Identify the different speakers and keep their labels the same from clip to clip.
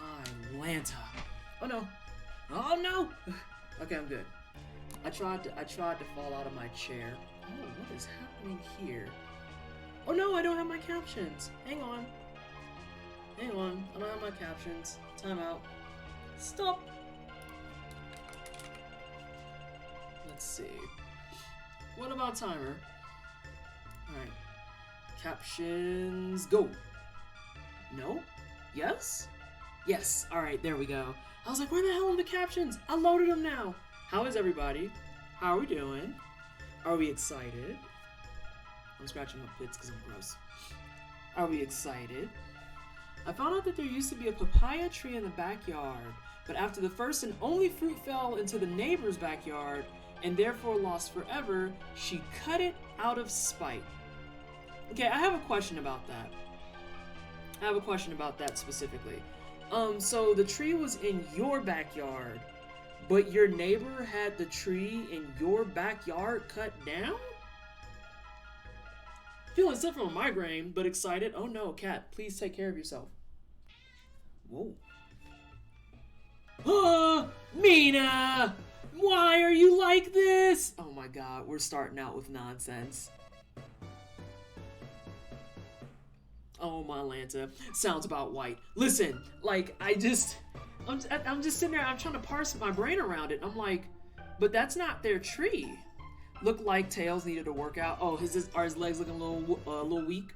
Speaker 1: my Lanta. Oh no. Oh no! Okay, I'm good. I tried to fall out of my chair. Oh, what is happening here? Oh no, I don't have my captions. Hang on. I don't have my captions. Time out. Stop. Let's see. What about timer? Alright. Captions, go. No? Yes? Yes. Alright, there we go. I was like, where the hell are the captions? I loaded them now. How is everybody? How are we doing? Are we excited? I'm scratching my pits because I'm gross. Are we excited? I found out that there used to be a papaya tree in the backyard, but after the first and only fruit fell into the neighbor's backyard and therefore lost forever, she cut it out of spite. Okay, I have a question about that. I have a question about that specifically. So the tree was in your backyard, but your neighbor had the tree in your backyard cut down? Feeling sick from a migraine, but excited. Oh no, cat, please take care of yourself. Whoa. Ah, Mina! Why are you like this? Oh my god, we're starting out with nonsense. Oh my Lanta. Sounds about white. Listen, like, I'm just sitting there, I'm trying to parse my brain around it. I'm like, but that's not their tree. Looked like Tails needed a workout. Oh, are his legs looking a little weak?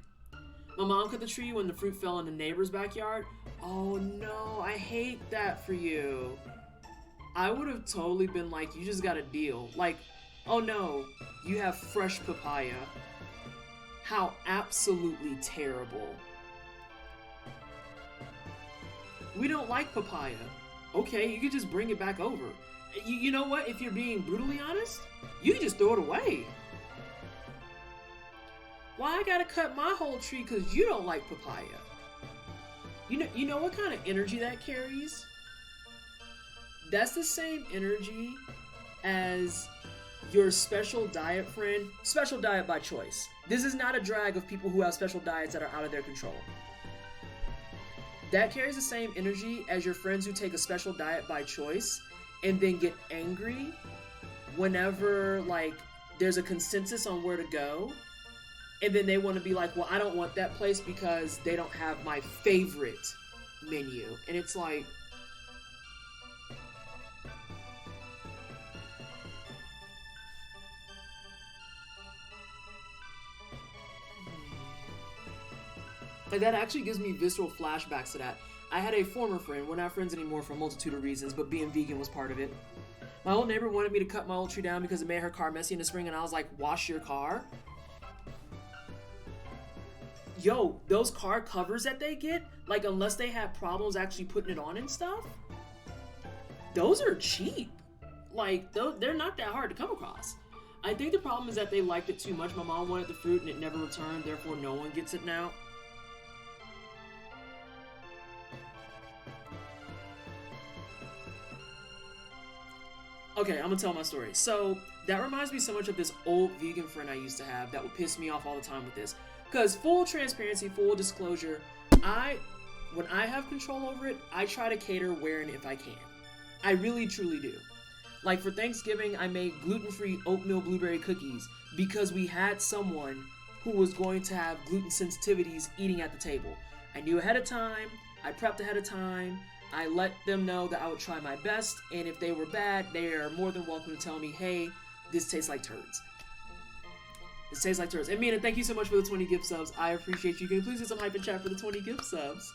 Speaker 1: My mom cut the tree when the fruit fell in the neighbor's backyard. Oh no, I hate that for you. I would have totally been like, you just got a deal. Like, oh no, you have fresh papaya. How absolutely terrible. We don't like papaya. Okay, you could just bring it back over. You know what? If you're being brutally honest, you can just throw it away. Why I gotta cut my whole tree because you don't like papaya? You know what kind of energy that carries? That's the same energy as your special diet friend. Special diet by choice. This is not a drag of people who have special diets that are out of their control. That carries the same energy as your friends who take a special diet by choice and then get angry whenever, like, there's a consensus on where to go, and then they want to be like, well, I don't want that place because they don't have my favorite menu. And it's like, that actually gives me visceral flashbacks to that. I had a former friend, we're not friends anymore for a multitude of reasons, but being vegan was part of it. My old neighbor wanted me to cut my old tree down because it made her car messy in the spring, and I was like, wash your car? Yo, those car covers that they get, like, unless they have problems actually putting it on and stuff, those are cheap. Like, they're not that hard to come across. I think the problem is that they liked it too much. My mom wanted the fruit and it never returned, therefore no one gets it now. Okay, I'm gonna tell my story. So, that reminds me so much of this old vegan friend I used to have that would piss me off all the time with this. Because, full transparency, full disclosure, when I have control over it, I try to cater where and if I can. I really, truly do. Like, for Thanksgiving, I made gluten-free oatmeal blueberry cookies because we had someone who was going to have gluten sensitivities eating at the table. I knew ahead of time, I prepped ahead of time, I let them know that I would try my best, and if they were bad, they are more than welcome to tell me, hey, this tastes like turds. This tastes like turds. And Mina, thank you so much for the 20 gift subs. I appreciate you. Can you please get some hype in chat for the 20 gift subs?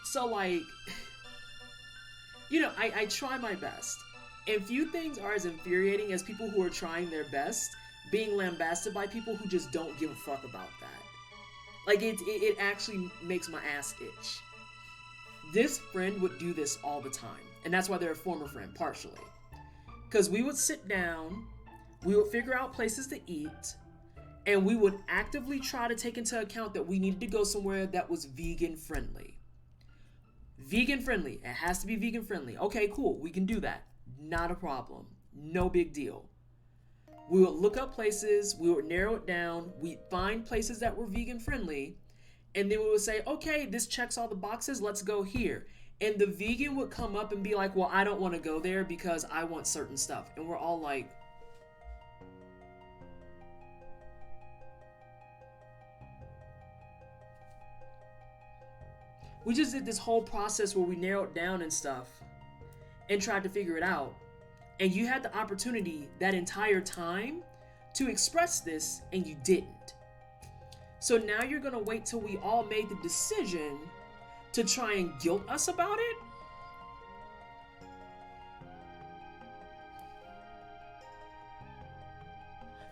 Speaker 1: So, like, you know, I try my best. And few things are as infuriating as people who are trying their best being lambasted by people who just don't give a fuck about that. Like, it actually makes my ass itch. This friend would do this all the time. And that's why they're a former friend, partially. Because we would sit down, we would figure out places to eat, and we would actively try to take into account that we needed to go somewhere that was vegan friendly. Vegan friendly. It has to be vegan friendly. Okay, cool. We can do that. Not a problem. No big deal. We would look up places, we would narrow it down, we'd find places that were vegan friendly, And then we would say, okay, this checks all the boxes, let's go here. And the vegan would come up and be like, well, I don't want to go there because I want certain stuff. And we're all like, we just did this whole process where we narrowed down and stuff and tried to figure it out. And you had the opportunity that entire time to express this, and you didn't. So now you're gonna wait till we all made the decision to try and guilt us about it?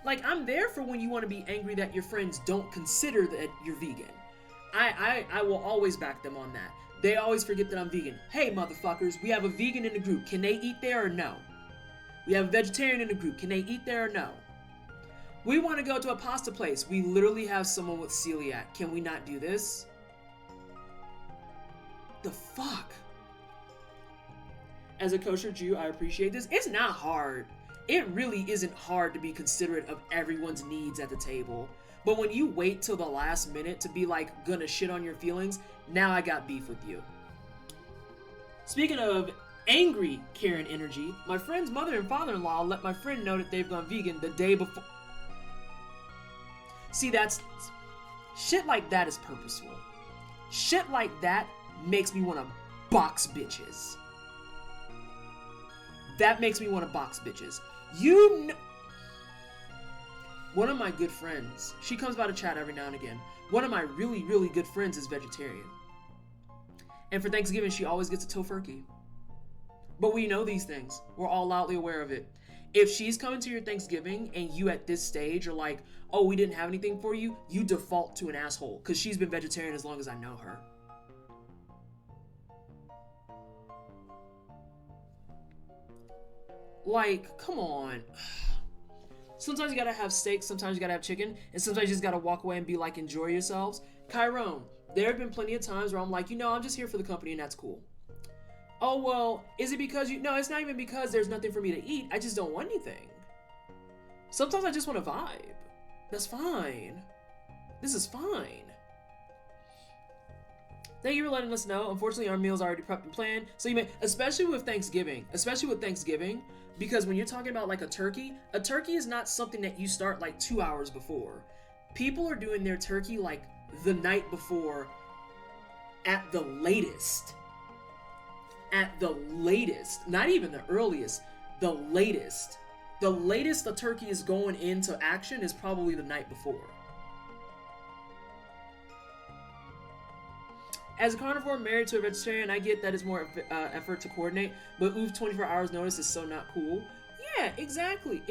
Speaker 1: Like, I'm there for when you want to be angry that your friends don't consider that you're vegan. I will always back them on that. They always forget that I'm vegan. Hey, motherfuckers, we have a vegan in the group. Can they eat there or no? We have a vegetarian in the group. Can they eat there or no? We want to go to a pasta place. We literally have someone with celiac. Can we not do this? The fuck? As a kosher Jew, I appreciate this. It's not hard. It really isn't hard to be considerate of everyone's needs at the table. But when you wait till the last minute to be like, gonna shit on your feelings, now I got beef with you. Speaking of angry Karen energy, my friend's mother and father-in-law let my friend know that they've gone vegan the day before. See, that's... shit like that is purposeful. Shit like that makes me want to box bitches. That makes me want to box bitches. You know... One of my good friends, she comes by to chat every now and again. One of my really, really good friends is vegetarian. And for Thanksgiving, she always gets a tofurkey. But we know these things. We're all loudly aware of it. If she's coming to your Thanksgiving and you at this stage are like, oh, we didn't have anything for you, you default to an asshole. Because she's been vegetarian as long as I know her. Like, come on. Sometimes you gotta have steak, sometimes you gotta have chicken, and sometimes you just gotta walk away and be like, enjoy yourselves. Chiron, there have been plenty of times where I'm like, I'm just here for the company and that's cool. Oh, well, is it because you... No, it's not even because there's nothing for me to eat. I just don't want anything. Sometimes I just want to vibe. That's fine. This is fine. Thank you for letting us know. Unfortunately, our meal's already prepped and planned. So you may... Especially with Thanksgiving, because when you're talking about like a turkey is not something that you start like 2 hours before. People are doing their turkey like the night before at the latest. At the latest, not even the earliest, the latest. The latest the turkey is going into action is probably the night before. As a carnivore married to a vegetarian, I get that it's more effort to coordinate, but oof, 24 hours notice is so not cool. Yeah, exactly.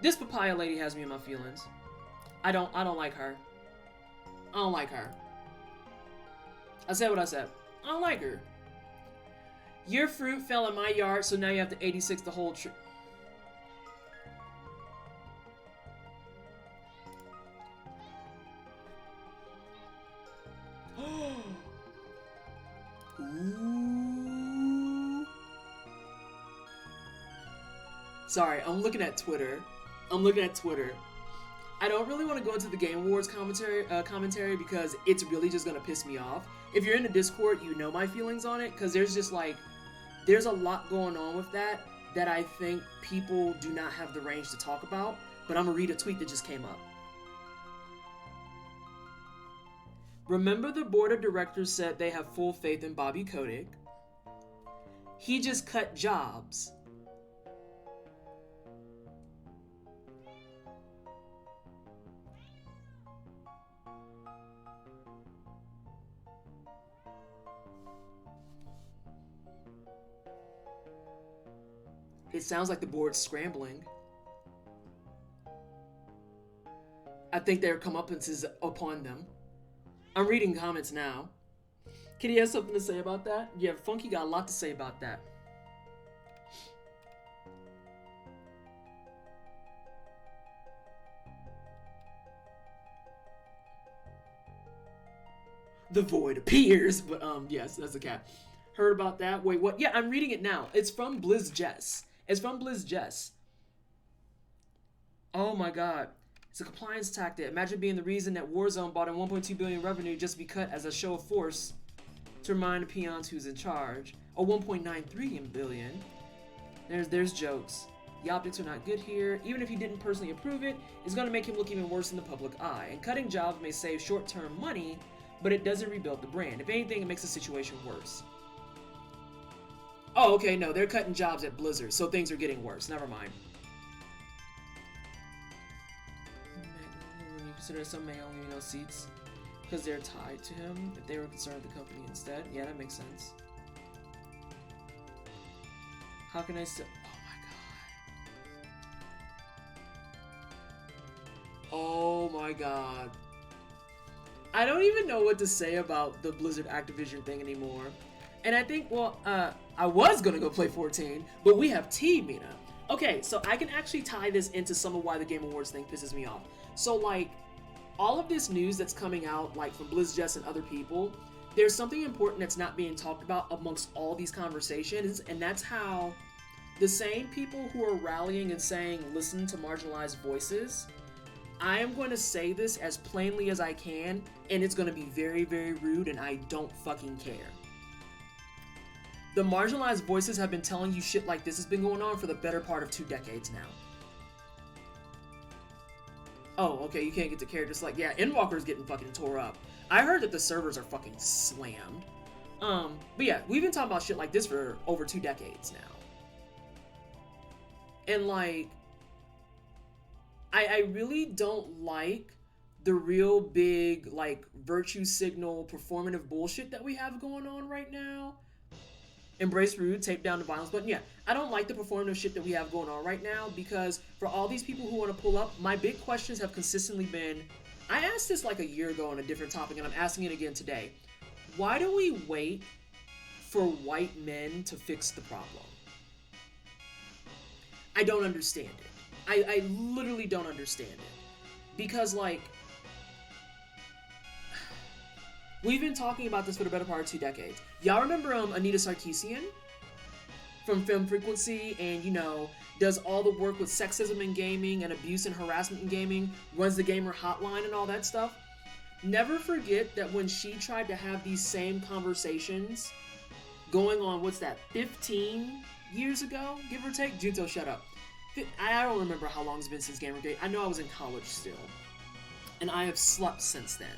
Speaker 1: This papaya lady has me in my feelings. I don't like her. I don't like her. I said what I said. I don't like her. Your fruit fell in my yard, so now you have to 86 the whole tree. Ooh. Sorry, I'm looking at Twitter. I don't really want to go into the Game Awards commentary because it's really just gonna piss me off. If you're in the Discord, you know my feelings on it, because there's a lot going on with that I think people do not have the range to talk about. But I'm gonna read a tweet that just came up. Remember, the board of directors said they have full faith in Bobby Kotick. He just cut jobs. It sounds like the board's scrambling. I think their comeuppance is upon them. I'm reading comments now. Kitty has something to say about that? Yeah, Funky got a lot to say about that. The void appears, but yes, that's a cat. Heard about that? Wait, what? Yeah, I'm reading it now. It's from Blizz Jess. Oh my god. It's a compliance tactic. Imagine being the reason that Warzone bought in 1.2 billion revenue just to be cut as a show of force to remind the peons who's in charge. Or 1.93 billion. There's jokes. The optics are not good here. Even if he didn't personally approve it, it's going to make him look even worse in the public eye. And cutting jobs may save short-term money, but it doesn't rebuild the brand. If anything, it makes the situation worse. Oh, okay, no, they're cutting jobs at Blizzard, so things are getting worse. Never mind. When you consider some may only know seats because they're tied to him, if they were concerned with the company instead. Yeah, that makes sense. How can I still... Oh my god. I don't even know what to say about the Blizzard Activision thing anymore. And I think, well, I was gonna go play 14, but we have tea, Mina. Okay, so I can actually tie this into some of why the Game Awards thing pisses me off. So, like, all of this news that's coming out, like, from BlizzJess and other people, there's something important that's not being talked about amongst all these conversations, and that's how the same people who are rallying and saying, listen to marginalized voices, I am going to say this as plainly as I can, and it's going to be very, very rude, and I don't fucking care. The marginalized voices have been telling you shit like this has been going on for the better part of 2 decades now. Oh, okay, you can't get the characters like, yeah, Endwalker's getting fucking tore up. I heard that the servers are fucking slammed. But yeah, we've been talking about shit like this for over 2 decades now. And like, I really don't like the real big, like, virtue signal performative bullshit that we have going on right now. Embrace rude, tape down the violence. But yeah, I don't like the performative shit that we have going on right now, because for all these people who want to pull up, my big questions have consistently been, I asked this like a year ago on a different topic, and I'm asking it again today. Why do we wait for white men to fix the problem? I don't understand it. I literally don't understand it. Because, like, we've been talking about this for the better part of 2 decades. Y'all remember Anita Sarkeesian from Film Frequency, and, you know, does all the work with sexism in gaming and abuse and harassment in gaming, runs the gamer hotline and all that stuff? Never forget that when she tried to have these same conversations going on, what's that, 15 years ago, give or take? Junto, shut up. I don't remember how long it's been since Gamergate. I know I was in college still. And I have slept since then.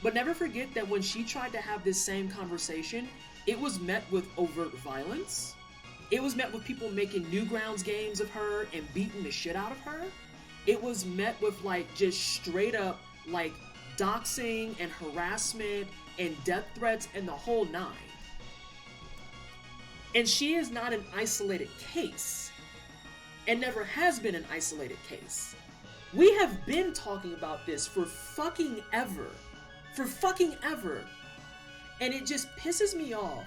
Speaker 1: But never forget that when she tried to have this same conversation, it was met with overt violence. It was met with people making Newgrounds games of her and beating the shit out of her. It was met with, like, just straight up, like, doxing and harassment and death threats and the whole 9. And she is not an isolated case. And never has been an isolated case. We have been talking about this for fucking ever. For fucking ever. And it just pisses me off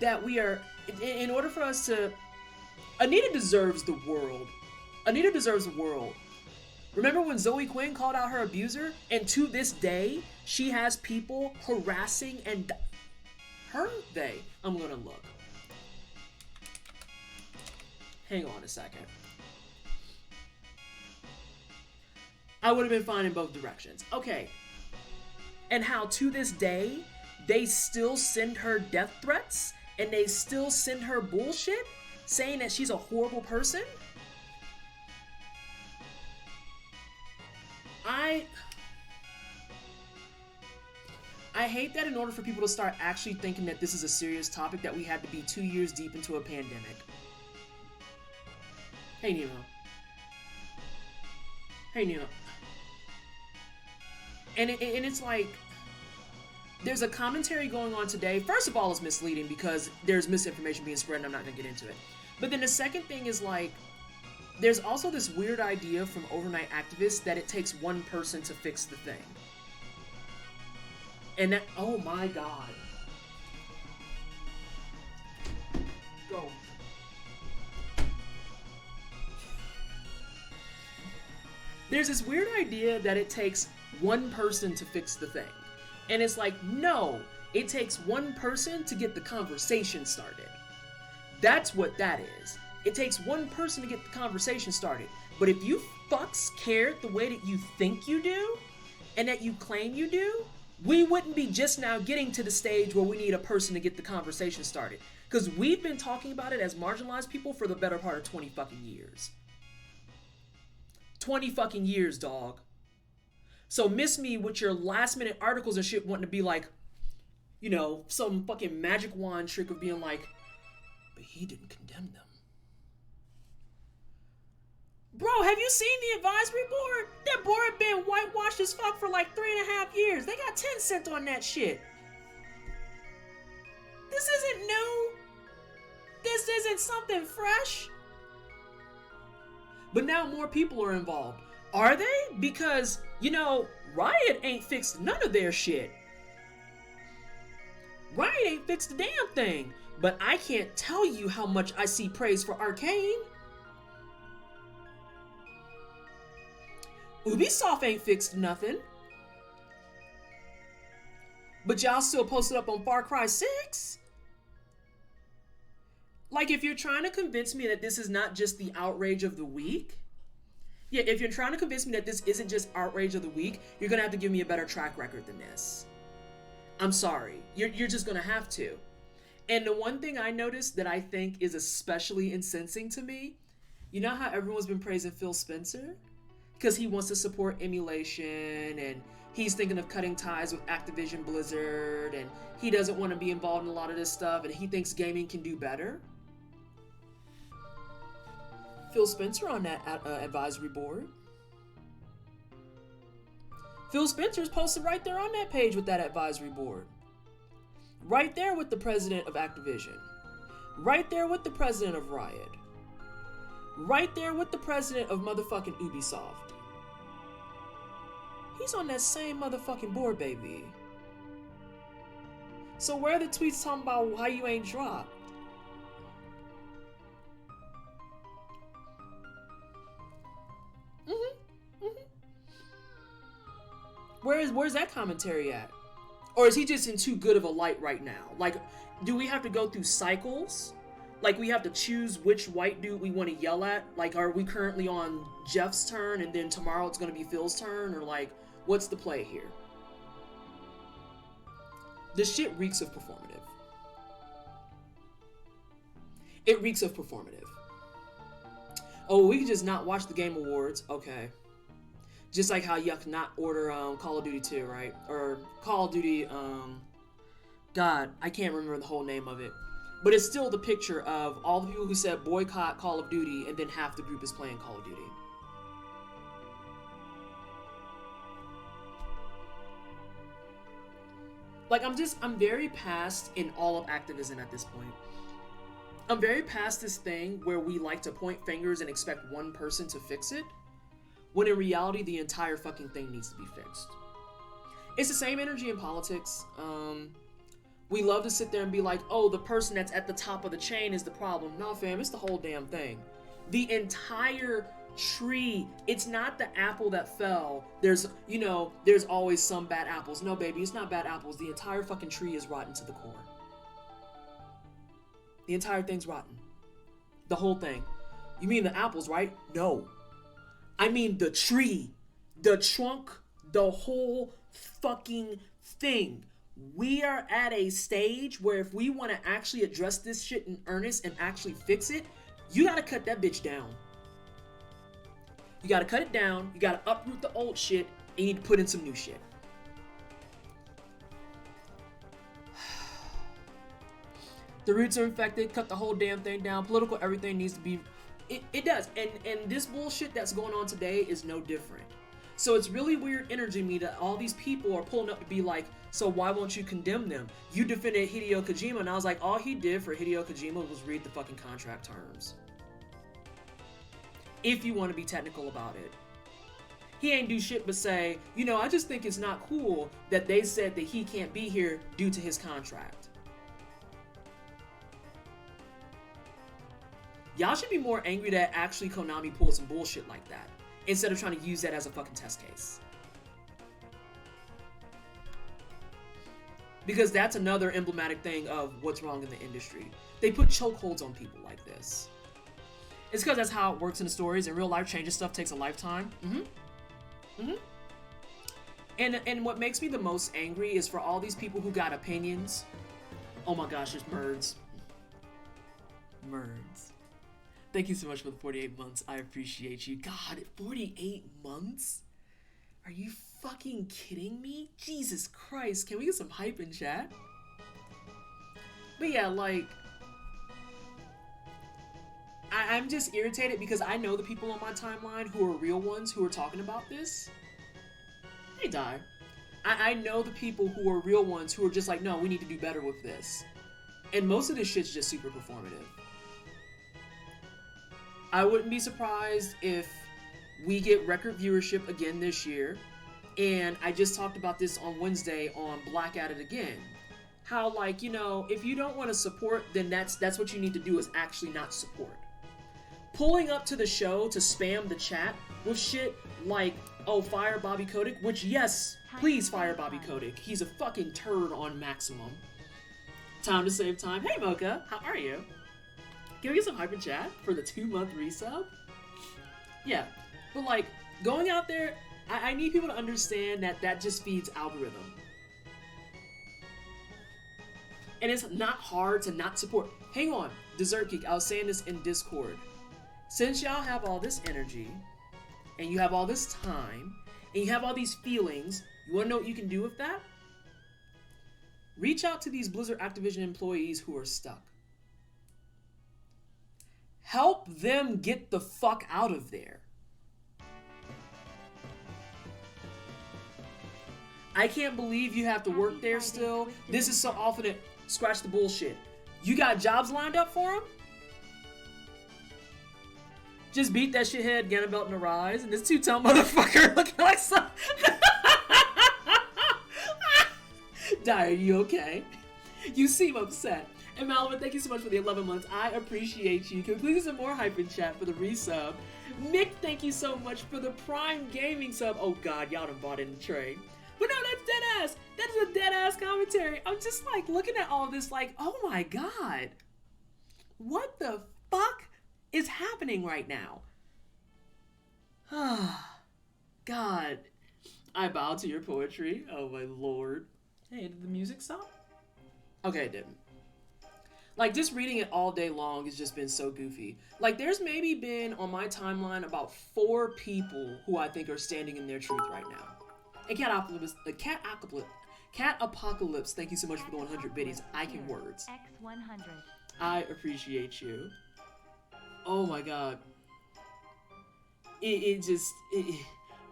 Speaker 1: that we are, in order for us to, Anita deserves the world. Anita deserves the world. Remember when Zoe Quinn called out her abuser? And to this day, she has people harassing and I'm gonna look. Hang on a second. I would have been fine in both directions. Okay. And how to this day, they still send her death threats and they still send her bullshit saying that she's a horrible person? I hate that in order for people to start actually thinking that this is a serious topic, that we had to be 2 years deep into a pandemic. Hey, Nemo. Hey, Nemo. And it's like, there's a commentary going on today. First of all, it's misleading because there's misinformation being spread and I'm not going to get into it. But then the second thing is, like, there's also this weird idea from overnight activists that it takes one person to fix the thing. And that, oh my god. Go. There's this weird idea that it takes one person to fix the thing. And it's like, no, it takes one person to get the conversation started. That's what that is. It takes one person to get the conversation started. But if you fucks cared the way that you think you do and that you claim you do, we wouldn't be just now getting to the stage where we need a person to get the conversation started. Because we've been talking about it as marginalized people for the better part of 20 fucking years. 20 fucking years, dog. So miss me with your last minute articles and shit wanting to be like, you know, some fucking magic wand trick of being like, but he didn't condemn them. Bro, have you seen the advisory board? That board been whitewashed as fuck for like 3.5 years. They got 10 cents on that shit. This isn't new. This isn't something fresh. But now more people are involved. Are they? Because, you know, Riot ain't fixed none of their shit. Riot ain't fixed a damn thing. But I can't tell you how much I see praise for Arcane. Ubisoft ain't fixed nothing. But y'all still posted up on Far Cry 6? Like, if you're trying to convince me that this is not just the outrage of the week, yeah, if you're trying to convince me that this isn't just outrage of the week, you're gonna have to give me a better track record than this. I'm sorry. You're just gonna have to. And the one thing I noticed that I think is especially incensing to me, you know how everyone's been praising Phil Spencer? Because he wants to support emulation, and he's thinking of cutting ties with Activision Blizzard, and he doesn't want to be involved in a lot of this stuff, and he thinks gaming can do better. Phil Spencer on that advisory board. Phil Spencer's posted right there on that page with that advisory board. Right there with the president of Activision. Right there with the president of Riot. Right there with the president of motherfucking Ubisoft. He's on that same motherfucking board, baby. So where are the tweets talking about why you ain't dropped? Where's that commentary at? Or is he just in too good of a light right now? Like, do we have to go through cycles? Like, we have to choose which white dude we want to yell at? Like, are we currently on Jeff's turn and then tomorrow it's going to be Phil's turn? Or, like, what's the play here? This shit reeks of performative. It reeks of performative. Oh, we can just not watch the Game Awards. Okay. Just like how you cannot order Call of Duty 2, right? Or Call of Duty, God, I can't remember the whole name of it. But it's still the picture of all the people who said boycott Call of Duty, and then half the group is playing Call of Duty. Like, I'm very past in all of activism at this point. I'm very past this thing where we like to point fingers and expect one person to fix it, when in reality, the entire fucking thing needs to be fixed. It's the same energy in politics. We love to sit there and be like, oh, the person that's at the top of the chain is the problem. No, fam, it's the whole damn thing. The entire tree. It's not the apple that fell. There's always some bad apples. No, baby, it's not bad apples. The entire fucking tree is rotten to the core. The entire thing's rotten. The whole thing. You mean the apples, right? No. I mean the tree, the trunk, the whole fucking thing. We are at a stage where if we want to actually address this shit in earnest and actually fix it, you gotta cut that bitch down. You gotta cut it down, you gotta uproot the old shit, and you need to put in some new shit. The roots are infected, cut the whole damn thing down. Political everything needs to be... It does. And this bullshit that's going on today is no different. So it's really weird energy to me that all these people are pulling up to be like, so why won't you condemn them? You defended Hideo Kojima, and I was like, all he did for Hideo Kojima was read the fucking contract terms. If you want to be technical about it. He ain't do shit but say, I just think it's not cool that they said that he can't be here due to his contract. Y'all should be more angry that actually Konami pulled some bullshit like that, instead of trying to use that as a fucking test case. Because that's another emblematic thing of what's wrong in the industry. They put chokeholds on people like this. It's because that's how it works in the stories. In real life, changing stuff takes a lifetime. And what makes me the most angry is for all these people who got opinions. Oh my gosh, there's Merds. Merds. Thank you so much for the 48 months. I appreciate you. God, 48 months? Are you fucking kidding me? Jesus Christ, can we get some hype in chat? But yeah, like, I'm just irritated because I know the people on my timeline who are real ones who are talking about this. They die. I know the people who are real ones who are just like, no, we need to do better with this. And most of this shit's just super performative. I wouldn't be surprised if we get record viewership again this year. And I just talked about this on Wednesday on Black at It Again. How, like, you know, if you don't want to support, then that's what you need to do, is actually not support. Pulling up to the show to spam the chat with shit like, oh, fire Bobby Kotick, which, yes, please fire Bobby Kotick. He's a fucking turd on maximum. Time to save time. Hey, Mocha, how are you? Can we get some hype in chat for the 2-month resub? Yeah, but like, going out there, I need people to understand that just feeds algorithm. And it's not hard to not support. Hang on, Dessert Geek, I was saying this in Discord. Since y'all have all this energy, and you have all this time, and you have all these feelings, you wanna know what you can do with that? Reach out to these Blizzard Activision employees who are stuck. Help them get the fuck out of there. I can't believe you have to work there still. This is so often that, scratch the bullshit. You got jobs lined up for them? Just beat that shithead Ganabelt in the rise, and this two-tone motherfucker looking like some... Dyer, are you okay? You seem upset. And Malvin, thank you so much for the 11 months. I appreciate you. Can we please get some more hype in chat for the resub? Mick, thank you so much for the Prime Gaming sub. Oh god, y'all done bought in the trade. But no, that's dead ass. That is a dead ass commentary. I'm just like looking at all this like, oh my god. What the fuck is happening right now? God. I bow to your poetry. Oh my lord. Hey, did the music stop? Okay, it didn't. Like, just reading it all day long has just been so goofy. Like, there's maybe been, on my timeline, about 4 people who I think are standing in their truth right now. And Cat Apocalypse, thank you so much for the 100 biddies. I can words.
Speaker 2: X100.
Speaker 1: I appreciate you. Oh my god.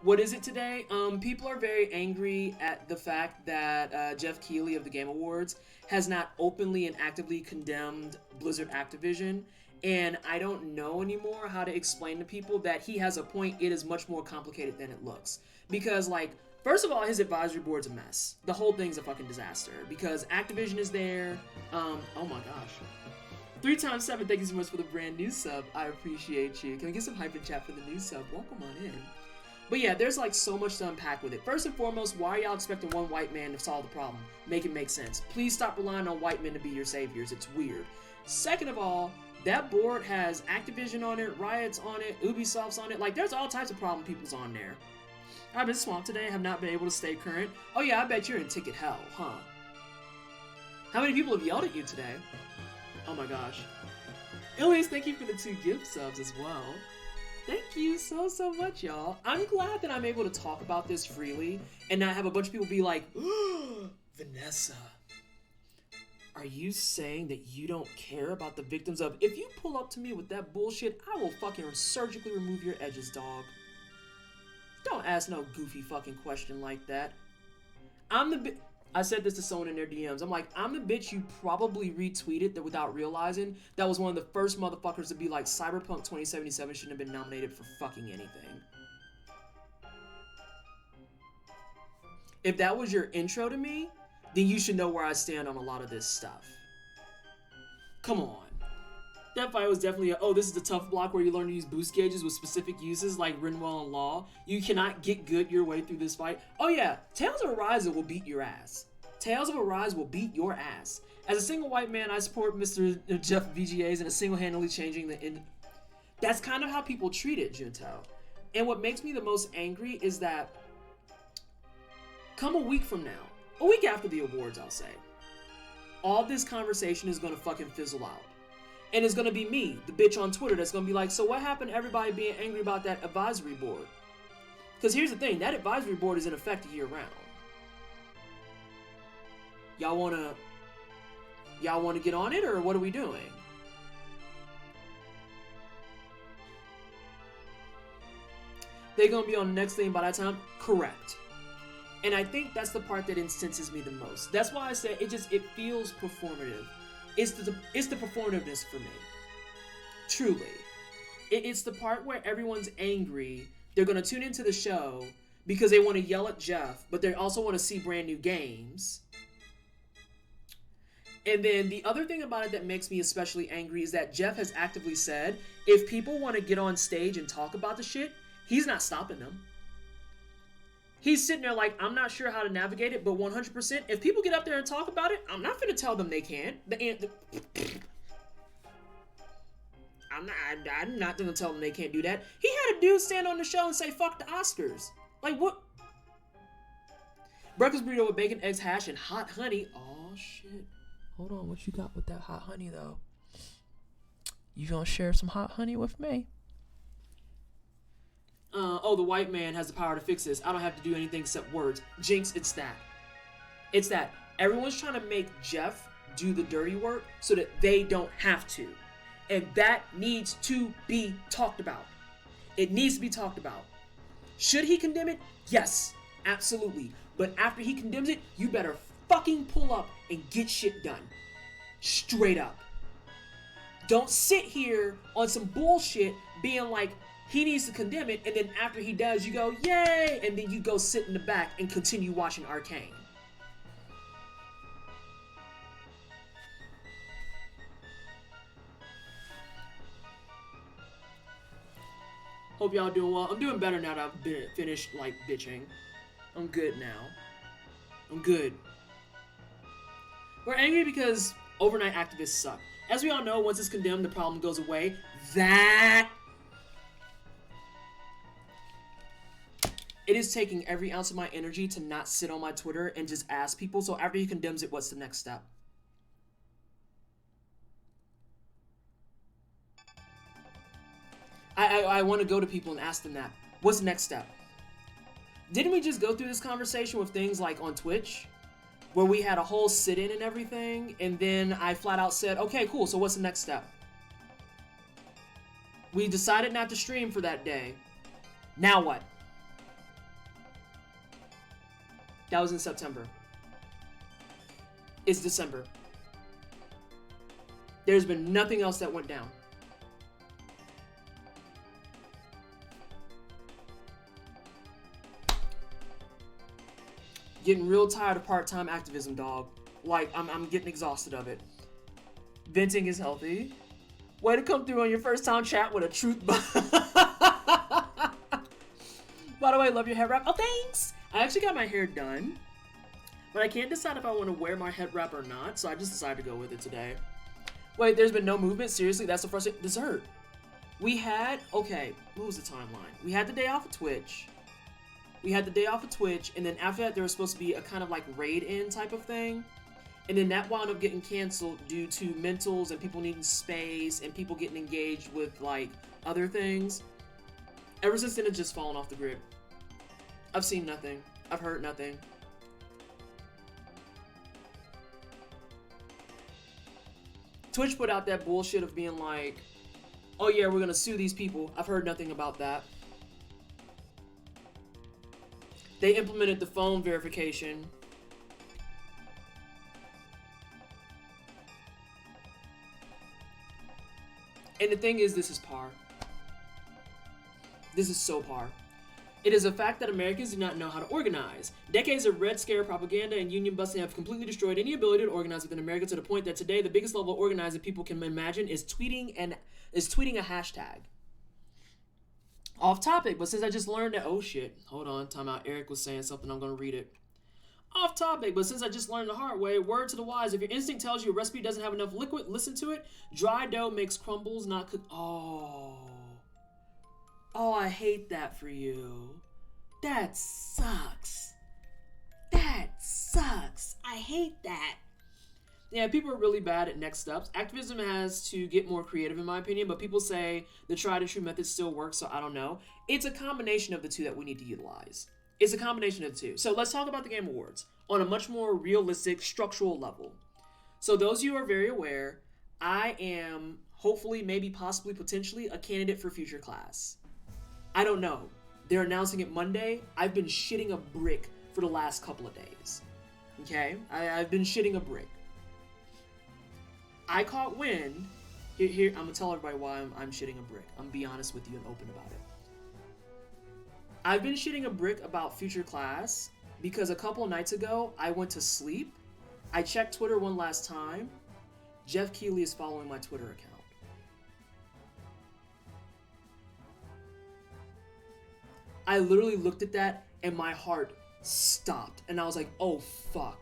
Speaker 1: What is it today? People are very angry at the fact that Jeff Keighley of the Game Awards has not openly and actively condemned Blizzard Activision, and I don't know anymore how to explain to people that he has a point. It is much more complicated than it looks. Because, like, first of all, his advisory board's a mess. The whole thing's a fucking disaster. Because Activision is there. Oh my gosh. 3x7, thank you so much for the brand new sub. I appreciate you. Can we get some hype in chat for the new sub? Welcome on in. But yeah, there's like so much to unpack with it. First and foremost, why are y'all expecting one white man to solve the problem? Make it make sense. Please stop relying on white men to be your saviors. It's weird. Second of all, that board has Activision on it, Riot's on it, Ubisoft's on it. Like, there's all types of problem people's on there. I've been swamped today. I have not been able to stay current. Oh yeah, I bet you're in ticket hell, huh? How many people have yelled at you today? Oh my gosh. Anyways, thank you for the 2 gift subs as well. Thank you so much, y'all. I'm glad that I'm able to talk about this freely and not have a bunch of people be like, Vanessa, are you saying that you don't care about the victims of... If you pull up to me with that bullshit, I will fucking surgically remove your edges, dog. Don't ask no goofy fucking question like that. I said this to someone in their DMs. I'm like, I'm the bitch you probably retweeted that without realizing that was one of the first motherfuckers to be like, Cyberpunk 2077 shouldn't have been nominated for fucking anything. If that was your intro to me, then you should know where I stand on a lot of this stuff. Come on. That fight was definitely this is the tough block where you learn to use boost gauges with specific uses like Rinwell and Law. You cannot get good your way through this fight. Oh yeah, Tales of Arise will beat your ass. Tales of Arise will beat your ass. As a single white man, I support Mr. Jeff VGAs and single-handedly changing the That's kind of how people treat it, Junto. And what makes me the most angry is that come a week from now, a week after the awards, I'll say, all this conversation is going to fucking fizzle out. And it's going to be me, the bitch on Twitter, that's going to be like, so what happened to everybody being angry about that advisory board? Because here's the thing, that advisory board is in effect year-round. Y'all want to get on it, or what are we doing? They're going to be on the next thing by that time? Correct. And I think that's the part that incenses me the most. That's why I say it feels performative. It's the performativeness for me. Truly. It's the part where everyone's angry. They're going to tune into the show because they want to yell at Jeff, but they also want to see brand new games. And then the other thing about it that makes me especially angry is that Jeff has actively said, if people want to get on stage and talk about the shit, he's not stopping them. He's sitting there like, I'm not sure how to navigate it, but 100%, if people get up there and talk about it, I'm not going to tell them they can't. I'm not going to tell them they can't do that. He had a dude stand on the show and say, fuck the Oscars. Like, what? Breakfast burrito with bacon, eggs, hash, and hot honey. Oh, shit. Hold on, what you got with that hot honey, though? You gonna share some hot honey with me? Oh, the white man has the power to fix this. I don't have to do anything except words. Jinx, it's that. It's that. Everyone's trying to make Jeff do the dirty work so that they don't have to. And that needs to be talked about. It needs to be talked about. Should he condemn it? Yes, absolutely. But after he condemns it, you better fucking pull up and get shit done. Straight up. Don't sit here on some bullshit being like, he needs to condemn it, and then after he does, you go, yay! And then you go sit in the back and continue watching Arcane. Hope y'all doing well. I'm doing better now that I've finished, like, bitching. I'm good now. I'm good. We're angry because overnight activists suck. As we all know, once it's condemned, the problem goes away. It is taking every ounce of my energy to not sit on my Twitter and just ask people, so after he condemns it, what's the next step? I want to go to people and ask them that. What's the next step? Didn't we just go through this conversation with things like on Twitch? Where we had a whole sit-in and everything, and then I flat out said, okay, cool, so what's the next step? We decided not to stream for that day. Now what? That was in September. It's December. There's been nothing else that went down. Getting real tired of part-time activism, dog. Like, I'm getting exhausted of it. Venting is healthy. Way to come through on your first time chat with a truth bomb. By the way, love your hair wrap. Oh, thanks! I actually got my hair done. But I can't decide if I want to wear my head wrap or not, so I just decided to go with it today. Wait, there's been no movement? Seriously? That's the frustrating. This hurt. We had, okay, what was the timeline? We had the day off of Twitch. And then after that, there was supposed to be a kind of like raid-in type of thing. And then that wound up getting canceled due to mentals and people needing space and people getting engaged with, like, other things. Ever since then, it's just fallen off the grid. I've seen nothing. I've heard nothing. Twitch put out that bullshit of being like, oh yeah, we're gonna sue these people. I've heard nothing about that. They implemented the phone verification. And the thing is, this is par. This is so par. It is a fact that Americans do not know how to organize. Decades of Red Scare propaganda and union busting have completely destroyed any ability to organize within America to the point that today the biggest level of organizing people can imagine is tweeting a hashtag. Off topic, but since I just learned that, oh shit, hold on, time out. Eric was saying something, I'm gonna read it. Off topic, but since I just learned the hard way, word to the wise, if your instinct tells you a recipe doesn't have enough liquid, listen to it. Dry dough makes crumbles, not cook. Oh. Oh, I hate that for you. That sucks. That sucks. I hate that. Yeah, people are really bad at next steps. Activism has to get more creative, in my opinion, but people say the tried and true method still works, so I don't know. It's a combination of the two that we need to utilize. It's a combination of the two. So let's talk about the Game Awards on a much more realistic, structural level. So those of you who are very aware, I am hopefully, maybe, possibly, potentially a candidate for future class. I don't know. They're announcing it Monday. I've been shitting a brick for the last couple of days. Okay? I've been shitting a brick. I caught wind. Here, I'm gonna tell everybody why I'm shitting a brick. I'm gonna be honest with you and open about it. I've been shitting a brick about future class because a couple of nights ago I went to sleep. I checked Twitter one last time. Jeff Keighley is following my Twitter account. I literally looked at that and my heart stopped, and I was like, "Oh fuck."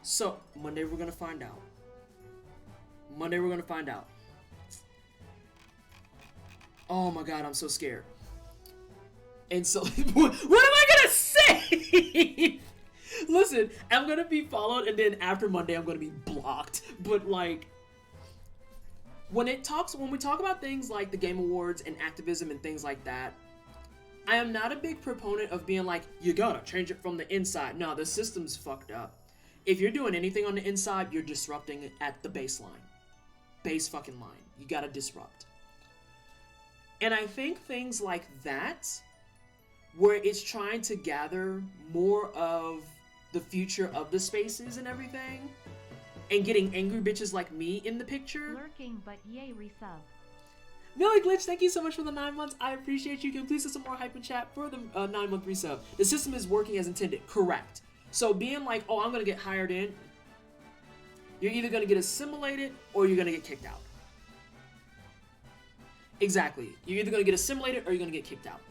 Speaker 1: So, Monday we're gonna find out. Oh my god, I'm so scared. And so, what am I gonna say? Listen, I'm gonna be followed, and then after Monday, I'm gonna be blocked. But like, when we talk about things like the Game Awards and activism and things like that, I am not a big proponent of being like, you gotta change it from the inside. No, the system's fucked up. If you're doing anything on the inside, you're disrupting it at the baseline. Base fucking line. You gotta disrupt. And I think things like that, where it's trying to gather more of the future of the spaces and everything, and getting angry bitches like me in the picture.
Speaker 2: Lurking, but yay, resub.
Speaker 1: Millie Glitch, thank you so much for the 9 months. I appreciate you. Can you please do some more hype in chat for the 9-month resub? The system is working as intended. Correct. So being like, oh, I'm going to get hired in, you're either going to get assimilated or you're going to get kicked out. Exactly. You're either going to get assimilated or you're going to get kicked out.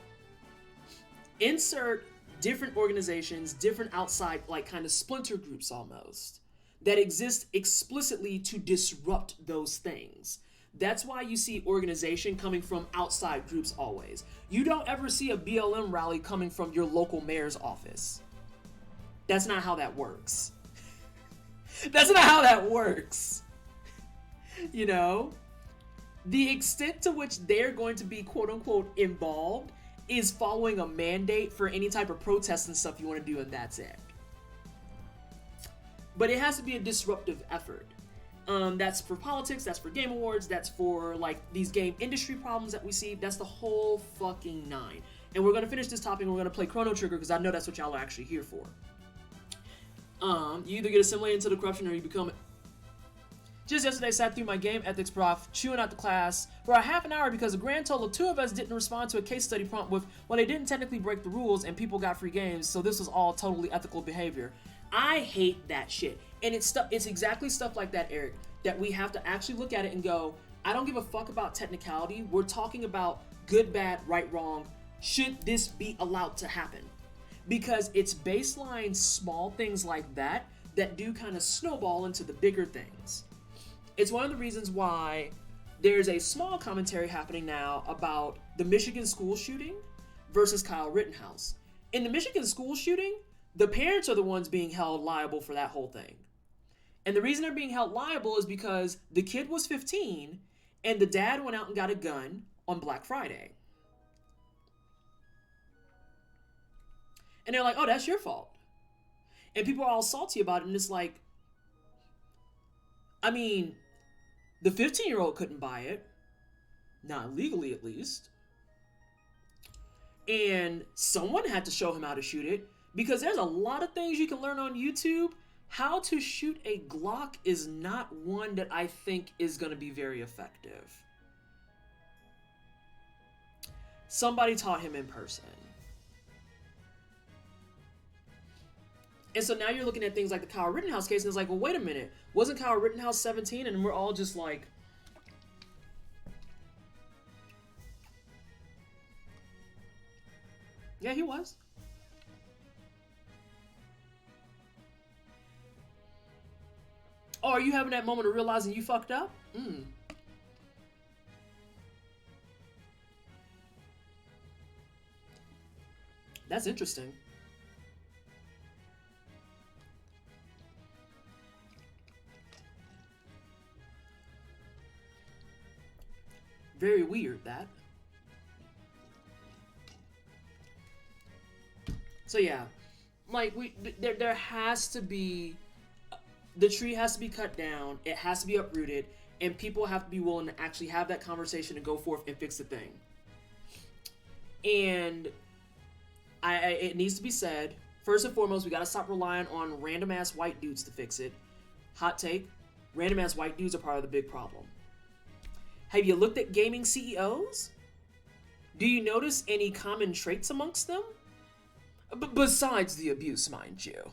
Speaker 1: Insert different organizations, different outside, like kind of splinter groups almost, that exist explicitly to disrupt those things. That's why you see organization coming from outside groups always. You don't ever see a BLM rally coming from your local mayor's office. That's not how that works. That's not how that works. You know? The extent to which they're going to be quote-unquote involved is following a mandate for any type of protest and stuff you want to do, and that's it. But it has to be a disruptive effort. That's for politics, that's for Game Awards, that's for like these game industry problems that we see. That's the whole fucking nine. And we're gonna finish this topic and we're gonna play Chrono Trigger because I know that's what y'all are actually here for. You either get assimilated into the corruption or you become it. Just yesterday, sat through my game ethics prof, chewing out the class for a half an hour because a grand total of 2 of us didn't respond to a case study prompt with, well, they didn't technically break the rules and people got free games, so this was all totally ethical behavior. I hate that shit. And it's exactly stuff like that, Eric, that we have to actually look at it and go, I don't give a fuck about technicality. We're talking about good, bad, right, wrong. Should this be allowed to happen? Because it's baseline small things like that that do kind of snowball into the bigger things. It's one of the reasons why there's a small commentary happening now about the Michigan school shooting versus Kyle Rittenhouse. In the Michigan school shooting, the parents are the ones being held liable for that whole thing. And the reason they're being held liable is because the kid was 15 and the dad went out and got a gun on Black Friday. And they're like, oh, that's your fault. And people are all salty about it, and it's like, I mean, the 15-year-old couldn't buy it. Not legally, at least. And someone had to show him how to shoot it, because there's a lot of things you can learn on YouTube. How to shoot a Glock is not one that I think is going to be very effective. Somebody taught him in person. And so now you're looking at things like the Kyle Rittenhouse case, and it's like, well, wait a minute. Wasn't Kyle Rittenhouse 17? And we're all just like, yeah, he was. Oh, are you having that moment of realizing you fucked up? That's interesting. Very weird, that. So yeah, like there has to be, the tree has to be cut down. It has to be uprooted, and people have to be willing to actually have that conversation and go forth and fix the thing. And it needs to be said. First and foremost, we gotta stop relying on random ass white dudes to fix it. Hot take: random ass white dudes are part of the big problem. Have you looked at gaming CEOs? Do you notice any common traits amongst them? Besides the abuse, mind you.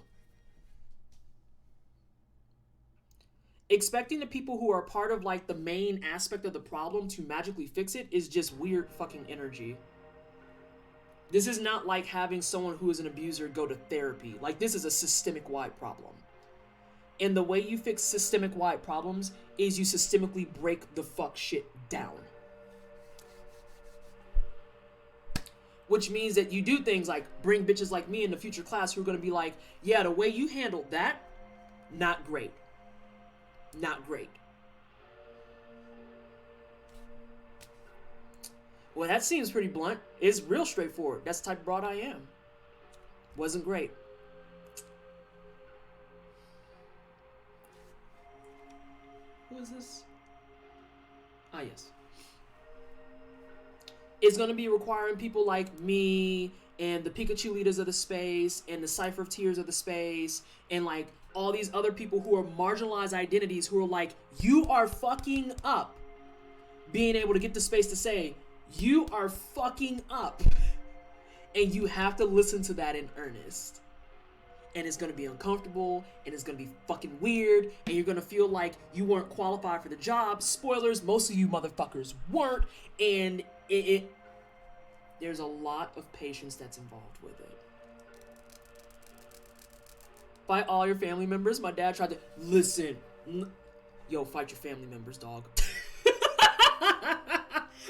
Speaker 1: Expecting the people who are part of like the main aspect of the problem to magically fix it is just weird fucking energy. This is not like having someone who is an abuser go to therapy. Like, this is a systemic-wide problem. And the way you fix systemic-wide problems is you systemically break the fuck shit down. Which means that you do things like bring bitches like me in the future class who are going to be like, yeah, the way you handled that, not great. Not great. Well, that seems pretty blunt. It's real straightforward. That's the type of broad I am. Wasn't great. Who is this? Ah, yes. It's going to be requiring people like me and the Pikachu leaders of the space and the Cypher of Tears of the space and like all these other people who are marginalized identities who are like, you are fucking up. Being able to get the space to say, you are fucking up. And you have to listen to that in earnest. And it's going to be uncomfortable, and it's going to be fucking weird, and you're going to feel like you weren't qualified for the job. Spoilers, most of you motherfuckers weren't, and there's a lot of patience that's involved with it. Fight all your family members. My dad tried to, listen, yo, fight your family members, dog.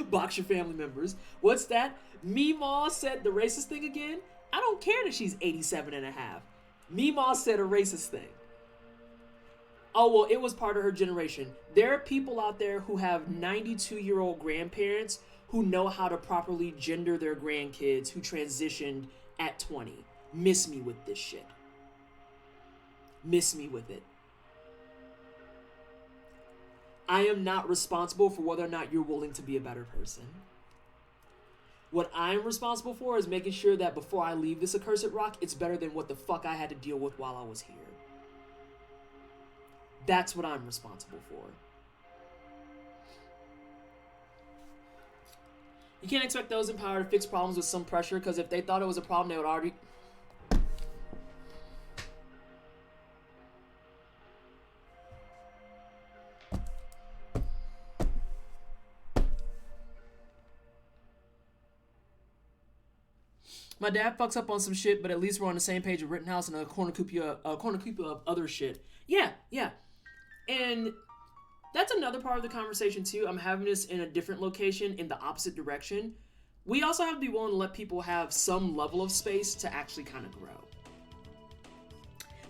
Speaker 1: Box your family members. What's that? Meemaw said the racist thing again? I don't care that she's 87 and a half. Meemaw said a racist thing. Oh, well, it was part of her generation. There are people out there who have 92-year-old grandparents who know how to properly gender their grandkids who transitioned at 20. Miss me with this shit. Miss me with it. I am not responsible for whether or not you're willing to be a better person. What I'm responsible for is making sure that before I leave this accursed rock, it's better than what the fuck I had to deal with while I was here. That's what I'm responsible for. You can't expect those in power to fix problems with some pressure, because if they thought it was a problem, they would already... My dad fucks up on some shit, but at least we're on the same page of Rittenhouse and a cornucopia of other shit. Yeah. And that's another part of the conversation, too. I'm having this in a different location, in the opposite direction. We also have to be willing to let people have some level of space to actually kind of grow.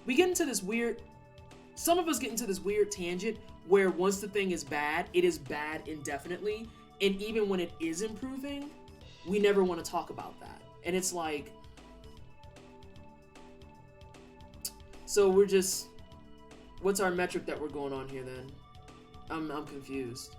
Speaker 1: We get into this weird... Some of us get into this weird tangent where once the thing is bad, it is bad indefinitely. And even when it is improving, we never want to talk about that. And it's like, so we're just, what's our metric that we're going on here then? I'm confused.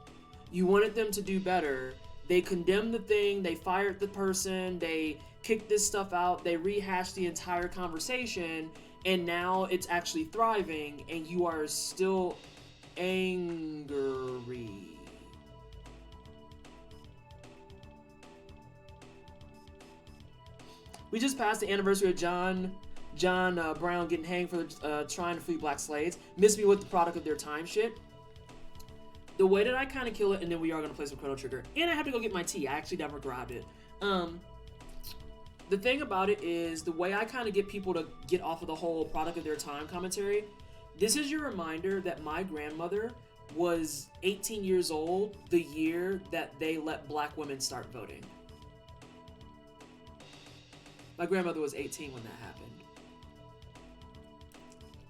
Speaker 1: You wanted them to do better. They condemned the thing. They fired the person. They kicked this stuff out. They rehashed the entire conversation. And now it's actually thriving. And you are still angry. We just passed the anniversary of John Brown getting hanged for trying to free black slaves. Miss me with the product of their time shit. The way that I kind of kill it, and then we are going to play some Chrono Trigger. And I have to go get my tea. I actually never grabbed it. The thing about it is, the way I kind of get people to get off of the whole product of their time commentary, This is your reminder that my grandmother was 18 years old the year that they let black women start voting. My grandmother was 18 when that happened.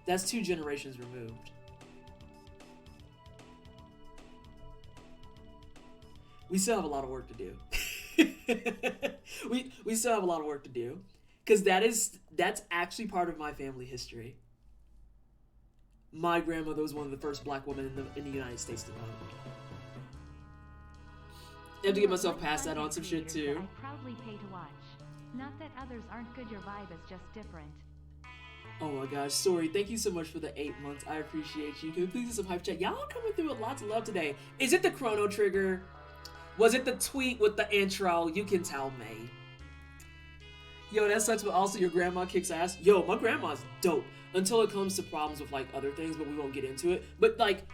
Speaker 1: That's 2 generations removed. We still have a lot of work to do. we still have a lot of work to do, because that's actually part of my family history. My grandmother was one of the first black women in the United States to vote. I have to get myself past that on some shit too.
Speaker 2: I proudly pay to watch. Not that others aren't good, your vibe is just different.
Speaker 1: Oh my gosh, sorry. Thank you so much for the 8 months. I appreciate you. Can we please do some hype chat? Y'all coming through with lots of love today. Is it the Chrono trigger? Was it the tweet with the intro? You can tell me. Yo, that sucks, but also your grandma kicks ass. Yo, my grandma's dope. Until it comes to problems with like other things, but we won't get into it. But like,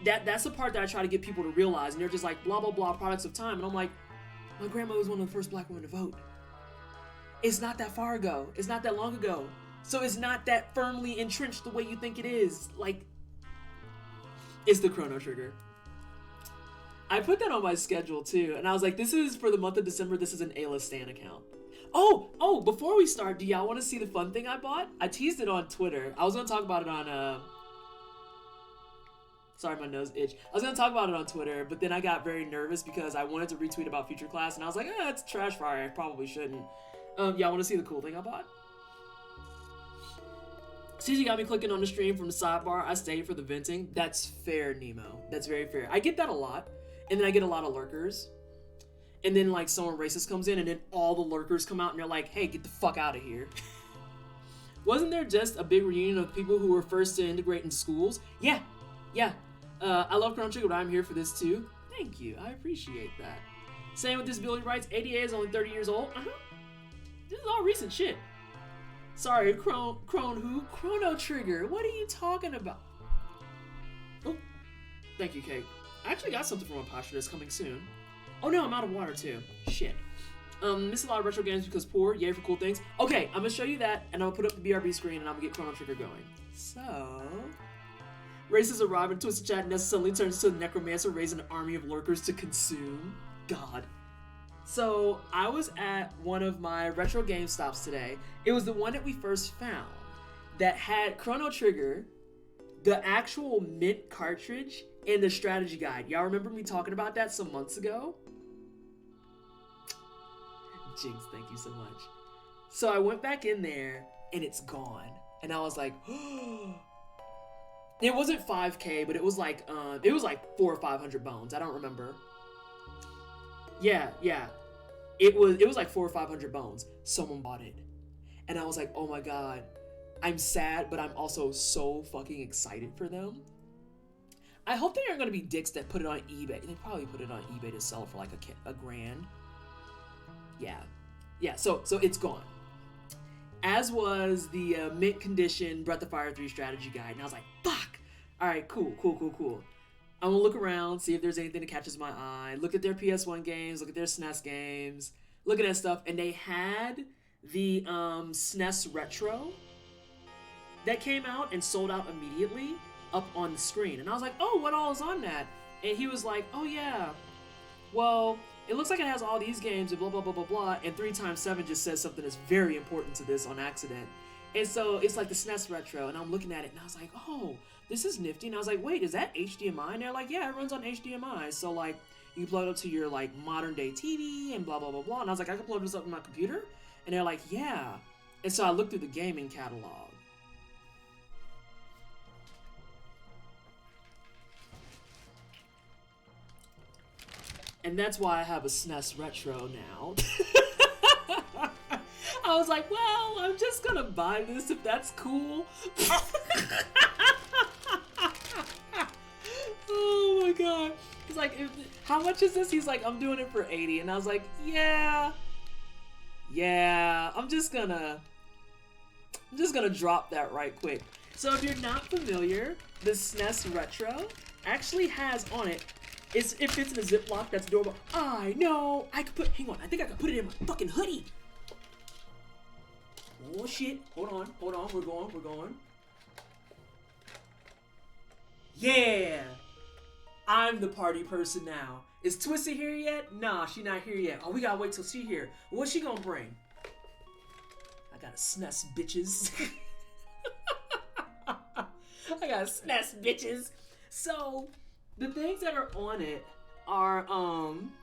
Speaker 1: that's the part that I try to get people to realize, and they're just like, blah, blah, blah, products of time. And I'm like, my grandma was one of the first black women to vote. It's not that far ago. It's not that long ago. So it's not that firmly entrenched the way you think it is. Like, it's the Chrono trigger. I put that on my schedule too, and I was like, this is for the month of December, this is an A-list Stan account. Oh, before we start, do y'all want to see the fun thing I bought? I teased it on Twitter. I was going to talk about it on, sorry, my nose itch. I was going to talk about it on Twitter, but then I got very nervous because I wanted to retweet about Future Class, and I was like, it's trash fire, I probably shouldn't. Y'all want to see the cool thing I bought? CZ got me clicking on the stream from the sidebar. I stayed for the venting. That's fair, Nemo. That's very fair. I get that a lot, and then I get a lot of lurkers. And then, like, someone racist comes in, and then all the lurkers come out, and they're like, hey, get the fuck out of here. Wasn't there just a big reunion of people who were first to integrate into schools? Yeah. I love Chrono Trigger, but I'm here for this, too. Thank you. I appreciate that. Same with disability rights. ADA is only 30 years old. This is all recent shit. Sorry, Chrono Trigger. What are you talking about? Oh, thank you, Kate. I actually got something from a posture that's coming soon. Oh no, I'm out of water too. Shit. Miss a lot of retro games because poor. Yay for cool things. Okay, I'm gonna show you that, and I'm gonna put up the BRB screen, and I'm gonna get Chrono Trigger going. So, races arrive and Twisted Chat necessarily turns into a necromancer, raising an army of lurkers to consume. God. So, I was at one of my retro game stops today. It was the one that we first found that had Chrono Trigger, the actual mint cartridge, and the strategy guide. Y'all remember me talking about that some months ago? Jinx, thank you so much. So I went back in there, and it's gone. And I was like, it wasn't 5K, but it was like 400 or 500 bones. I don't remember. Yeah. It was like 400 or 500 bones. Someone bought it. And I was like, oh my god. I'm sad, but I'm also so fucking excited for them. I hope they aren't going to be dicks that put it on eBay. They probably put it on eBay to sell it for like a grand. Yeah, so it's gone. As was the mint condition Breath of Fire 3 strategy guide. And I was like, fuck! Alright, cool. I'm gonna look around, see if there's anything that catches my eye. Look at their PS1 games, look at their SNES games, look at that stuff. And they had the SNES Retro that came out and sold out immediately up on the screen. And I was like, oh, what all is on that? And he was like, oh yeah, well, it looks like it has all these games and blah, blah, blah, blah, blah. And 3x7 just says something that's very important to this on accident. And so it's like the SNES Retro, and I'm looking at it, and I was like, oh, this is nifty. And I was like, wait, is that HDMI? And they're like, yeah, it runs on HDMI. So, like, you plug it up to your, like, modern-day TV and blah, blah, blah, blah. And I was like, I can plug this up on my computer? And they're like, yeah. And so I looked through the gaming catalog. And that's why I have a SNES Retro now. I was like, well, I'm just gonna buy this if that's cool. Oh my god. He's like, how much is this? He's like, I'm doing it for 80. And I was like, yeah, I'm just gonna drop that right quick. So if you're not familiar, the SNES Retro actually has on it, it fits in a Ziploc that's adorable. I know. Hang on. I think I could put it in my fucking hoodie. Oh shit. Hold on. We're going. Yeah! I'm the party person now. Is Twisted here yet? Nah, she not here yet. Oh, we gotta wait till she here. What's she gonna bring? I got a SNES, bitches. I got a SNES, bitches. So, the things that are on it are,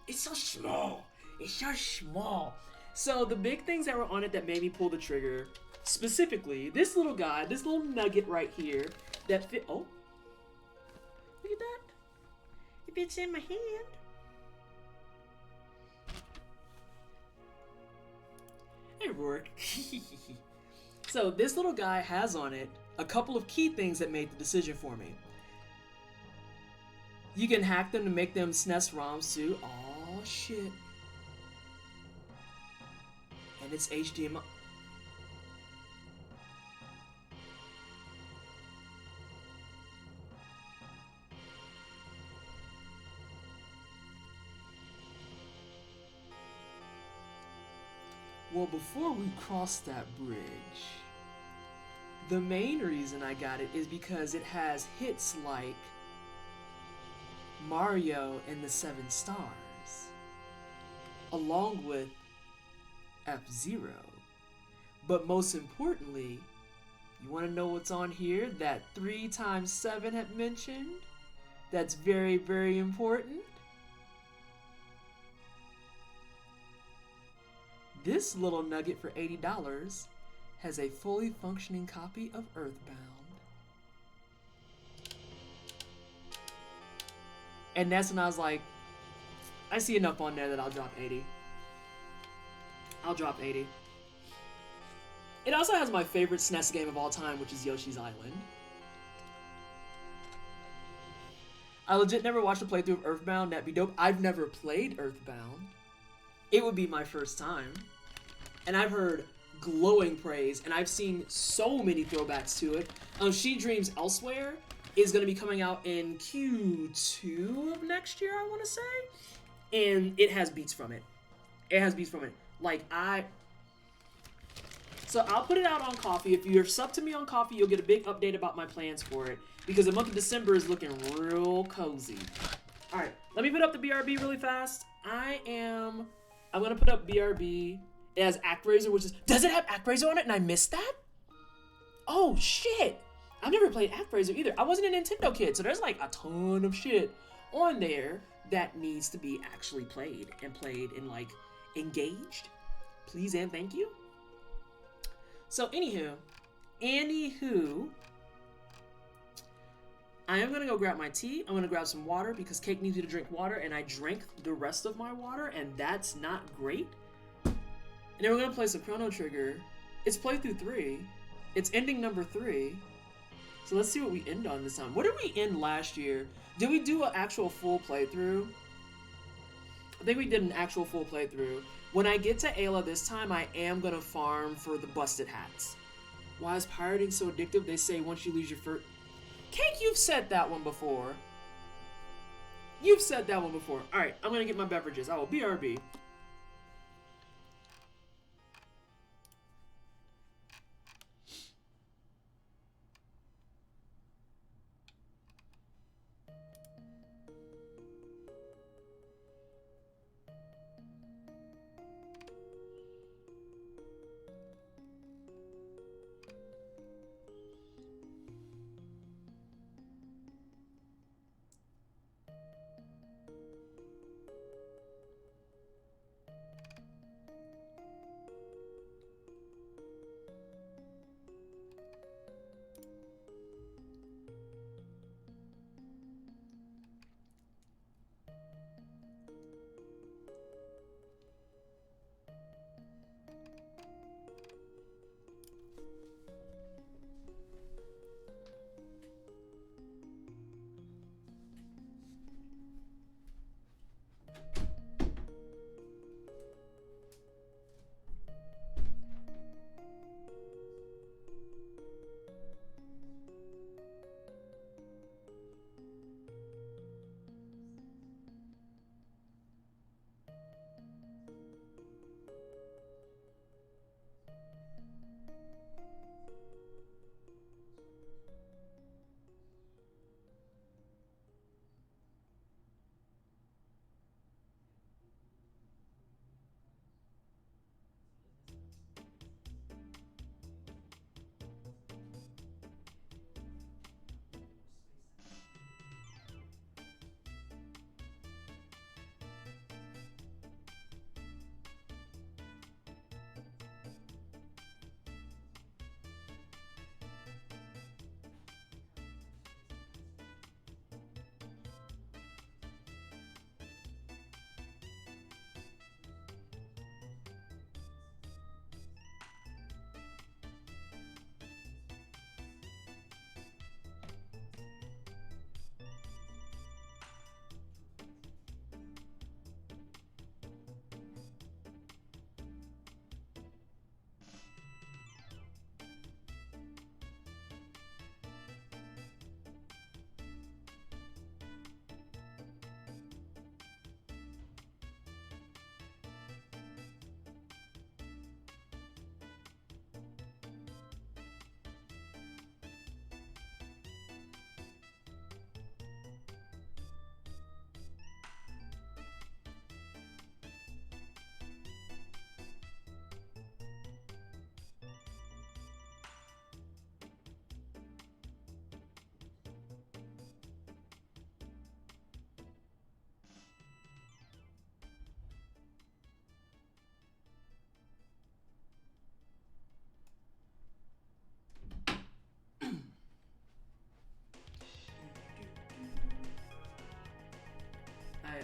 Speaker 1: it's so small. It's so small. So, the big things that were on it that made me pull the trigger, specifically, this little guy, this little nugget right here, that fit, oh. Look at that. It fits in my hand. Hey, Rourke. So, this little guy has on it a couple of key things that made the decision for me. You can hack them to make them SNES ROMs too. Oh shit. And it's HDMI. Well, before we cross that bridge, the main reason I got it is because it has hits like Mario and the Seven Stars, along with F-Zero. But most importantly, you want to know what's on here that 3x7 had mentioned? That's very, very important. This little nugget for $80 has a fully functioning copy of Earthbound. And that's when I was like, I see enough on there that I'll drop 80. I'll drop 80. It also has my favorite SNES game of all time, which is Yoshi's Island. I legit never watched a playthrough of Earthbound. That'd be dope. I've never played Earthbound. It would be my first time. And I've heard glowing praise, and I've seen so many throwbacks to it. She Dreams Elsewhere is going to be coming out in Q2 of next year, I want to say. And it has beats from it. It has beats from it. So I'll put it out on Coffee. If you're sub to me on Coffee, you'll get a big update about my plans for it. Because the month of December is looking real cozy. Alright, let me put up the BRB really fast. I'm going to put up BRB. It has ActRaiser, which is... Does it have ActRaiser on it and I missed that? Oh, shit. I've never played ActRaiser either. I wasn't a Nintendo kid, so there's like a ton of shit on there that needs to be actually played and like engaged. Please and thank you. So anywho, I am gonna go grab my tea. I'm gonna grab some water because Cake needs you to drink water, and I drank the rest of my water, and that's not great. And then we're gonna play some Chrono Trigger. It's playthrough 3. It's ending number 3. So let's see what we end on this time. What did we end last year? Did we do an actual full playthrough? I think we did an actual full playthrough. When I get to Ayla this time, I am gonna farm for the busted hats. Why is pirating so addictive? They say once you lose your first... Cake, you've said that one before. You've said that one before. Alright, I'm gonna get my beverages. I will BRB.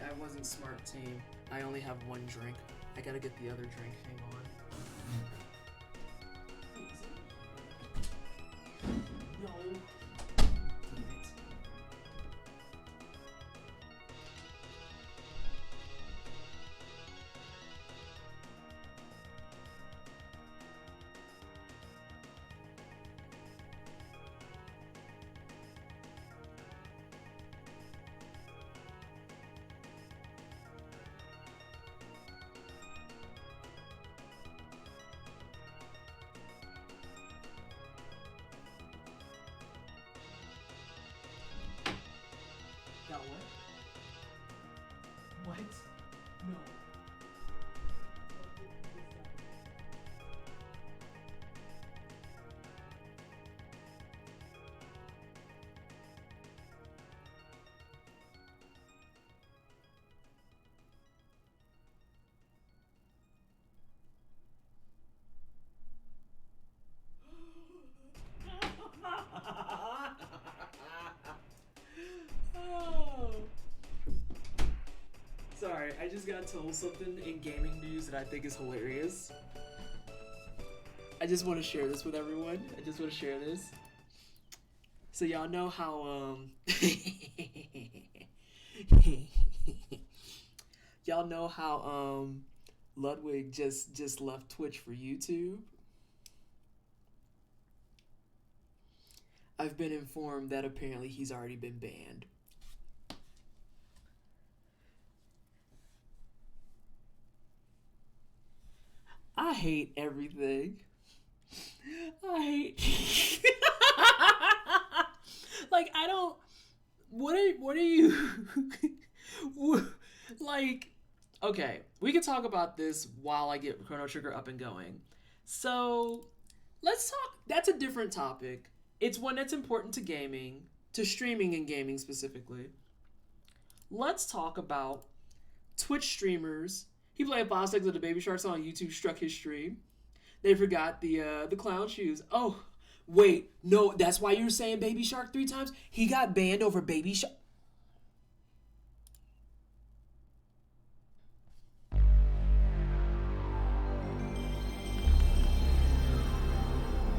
Speaker 1: I wasn't smart, team. I only have one drink. I gotta get the other drink. Hang on. No. Damn it. Got what? What? No. Oh. Sorry, I just got told something in gaming news that I think is hilarious. I just want to share this with everyone. I just want to share this. So y'all know how y'all know how Ludwig just left Twitch for YouTube. I've been informed that apparently he's already been banned. I hate everything. I hate like I don't what are you like okay, we can talk about this while I get Chrono Trigger up and going. So, let's talk that's a different topic. It's one that's important to gaming, to streaming and gaming specifically. Let's talk about Twitch streamers. He played 5 seconds of the Baby Shark song on YouTube, struck his stream. They forgot the clown shoes. Oh, wait, no, that's why you were saying Baby Shark 3 times? He got banned over Baby Shark.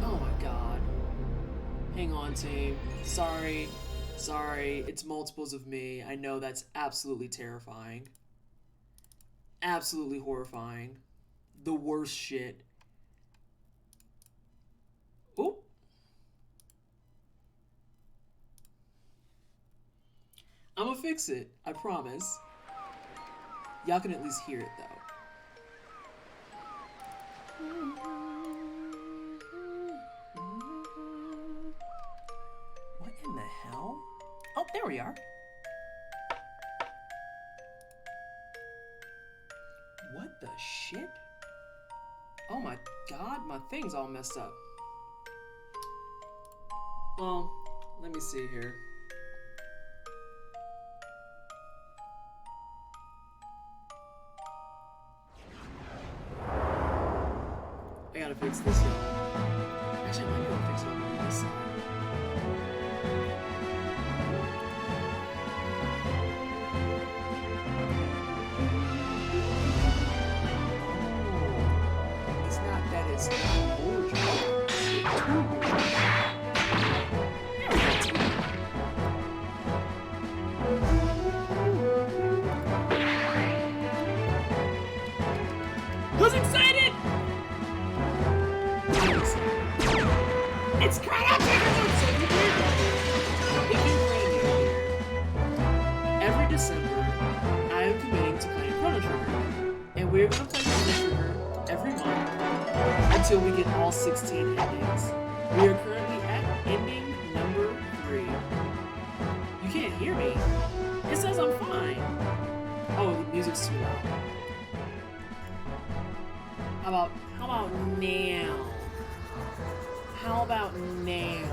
Speaker 1: Oh my god. Hang on, team. Sorry, it's multiples of me. I know that's absolutely terrifying. Absolutely horrifying. The worst shit. Oh. I'm gonna fix it. I promise. Y'all can at least hear it though. What in the hell? Oh, there we are. What the shit? Oh my god, my thing's all messed up. Let me see here. I gotta fix this, y'all. Actually, I might be able to fix it on this side. It's not that it's not gorgeous. It's too gorgeous. There we go. Who's excited? It's Chrono Trigger! If you're brand new here, every December, I am committing to playing Chrono Trigger. And we're going to play Chrono Trigger every month until we get all 16 endings. We are currently at ending number 3. You can't hear me. It says I'm fine. Oh, the music's too loud. How about now? How about now?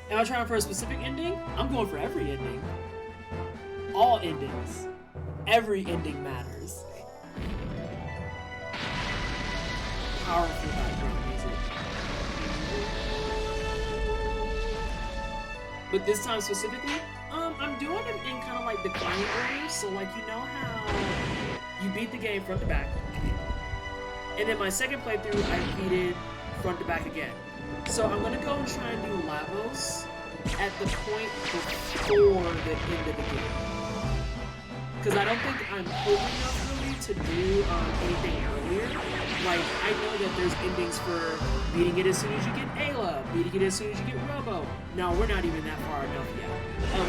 Speaker 1: Am I trying for a specific ending? I'm going for every ending. All endings. Every ending matters. Powerful background music. But this time specifically, I'm I'm doing them in kind of like declining order. So like, you know how you beat the game front to back, and then my second playthrough I beat it front to back again. So I'm gonna go and try and do Lavos at the point before the end of the game, because I don't think I'm old enough really to do anything earlier. Like, I know that there's endings for beating it as soon as you get Ayla, beating it as soon as you get Robo. No, we're not even that far enough yet.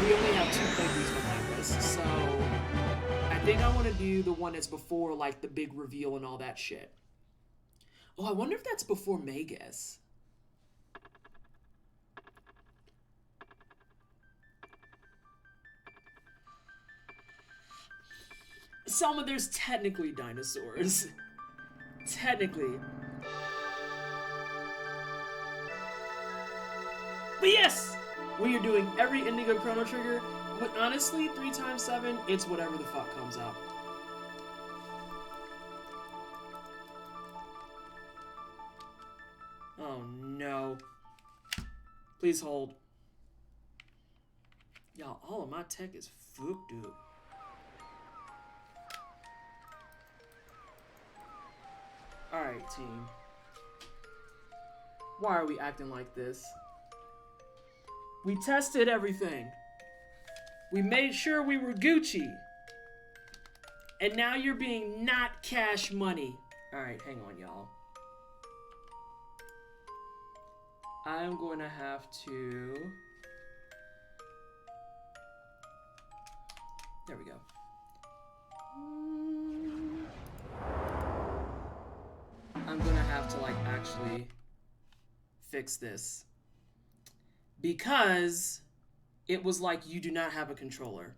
Speaker 1: We only have 2 playthroughs behind us, so I think I want to do the one that's before, like, the big reveal and all that shit. Oh, I wonder if that's before Magus. Selma, there's technically dinosaurs. Technically. But yes! We are doing every ending of Chrono Trigger, but honestly, 3 times 7, it's whatever the fuck comes up. Oh no. Please hold. Y'all, all of my tech is fucked up. Alright, team. Why are we acting like this? We tested everything. We made sure we were Gucci. And now you're being not cash money. Alright, hang on, y'all. I'm going to have to... There we go. I'm gonna have to, like, actually fix this. Because it was like, you do not have a controller.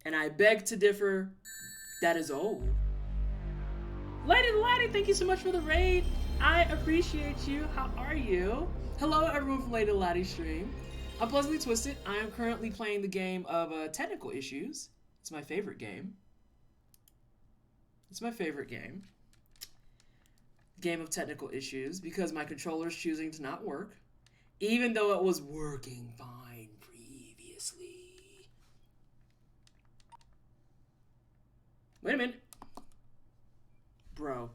Speaker 1: And I beg to differ, that is old. Lady Laddie, thank you so much for the raid. I appreciate you. How are you? Hello, everyone from Lady Laddie stream. I'm Pleasantly Twisted. I am currently playing the game of Technical Issues. It's my favorite game. It's my favorite game. Game of Technical Issues, because my controller's choosing to not work, even though it was working fine previously. Wait a minute. Bro.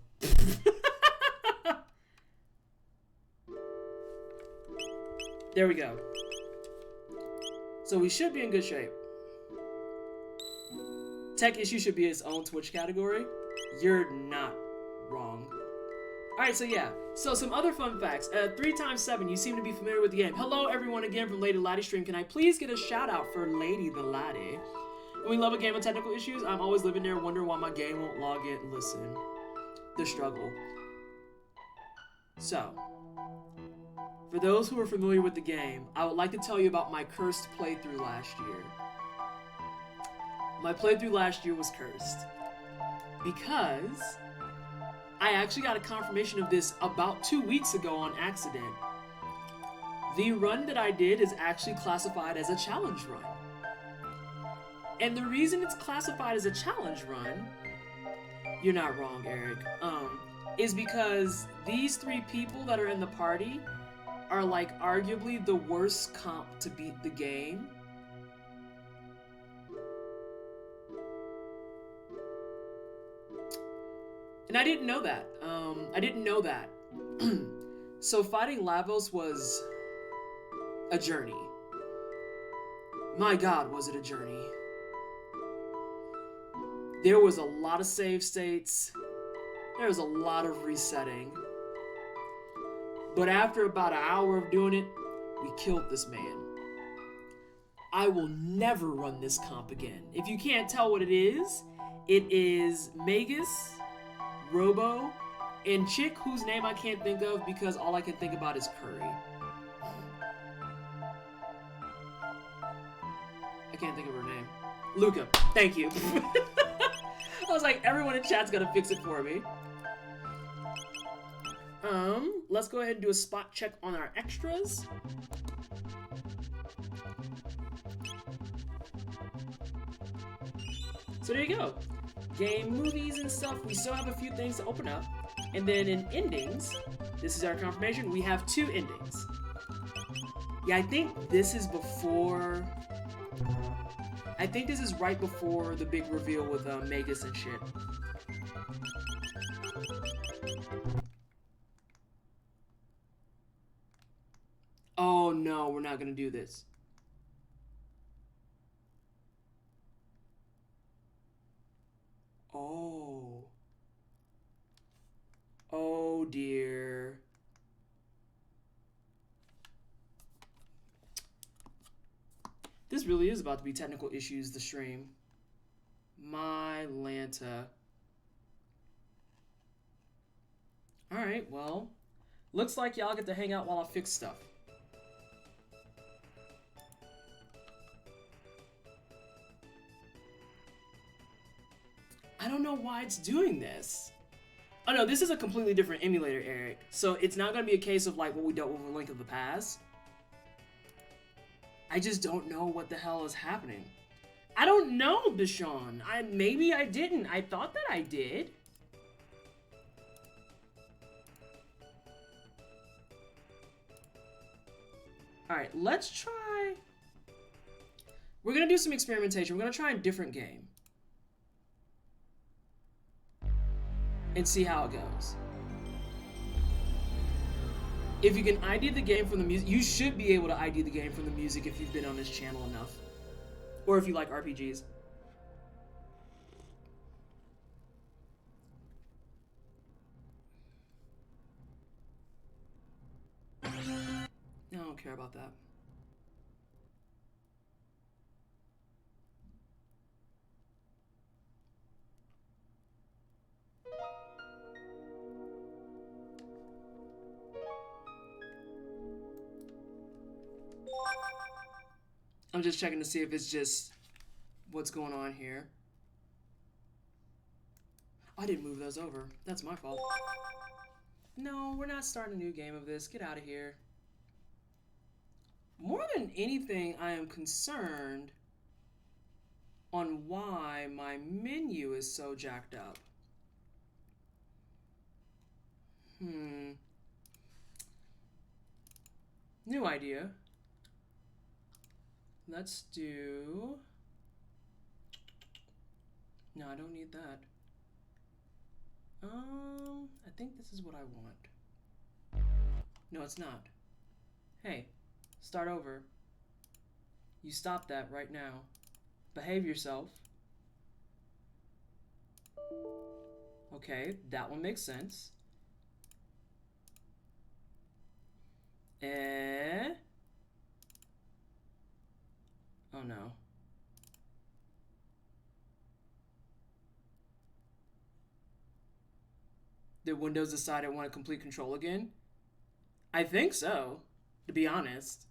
Speaker 1: There we go. So we should be in good shape. Tech issue should be its own Twitch category. You're not wrong. Alright, so yeah. So some other fun facts. 3 times 7, you seem to be familiar with the game. Hello everyone again from Lady Laddie stream. Can I please get a shout out for Lady the Laddie? And we love a game of technical issues. I'm always living there wondering why my game won't log in. Listen. The struggle. So, for those who are familiar with the game, I would like to tell you about my cursed playthrough last year. My playthrough last year was cursed. Because I actually got a confirmation of this about 2 weeks ago on accident. The run that I did is actually classified as a challenge run. And the reason it's classified as a challenge run, you're not wrong, Eric, is because these 3 people that are in the party are like arguably the worst comp to beat the game. And I didn't know that. So fighting Lavos was a journey. My God, was it a journey. There was a lot of save states. There was a lot of resetting. But after about an hour of doing it, we killed this man. I will never run this comp again. If you can't tell what it is Magus, Robo, and chick whose name I can't think of because all I can think about is curry. I can't think of her name. Luca. Thank you. I was like, everyone in chat's gonna fix it for me. Let's go ahead and do a spot check on our extras. So there you go. Game, movies, and stuff. We still have a few things to open up. And then in endings, this is our confirmation. We have 2 endings. Yeah, I think this is before I think this is right before the big reveal with Magus and shit. Oh no, we're not gonna do this. Oh. Oh dear. This really is about to be technical issues, the stream. My Lanta. Alright, well. Looks like y'all get to hang out while I fix stuff. I don't know why it's doing this. Oh no, this is a completely different emulator, Eric. So it's not going to be a case of like what we dealt with Link of the Past. I just don't know what the hell is happening. I don't know, Bishan. Maybe I didn't. I thought that I did. Alright, let's try... We're going to do some experimentation. We're going to try a different game. And see how it goes. If you can ID the game from the music, you should be able to ID the game from the music if you've been on this channel enough. Or if you like RPGs. I don't care about that. I'm just checking to see if it's just what's going on here. I didn't move those over. That's my fault. No, we're not starting a new game of this. Get out of here. More than anything, I am concerned on why my menu is so jacked up. New idea. Let's do... No, I don't need that. I think this is what I want. No, it's not. Hey, start over. You stop that right now. Behave yourself. Okay, that one makes sense. Oh no. Did Windows decide it wanted complete control again? I think so, to be honest.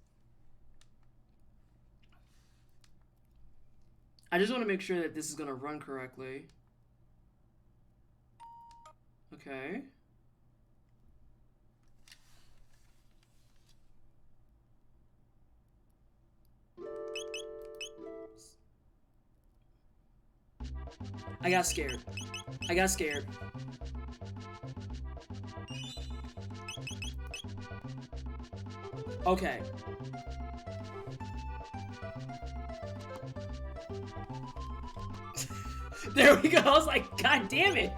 Speaker 1: I just want to make sure that this is going to run correctly. Okay. I got scared. I got scared. Okay. There we go. I was like, God damn it.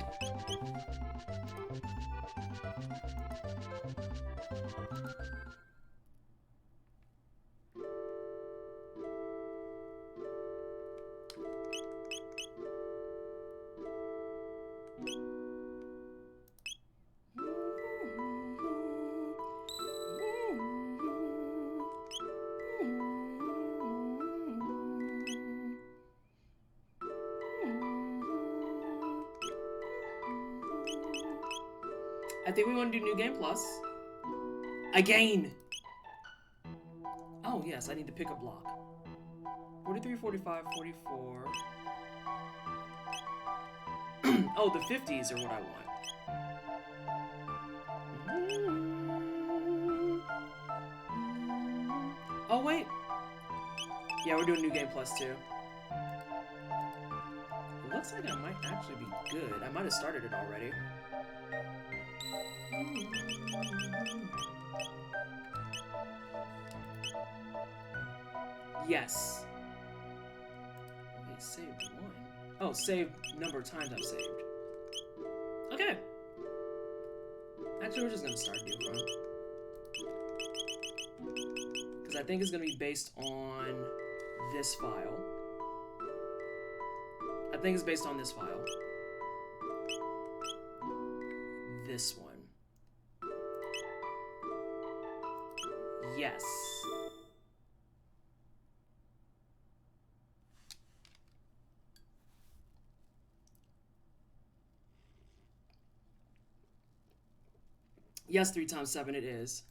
Speaker 1: I think we want to do New Game Plus. Again! Oh, yes, I need to pick a block. 43, 45, 44. Oh, the 50s are what I want. Oh, wait. Yeah, we're doing New Game Plus, too. It looks like I might actually be good. I might have started it already. Yes. Oh, save number of times I've saved. Okay. Actually, we're just gonna start new front. Because I think it's gonna be based on this file. I think it's based on this file. This one. Yes. Yes, 3 times 7 it is.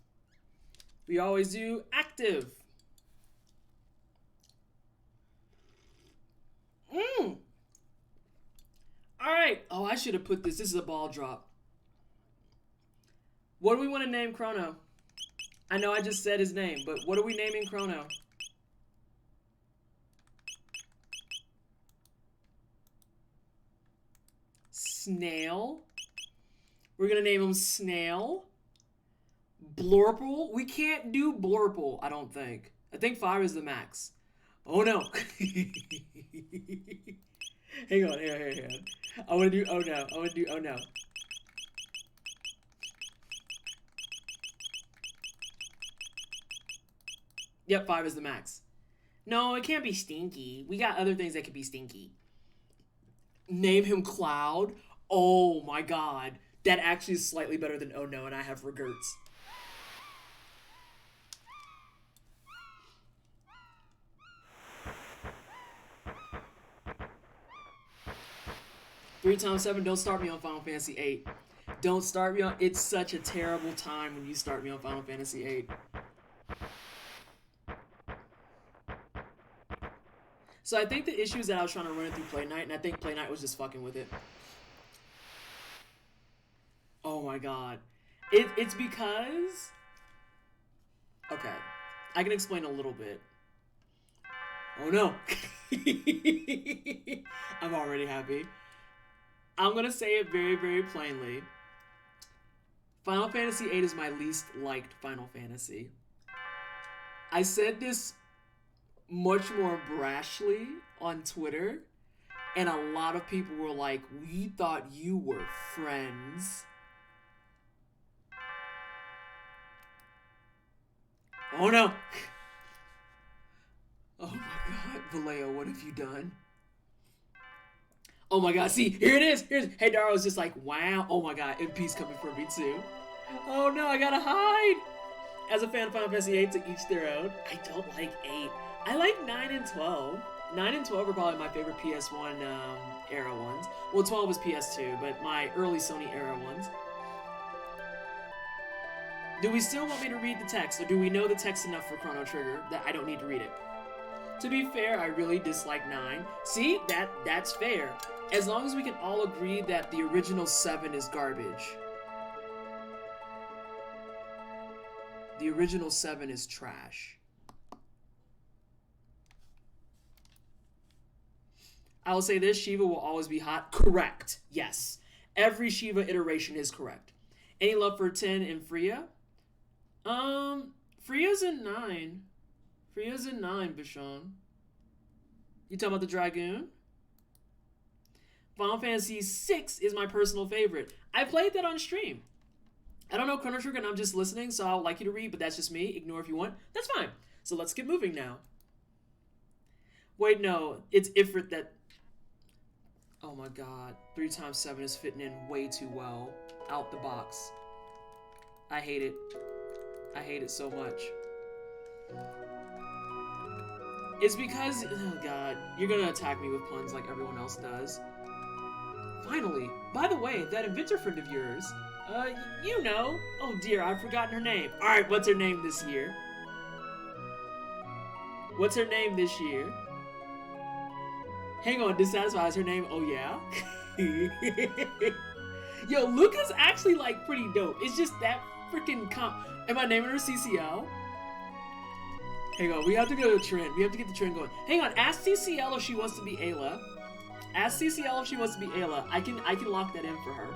Speaker 1: We always do active. Alright. Oh, I should have put this. This is a ball drop. What do we want to name Chrono? I know I just said his name, but what are we naming Chrono? Snail. We're gonna name him Snail. Blorple. We can't do Blorple, I don't think. I think 5 is the max. Oh no. Hang on. I wanna do oh no. I wanna do oh no. Yep, 5 is the max. No, it can't be Stinky. We got other things that could be Stinky. Name him Cloud. Oh my god. That actually is slightly better than oh no, and I have regrets. Three times 7, don't start me on Final Fantasy VIII. Don't start me on... It's such a terrible time when you start me on Final Fantasy VIII. So I think the issue is that I was trying to run it through Play Night, and I think Play Night was just fucking with it. Oh my god. It's because... Okay. I can explain a little bit. Oh no. I'm already happy. I'm gonna say it very, very plainly. Final Fantasy VIII is my least liked Final Fantasy. I said this much more brashly on Twitter, and a lot of people were like, we thought you were friends. Oh no! Oh my god, Vallejo, what have you done? Oh my god, see, here it is! Hey, Darrow's just like, wow, oh my god, MP's coming for me too. Oh no, I gotta hide! As a fan of Final Fantasy VIII, to each their own. I don't like 8. I like 9 and 12. 9 and 12 are probably my favorite PS1 era ones. Well, 12 was PS2, but my early Sony era ones. Do we still want me to read the text, or do we know the text enough for Chrono Trigger that I don't need to read it? To be fair, I really dislike 9. See, that's fair. As long as we can all agree that the original 7 is garbage. The original 7 is trash. I will say this, Shiva will always be hot. Correct. Yes. Every Shiva iteration is correct. Any love for 10 and Freya? Freya's in 9. Freya's in 9, Bishon. You talking about the Dragoon? Final Fantasy VI is my personal favorite. I played that on stream. I don't know Chrono Trigger and I'm just listening, so I'll like you to read, but that's just me. Ignore if you want. That's fine. So let's get moving now. Wait, no. It's Ifrit that... Oh my god. 3 times 7 is fitting in way too well. Out the box. I hate it. I hate it so much. It's because... Oh god. You're gonna attack me with puns like everyone else does. Finally. By the way, that inventor friend of yours... you know. Oh dear, I've forgotten her name. Alright, what's her name this year? What's her name this year? Hang on, dissatisfied. Is her name? Oh yeah? Yo, Luca's actually like pretty dope. It's just that freaking Am I naming her CCL? Hang on, we have to go to the trend. We have to get the trend going. Hang on, ask CCL if she wants to be Ayla. Ask CCL if she wants to be Ayla. I can lock that in for her.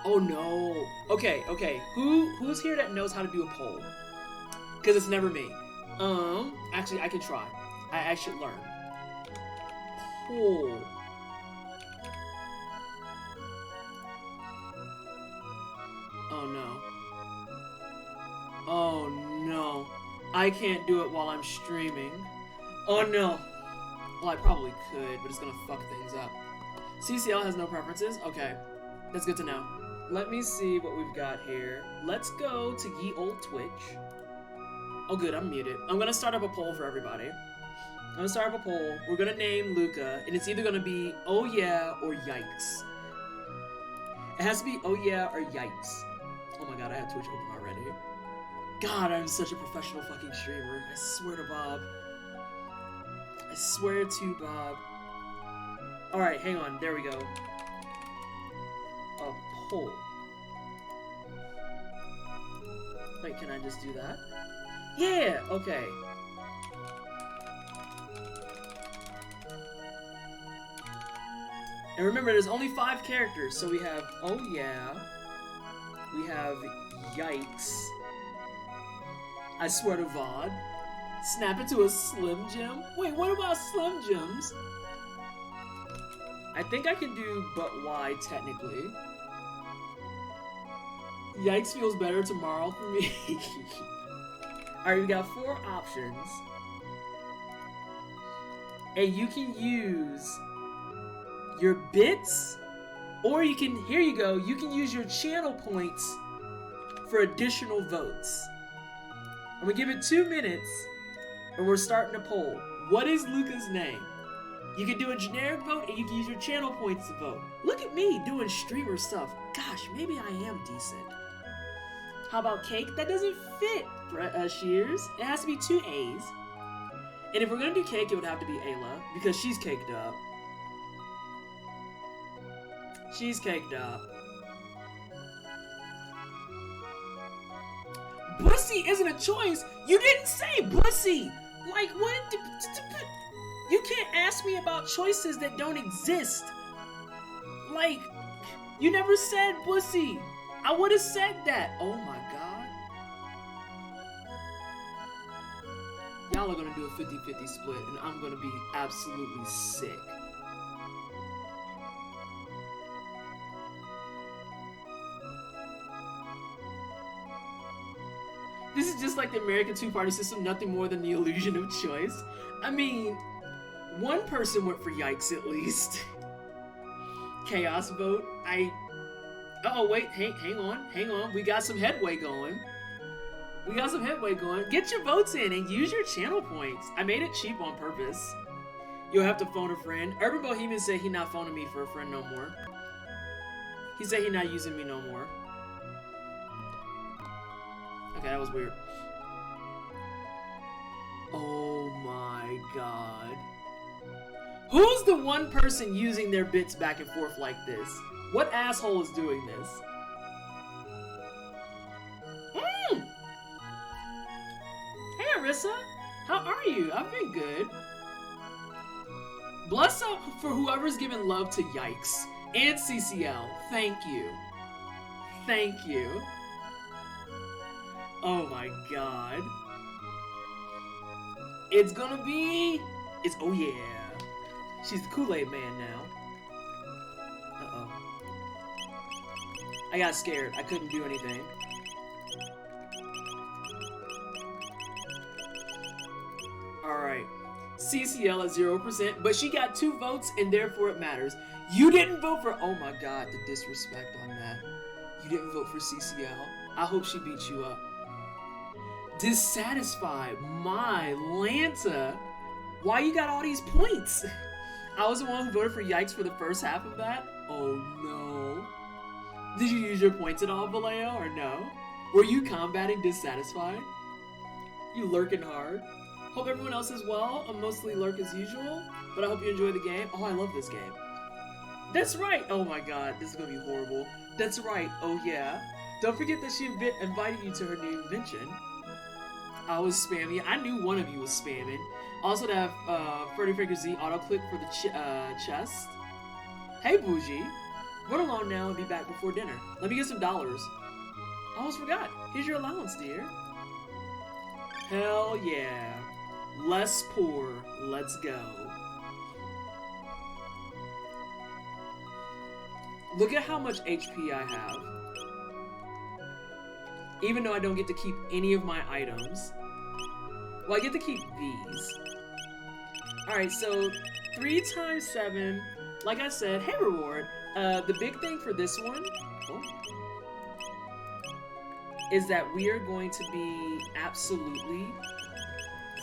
Speaker 1: Oh no. Okay. Who's here that knows how to do a poll? Because it's never me. Actually, I can try. I should learn. Pull. Oh no. Oh no. I can't do it while I'm streaming. Oh no. Well, I probably could, but it's gonna fuck things up. CCL has no preferences? Okay. That's good to know. Let me see what we've got here. Let's go to Ye Old Twitch. Oh good, I'm muted. I'm gonna start up a poll for everybody. I'm gonna start up a poll. We're gonna name Luca, and it's either gonna be oh yeah or yikes. It has to be oh yeah or yikes. Oh my god, I have Twitch open already. God, I'm such a professional fucking streamer. I swear to Bob. I swear to Bob. Alright, hang on. There we go. A poll. Wait, can I just do that? Yeah! Okay. And remember, there's only 5 characters, so we have oh yeah. We have yikes. I swear to VOD. Snap it to a Slim Jim? Wait, what about Slim Jims? I think I can do but why, technically. Yikes feels better tomorrow for me. Alright, we got 4 options. And you can use your bits, or you can, here you go, you can use your channel points for additional votes. I'm gonna give it 2 minutes, and we're starting a poll. What is Luca's name? You can do a generic vote, and you can use your channel points to vote. Look at me doing streamer stuff. Gosh, maybe I am decent. How about cake? That doesn't fit, Shears. It has to be 2 A's. And if we're gonna do cake, it would have to be Ayla, because she's caked up. She's caked up. Bussy isn't a choice. You didn't say Bussy. Like what? You can't ask me about choices that don't exist. Like, you never said Bussy. I would have said that. Oh my god. Y'all are gonna do a 50-50 split, and I'm gonna be absolutely sick. This is just like the American two-party system, nothing more than the illusion of choice. I mean, one person went for yikes at least. Chaos vote. Oh wait, hang on. We got some headway going. Get your votes in and use your channel points. I made it cheap on purpose. You'll have to phone a friend. Urban Bohemian said he not phoning me for a friend no more. He said he not using me no more. Okay, that was weird. Oh my god. Who's the one person using their bits back and forth like this? What asshole is doing this? Hey Arissa, how are you? I've been good. Bless up for whoever's giving love to Yikes and CCL. Thank you. Thank you. Oh my god. It's oh yeah. She's the Kool-Aid man now. Uh-oh. I got scared. I couldn't do anything. Alright. CCL at 0%, but she got 2 votes and therefore it matters. You didn't vote for, oh my god, the disrespect on that. You didn't vote for CCL. I hope she beat you up. Dissatisfied, my Lanta. Why you got all these points? I was the one who voted for Yikes for the first half of that. Oh no. Did you use your points at all, Vallejo, or no? Were you combating dissatisfied? You lurking hard. Hope everyone else is well. I'm mostly lurk as usual, but I hope you enjoy the game. Oh, I love this game. That's right. Oh my god, this is gonna be horrible. That's right. Oh yeah. Don't forget that she invited you to her new invention. I was spamming. I knew one of you was spamming. Also to have Freddy Faker Z auto-click for the chest. Hey Bougie. Run along now and be back before dinner. Let me get some dollars. I almost forgot. Here's your allowance, dear. Hell yeah. Less poor. Let's go. Look at how much HP I have. Even though I don't get to keep any of my items. Well, I get to keep these. Alright, so 3 times 7. Like I said, hey reward. The big thing for this one is that we are going to be absolutely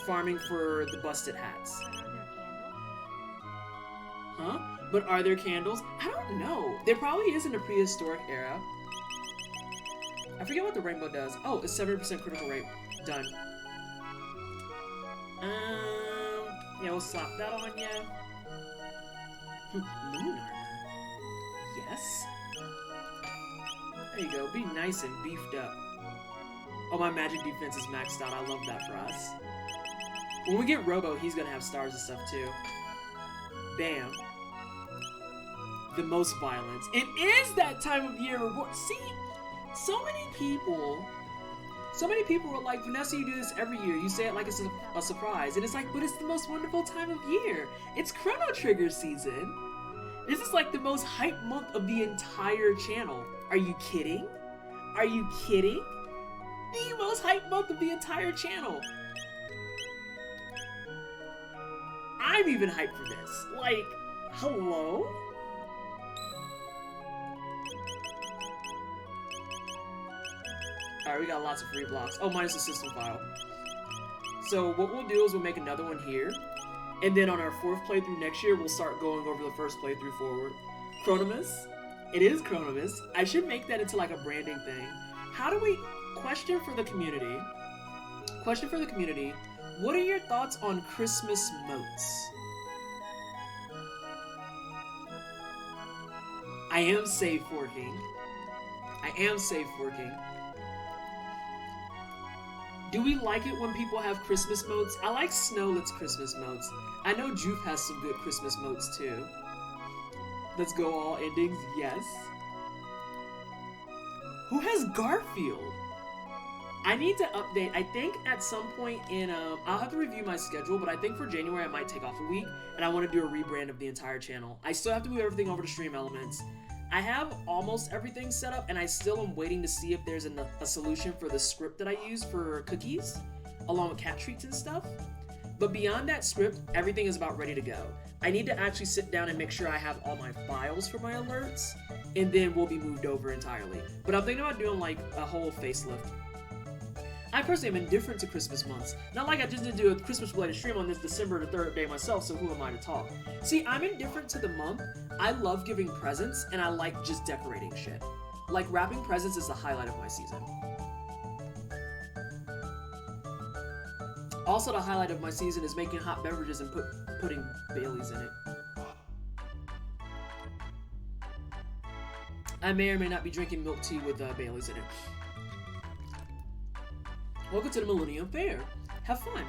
Speaker 1: farming for the busted hats. Huh? But are there candles? I don't know. There probably is in the prehistoric era. I forget what the rainbow does. Oh, it's 7% critical rate. Done. Yeah, we'll slap that on ya. Moon armor. Yes. There you go. Be nice and beefed up. Oh, my magic defense is maxed out. I love that for us. When we get Robo, he's gonna have stars and stuff too. Bam. The most violence. It is that time of year. See, so many people are like, Vanessa, you do this every year. You say it like it's a surprise. And it's like, but it's the most wonderful time of year. It's Chrono Trigger season. This is like the most hype month of the entire channel. Are you kidding? Are you kidding? The most hype month of the entire channel. I'm even hyped for this. Like, hello? Alright, we got lots of free blocks. Oh, minus the system file. So what we'll do is we'll make another one here. And then on our 4th playthrough next year, we'll start going over the first playthrough forward. Chronomus. It is Chronomus. I should make that into like a branding thing. How do we... Question for the community. Question for the community. What are your thoughts on Christmas motes? I am safe working. I am safe working. Do we like it when people have Christmas motes? I like Snowlet's Christmas motes. I know Juve has some good Christmas motes too. Let's go all endings. Yes. Who has Garfield? I need to update. I think at some point in, I'll have to review my schedule, but I think for January I might take off a week, and I want to do a rebrand of the entire channel. I still have to move everything over to Stream Elements. I have almost everything set up, and I still am waiting to see if there's a solution for the script that I use for cookies, along with cat treats and stuff. But beyond that script, everything is about ready to go. I need to actually sit down and make sure I have all my files for my alerts, and then we'll be moved over entirely. But I'm thinking about doing like a whole facelift. I personally am indifferent to Christmas months. Not like I just did do a Christmas-related stream on this December the 3rd day myself, so who am I to talk? See, I'm indifferent to the month. I love giving presents, and I like just decorating shit. Like, wrapping presents is the highlight of my season. Also, the highlight of my season is making hot beverages and putting Baileys in it. I may or may not be drinking milk tea with Baileys in it. Welcome to the Millennium Fair. Have fun.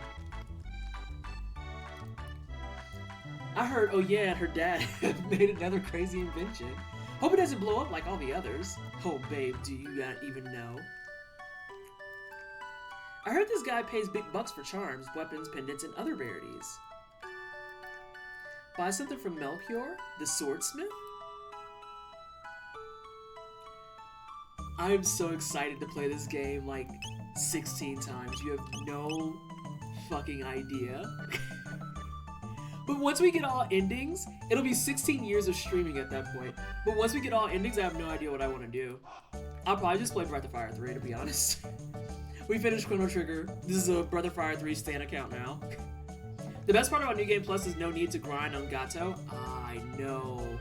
Speaker 1: I heard, oh yeah, her dad made another crazy invention. Hope it doesn't blow up like all the others. Oh babe, do you not even know? I heard this guy pays big bucks for charms, weapons, pendants, and other rarities. Buy something from Melchior, the swordsmith? I'm so excited to play this game like 16 times. You have no fucking idea. But once we get all endings, it'll be 16 years of streaming at that point. But once we get all endings, I have no idea what I want to do. I'll probably just play Breath of Fire 3, to be honest. We finished Chrono Trigger. This is a Breath of Fire 3 stan account now. The best part about New Game Plus is no need to grind on Gato. I know.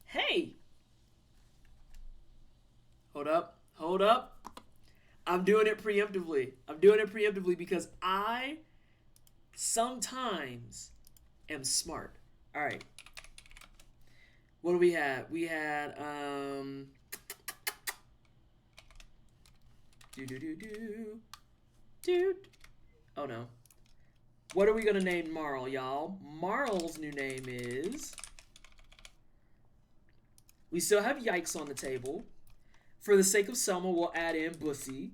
Speaker 1: Hey! Hold up. Hold up. I'm doing it preemptively. I'm doing it preemptively because I sometimes am smart. Alright. What do we have? We had, Dude. Oh no. What are we gonna name Marl, y'all? Marl's new name is... We still have Yikes on the table. For the sake of Selma, we'll add in Bussy.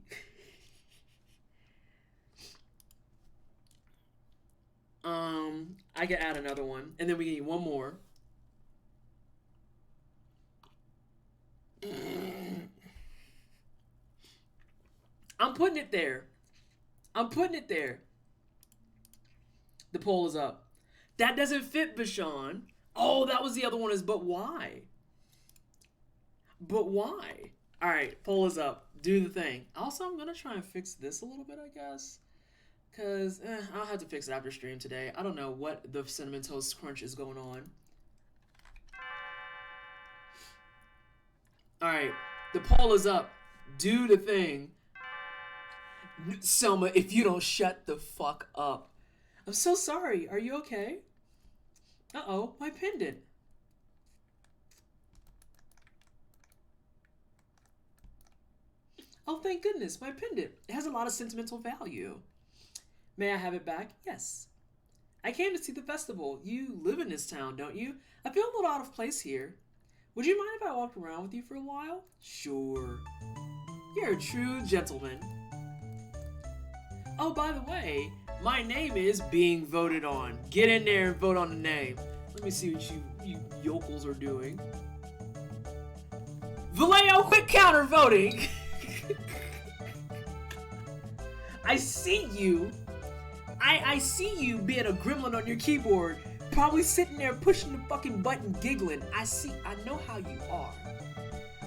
Speaker 1: I can add another one, and then we need one more. I'm putting it there. I'm putting it there. The poll is up. That doesn't fit, Bashan. Oh, that was the other one. Is but why? But why? All right, poll is up. Do the thing. Also, I'm gonna try and fix this a little bit, I guess, cause I'll have to fix it after stream today. I don't know what the cinnamon toast crunch is going on. All right, the poll is up. Do the thing. Selma, if you don't shut the fuck up. I'm so sorry. Are you okay? Uh-oh, my pendant. Oh, thank goodness, my pendant. It has a lot of sentimental value. May I have it back? Yes. I came to see the festival. You live in this town, don't you? I feel a little out of place here. Would you mind if I walked around with you for a while? Sure. You're a true gentleman. Oh, by the way, my name is being voted on. Get in there and vote on the name. Let me see what you yokels are doing. Vallejo, quick counter voting! I see you. I see you being a gremlin on your keyboard, probably sitting there pushing the fucking button giggling. I know how you are.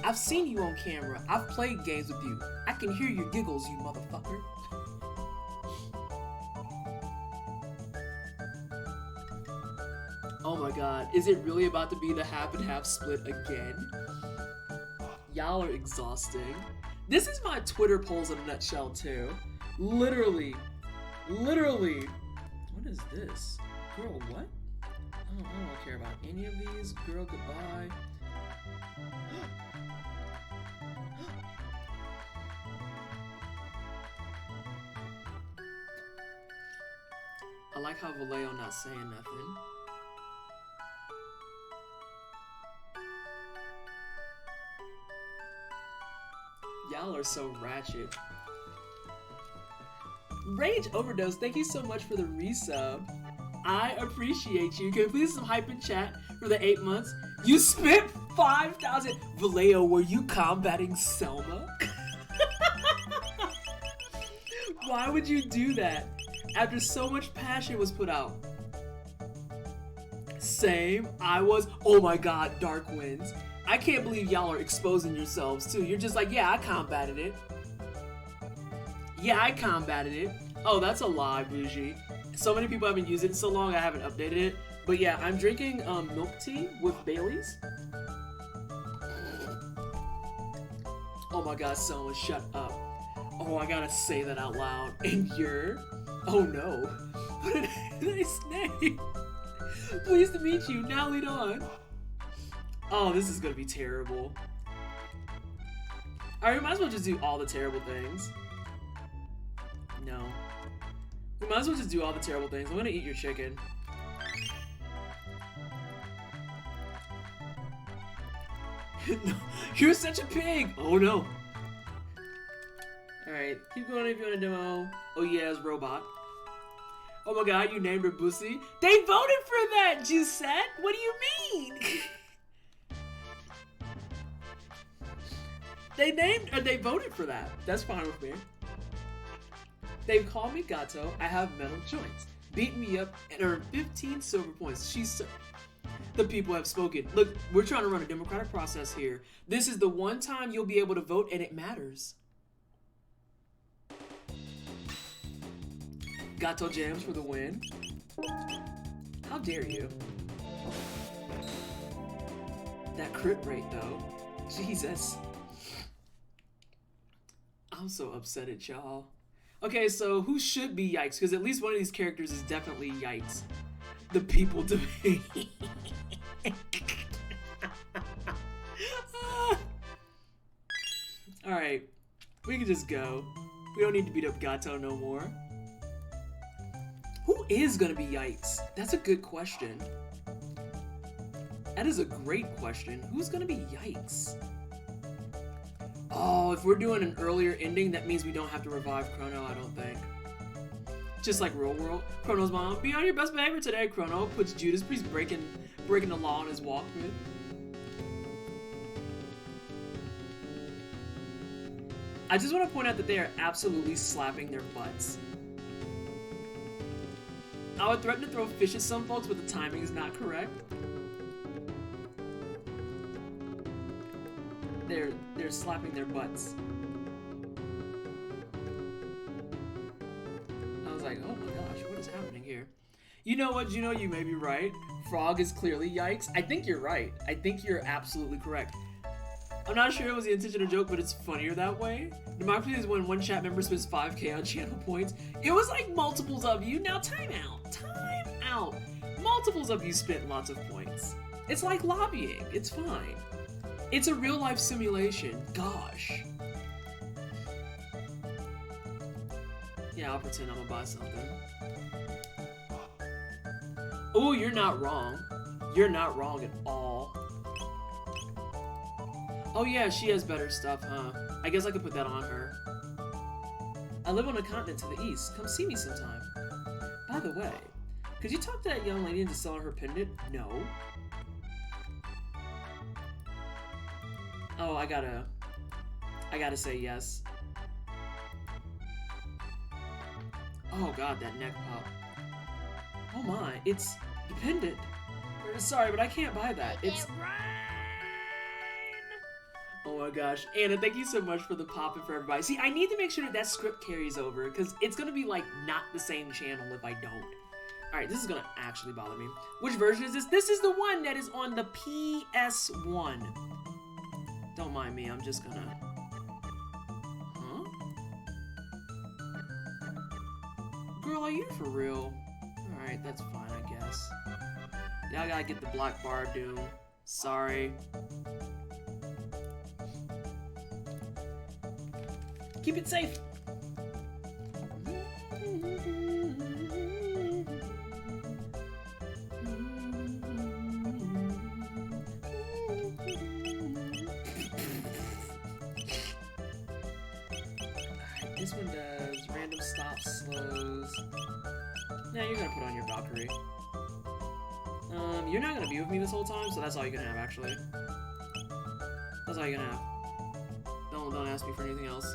Speaker 1: I've seen you on camera. I've played games with you. I can hear your giggles, you motherfucker. Oh my god, is it really about to be the half and half split again? Y'all are exhausting. This is my Twitter polls in a nutshell too. Literally. What is this? Girl, what? I don't care about any of these. Girl, goodbye. I like how Vallejo not saying nothing. Y'all are so ratchet. Rage Overdose, thank you so much for the resub. I appreciate you. Can you please some hype in chat for the 8 months? You spent 5,000. Vallejo, were you combating Selma? Why would you do that after so much passion was put out? Same, I was. Oh my god, Dark Winds. I can't believe y'all are exposing yourselves too. You're just like, yeah, I combated it. Yeah, I combated it. Oh, that's a lie, Bougie. So many people haven't used it in so long, I haven't updated it. But yeah, I'm drinking milk tea with Bailey's. Oh my god, Selma, shut up. Oh, I gotta say that out loud. And you're... Oh no. What a nice name. Pleased to meet you. Now lead on. Oh, this is gonna be terrible. Alright, we might as well just do all the terrible things. No. We might as well just do all the terrible things. I'm gonna eat your chicken. No, you're such a pig! Oh no. Alright, keep going if you want a demo. Oh yeah, it's robot. Oh my god, you named her Bussy. They voted for that, Gisette! What do you mean? They voted for that. That's fine with me. They've called me Gato. I have metal joints. Beat me up and earned 15 silver points. The people have spoken. Look, we're trying to run a democratic process here. This is the one time you'll be able to vote, and it matters. Gato Jams for the win. How dare you? That crit rate, though. Jesus. I'm so upset at y'all. Okay, so who should be Yikes? Because at least one of these characters is definitely Yikes. The people debate. Alright, we can just go. We don't need to beat up Gato no more. Who is gonna be Yikes? That's a good question. That is a great question. Who's gonna be Yikes? Oh, if we're doing an earlier ending, that means we don't have to revive Chrono, I don't think. Just like real world. Chrono's mom, be on your best behavior today, Chrono. Puts Judas Priest breaking the law on his Walkman. I just want to point out that they are absolutely slapping their butts. I would threaten to throw fish at some folks, but the timing is not correct. They're slapping their butts. I was like, oh my gosh, what is happening here? You know what, Juno? You may be right. Frog is clearly yikes. I think you're right. I think you're absolutely correct. I'm not sure it was the intention of joke, but it's funnier that way. Democracy is when one chat member spends 5k on channel points. It was like multiples of you. Now time out. Time out. Multiples of you spent lots of points. It's like lobbying. It's fine. It's a real life simulation. Gosh. Yeah, I'll pretend I'm gonna buy something. Oh, you're not wrong. You're not wrong at all. Oh yeah, she has better stuff, huh? I guess I could put that on her. I live on a continent to the east. Come see me sometime. By the way, could you talk to that young lady into selling her pendant? No. Oh, I gotta say yes. Oh god, that neck pop. Oh my, it's dependent. Sorry, but I can't buy that. It's oh my gosh. Anna, thank you so much for the pop and for everybody. See, I need to make sure that that script carries over, because it's going to be, like, not the same channel if I don't. Alright, this is going to actually bother me. Which version is this? This is the one that is on the PS1. Don't mind me, I'm just gonna... Huh? Girl, are you for real? Alright, that's fine, I guess. Yeah, I gotta get the black bar doom. Sorry. Keep it safe. This one does random stops, slows. Yeah, you're gonna put on your Valkyrie. You're not gonna be with me this whole time, so that's all you can have, actually. That's all you can have. Don't ask me for anything else.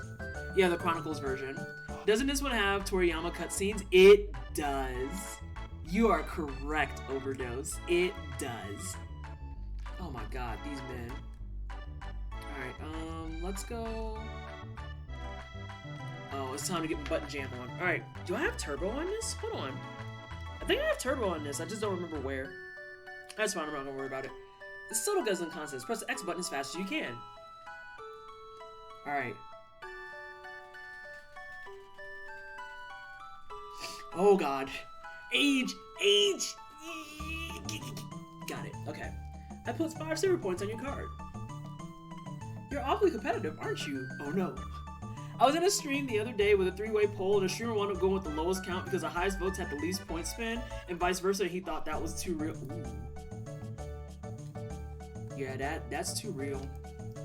Speaker 1: Yeah, the Chronicles version. Doesn't this one have Toriyama cutscenes? It does. You are correct, Overdose. It does. Oh my god, these men. Alright, let's go... Oh, it's time to get my button jam on. Alright, do I have turbo on this? Hold on. I think I have turbo on this, I just don't remember where. That's fine, I'm not gonna worry about it. The subtle guzzling concepts. Press the X button as fast as you can. Alright. Oh god. Age! Age! Got it. Okay. I put 5 silver points on your card. You're awfully competitive, aren't you? Oh no. I was in a stream the other day with a 3-way poll, and a streamer wound up going with the lowest count because the highest votes had the least point span, and vice versa. He thought that was too real. Ooh. Yeah, that's too real.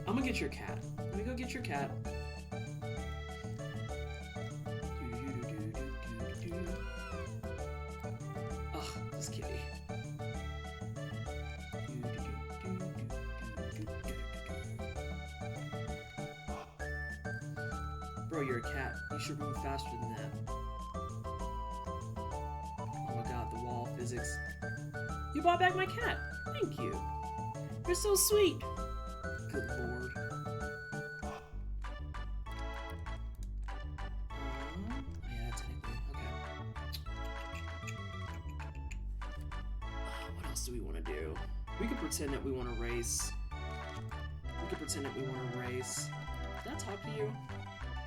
Speaker 1: I'm gonna get your cat. Let me go get your cat. Ugh, this kitty. Bro, you're a cat. You should move faster than that. Oh my god, the wall physics. You bought back my cat. Thank you. You're so sweet. Good lord. Yeah, technically. Okay. What else do we want to do? We could pretend that we want to race. Did I talk to you?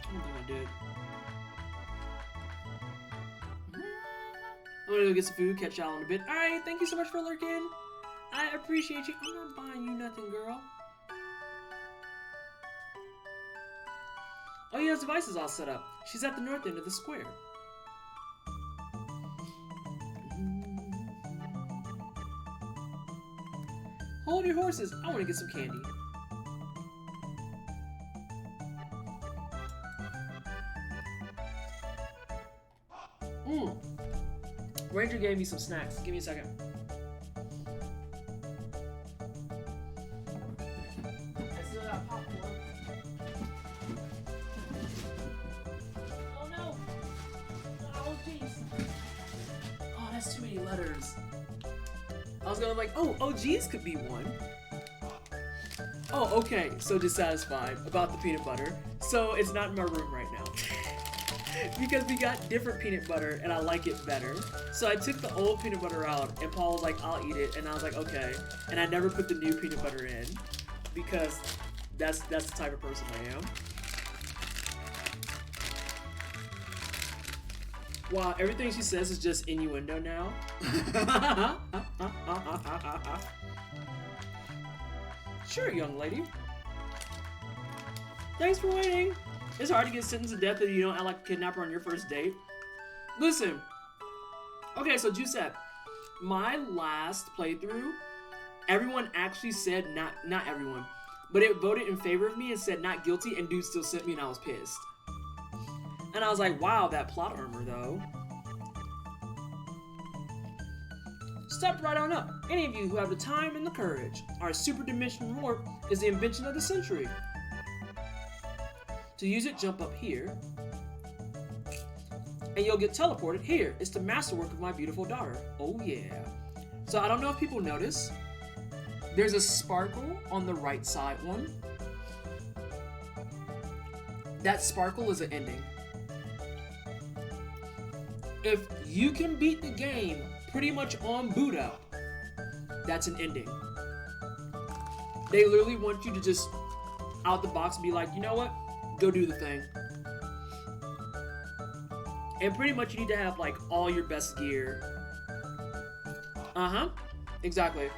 Speaker 1: I don't think I did. I'm gonna go get some food, catch y'all in a bit. Alright, thank you so much for lurking. I appreciate you. I'm not buying you nothing, girl. Oh, yeah, his device is all set up. She's at the north end of the square. Hold your horses. I want to get some candy. Ranger gave me some snacks. Give me a second. I still got popcorn. Oh no! Oh jeez. Oh, that's too many letters. I was gonna like, oh, geez could be one. Oh, okay, so dissatisfied about the peanut butter. So it's not in my room right now. Because we got different peanut butter and I like it better. So I took the old peanut butter out and Paul was like, I'll eat it. And I was like, okay. And I never put the new peanut butter in because that's the type of person I am. Wow, everything she says is just innuendo now. Sure, young lady. Thanks for waiting. It's hard to get sentenced to death if you don't act like a kidnapper on your first date. Listen. Okay, so Giuseppe, my last playthrough, everyone actually said, not everyone, but it voted in favor of me and said not guilty, and dude still sent me and I was pissed. And I was like, wow, that plot armor though. Step right on up. Any of you who have the time and the courage. Our super dimension warp is the invention of the century. To use it, jump up here. And you'll get teleported here. It's the masterwork of my beautiful daughter. Oh yeah. So I don't know if people notice. There's a sparkle on the right side one. That sparkle is an ending. If you can beat the game pretty much on boot up, that's an ending. They literally want you to just out the box be like, you know what? Go do the thing. And pretty much you need to have like all your best gear. Exactly.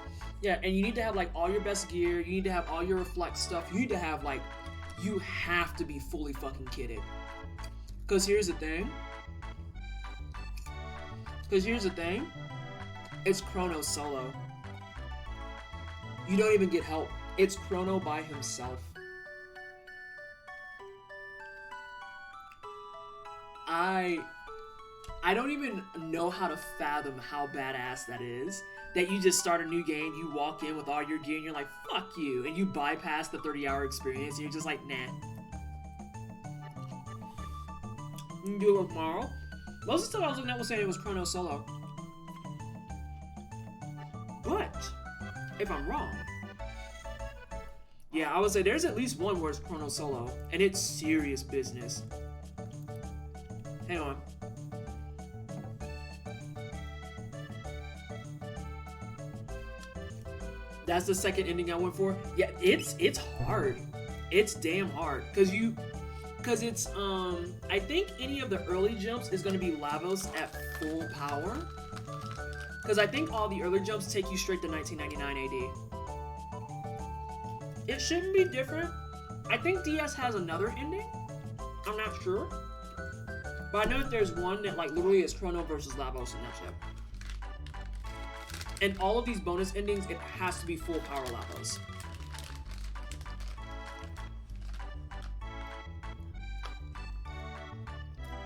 Speaker 1: Yeah, and you need to have like all your best gear. You need to have all your reflect stuff. You need to have like, you have to be fully fucking kitted. Because here's the thing. It's Chrono solo. You don't even get help. It's Chrono by himself. I don't even know how to fathom how badass that is. That you just start a new game, you walk in with all your gear, and you're like, fuck you. And you bypass the 30-hour experience, and you're just like, nah. You can do it tomorrow. Most of the stuff I was looking at was saying it was Chrono solo. But, if I'm wrong, yeah, I would say there's at least one where it's Chrono solo, and it's serious business. Hang on. That's the second ending I went for. Yeah, it's hard. It's damn hard. Cause it's I think any of the early jumps is gonna be Lavos at full power. Cause I think all the early jumps take you straight to 1999 AD. It shouldn't be different. I think DS has another ending. I'm not sure. But I know that there's one that like literally is Chrono versus Lavos and that's it. And all of these bonus endings, it has to be full power Lavos.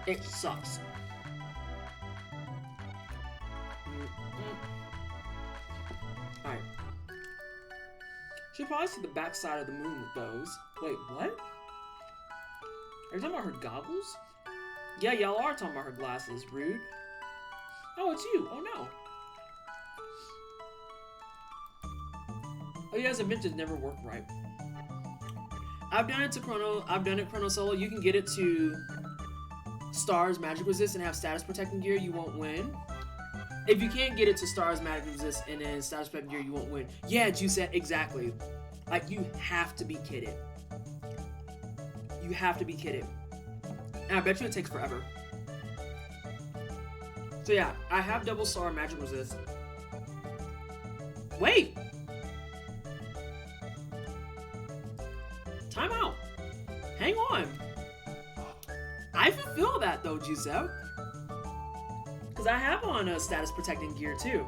Speaker 1: It sucks. Alright. Should probably see the backside of the moon with those. Wait, what? Are you talking about her goggles? Yeah, y'all are talking about her glasses. Rude. Oh, it's you. Oh, no. Oh, yeah, as inventions never work right. I've done it Chrono solo. You can get it to Stars Magic Resist and have status protecting gear, you won't win. If you can't get it to Stars Magic Resist and then status protecting gear, you won't win. Yeah, Juice, exactly. Like, you have to be kidding. You have to be kidding. And I bet you it takes forever. So yeah, I have double Star Magic Resist. Wait! Time out. Hang on. I fulfill that though, Giuseppe. Because I have on a status protecting gear too.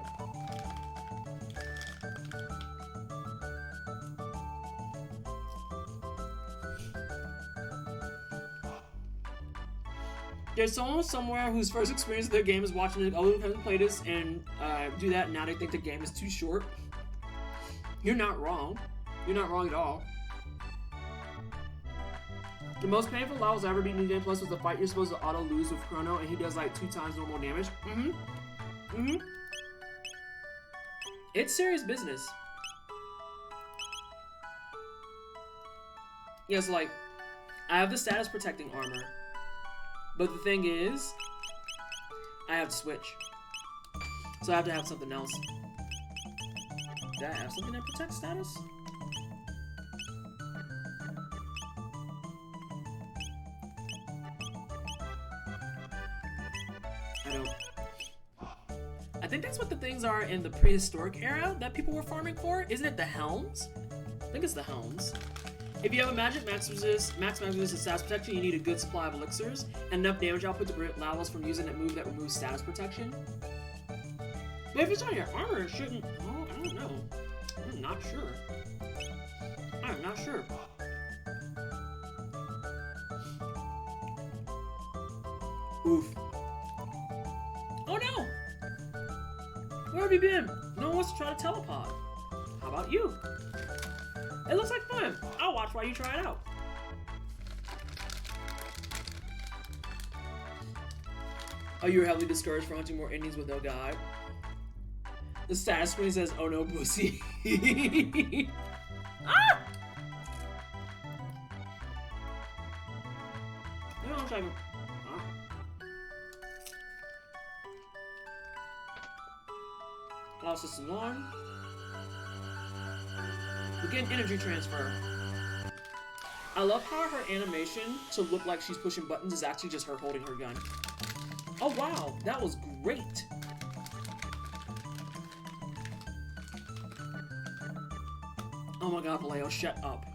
Speaker 1: There's someone somewhere whose first experience of their game is watching other people play this and do that, and now they think the game is too short. You're not wrong. You're not wrong at all. The most painful levels ever beat New Game Plus was the fight you're supposed to auto lose with Chrono, and he does like 2 times normal damage. It's serious business. Yes, like, I have the status protecting armor. But the thing is, I have to switch. So I have to have something else. Did I have something that protects status? I don't. I think that's what the things are in the prehistoric era that people were farming for. Isn't it the helms? I think it's the helms. If you have a magic max resist and status protection, you need a good supply of elixirs and enough damage output to prevent levels from using that move that removes status protection. But if it's on your armor, it shouldn't. Oh, I don't know. I'm not sure. I'm not sure. Oof. Oh no! Where have you been? No one wants to try to telepod. How about you? It looks like fun. I'll watch while you try it out. Oh, you were heavily discouraged for hunting more Indians with no guide. The status screen says, "Oh no, pussy." Ah! Hang on a second. Cloud system on. Begin energy transfer. I love how her animation to look like she's pushing buttons is actually just her holding her gun. Oh wow, that was great. Oh my god, Vallejo, shut up.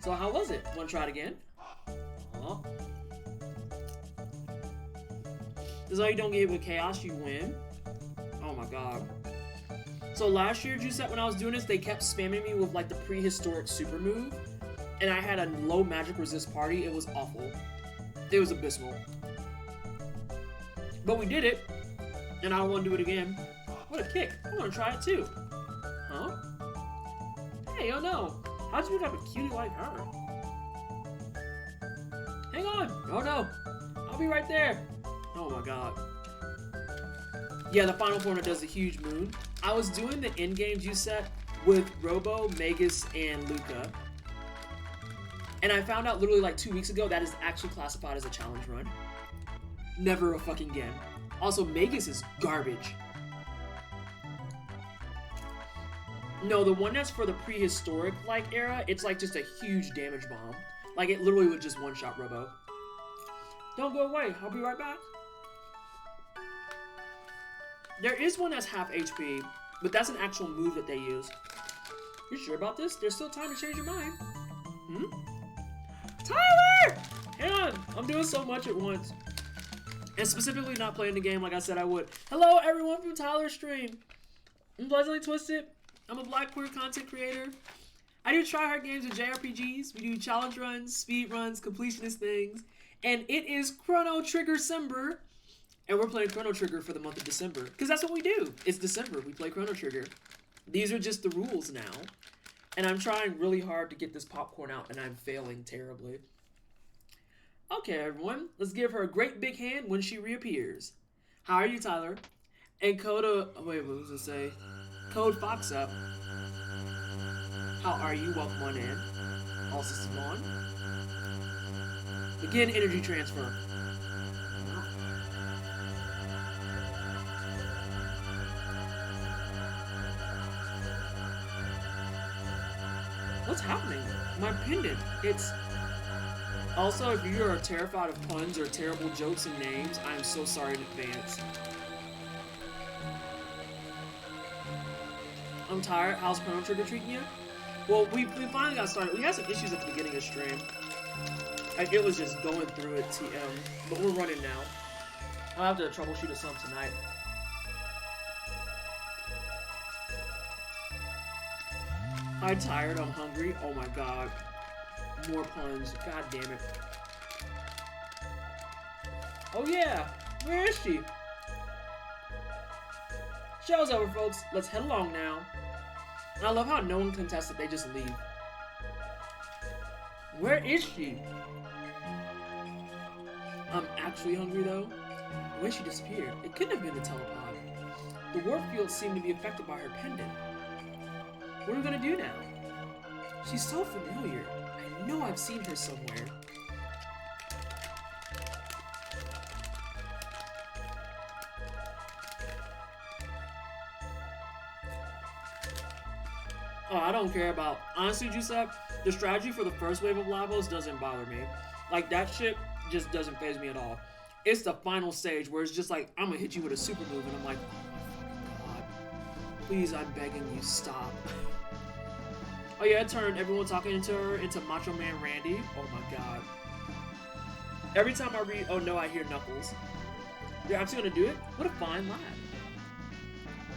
Speaker 1: So how was it? Wanna try it again? Oh. This is how you don't get hit with chaos, you win. Oh my god. So last year, Juicette, when I was doing this, they kept spamming me with like the prehistoric super move, and I had a low magic resist party. It was awful. It was abysmal. But we did it, and I don't want to do it again. What a kick. I want to try it too. Huh? Hey, oh no. How'd you have a cutie like her? Hang on. Oh no. I'll be right there. Oh my god. Yeah, the final form does a huge moon. I was doing the in-game juice set with Robo, Magus, and Luca. And I found out literally like 2 weeks ago that is actually classified as a challenge run. Never a fucking again. Also, Magus is garbage. No, the one that's for the prehistoric like era, it's like just a huge damage bomb. Like it literally would just one-shot Robo. Don't go away, I'll be right back. There is one that's half HP, but that's an actual move that they use. You sure about this? There's still time to change your mind. Hmm? Tyler! Hang on, I'm doing so much at once. And specifically not playing the game like I said I would. Hello everyone from Tyler's stream. I'm Pleasantly Twisted. I'm a black queer content creator. I do try-hard games with JRPGs. We do challenge runs, speed runs, completionist things. And it is Chrono Trigger December. And we're playing Chrono Trigger for the month of December. Because that's what we do. It's December. We play Chrono Trigger. These are just the rules now. And I'm trying really hard to get this popcorn out, and I'm failing terribly. Okay, everyone. Let's give her a great big hand when she reappears. How are you, Tyler? And Coda... Oh, wait, what was it say? Code Fox up. How are you? Welcome on in. All system on. Begin energy transfer. What's happening? My pendant. It's... Also, if you are terrified of puns or terrible jokes and names, I am so sorry in advance. I'm tired. How's Chrono Trigger treating you? Well, we finally got started. We had some issues at the beginning of stream. Like, it was just going through it, TM. But we're running now. I'll have to troubleshoot it some tonight. I'm tired, I'm hungry. Oh my god. More puns. God damn it. Oh yeah, where is she? Show's over, folks. Let's head along now. And I love how no one contested, they just leave. Where is she? I'm actually hungry though. The way she disappeared, it couldn't have been the telepod. The warp field seemed to be affected by her pendant. What are we gonna do now? She's so familiar. I know I've seen her somewhere. Oh, I don't care about... Honestly, Giuseppe, the strategy for the first wave of Lavos doesn't bother me. Like, that shit just doesn't faze me at all. It's the final stage where it's just like, I'm gonna hit you with a super move, and I'm like, oh my fucking god. Please, I'm begging you, stop. Oh yeah, it turned everyone talking to her into Macho Man Randy. Oh my god. Every time I read, oh no, I hear Knuckles. You're actually gonna do it? What a fine lad.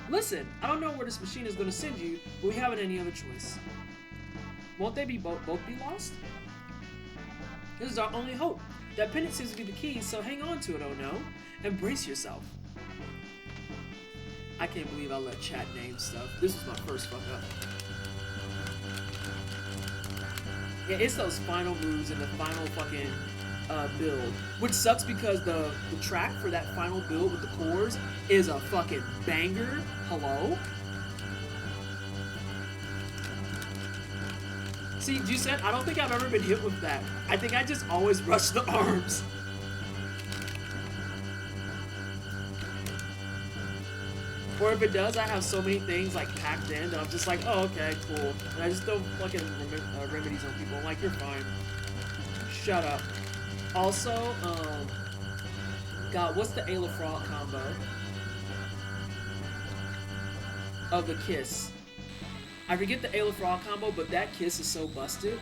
Speaker 1: Listen, I don't know where this machine is going to send you, but we haven't any other choice. Won't they be both be lost? This is our only hope. That pendant seems to be the key, so hang on to it, oh no, and brace yourself. I can't believe I let chat name stuff. This was my first fuck up. Yeah, it's those final moves and the final fucking build, which sucks because the track for that final build with the cores is a fucking banger. Hello? See, Giuseppe, I don't think I've ever been hit with that. I think I just always rush the arms. Or if it does, I have so many things like packed in that I'm just like, oh, okay, cool. And I just throw fucking remedies on people. I'm like, you're fine. Shut up. Also, God, what's the Ayla Frog combo of the kiss? I forget the Ayla Frog combo, but that kiss is so busted.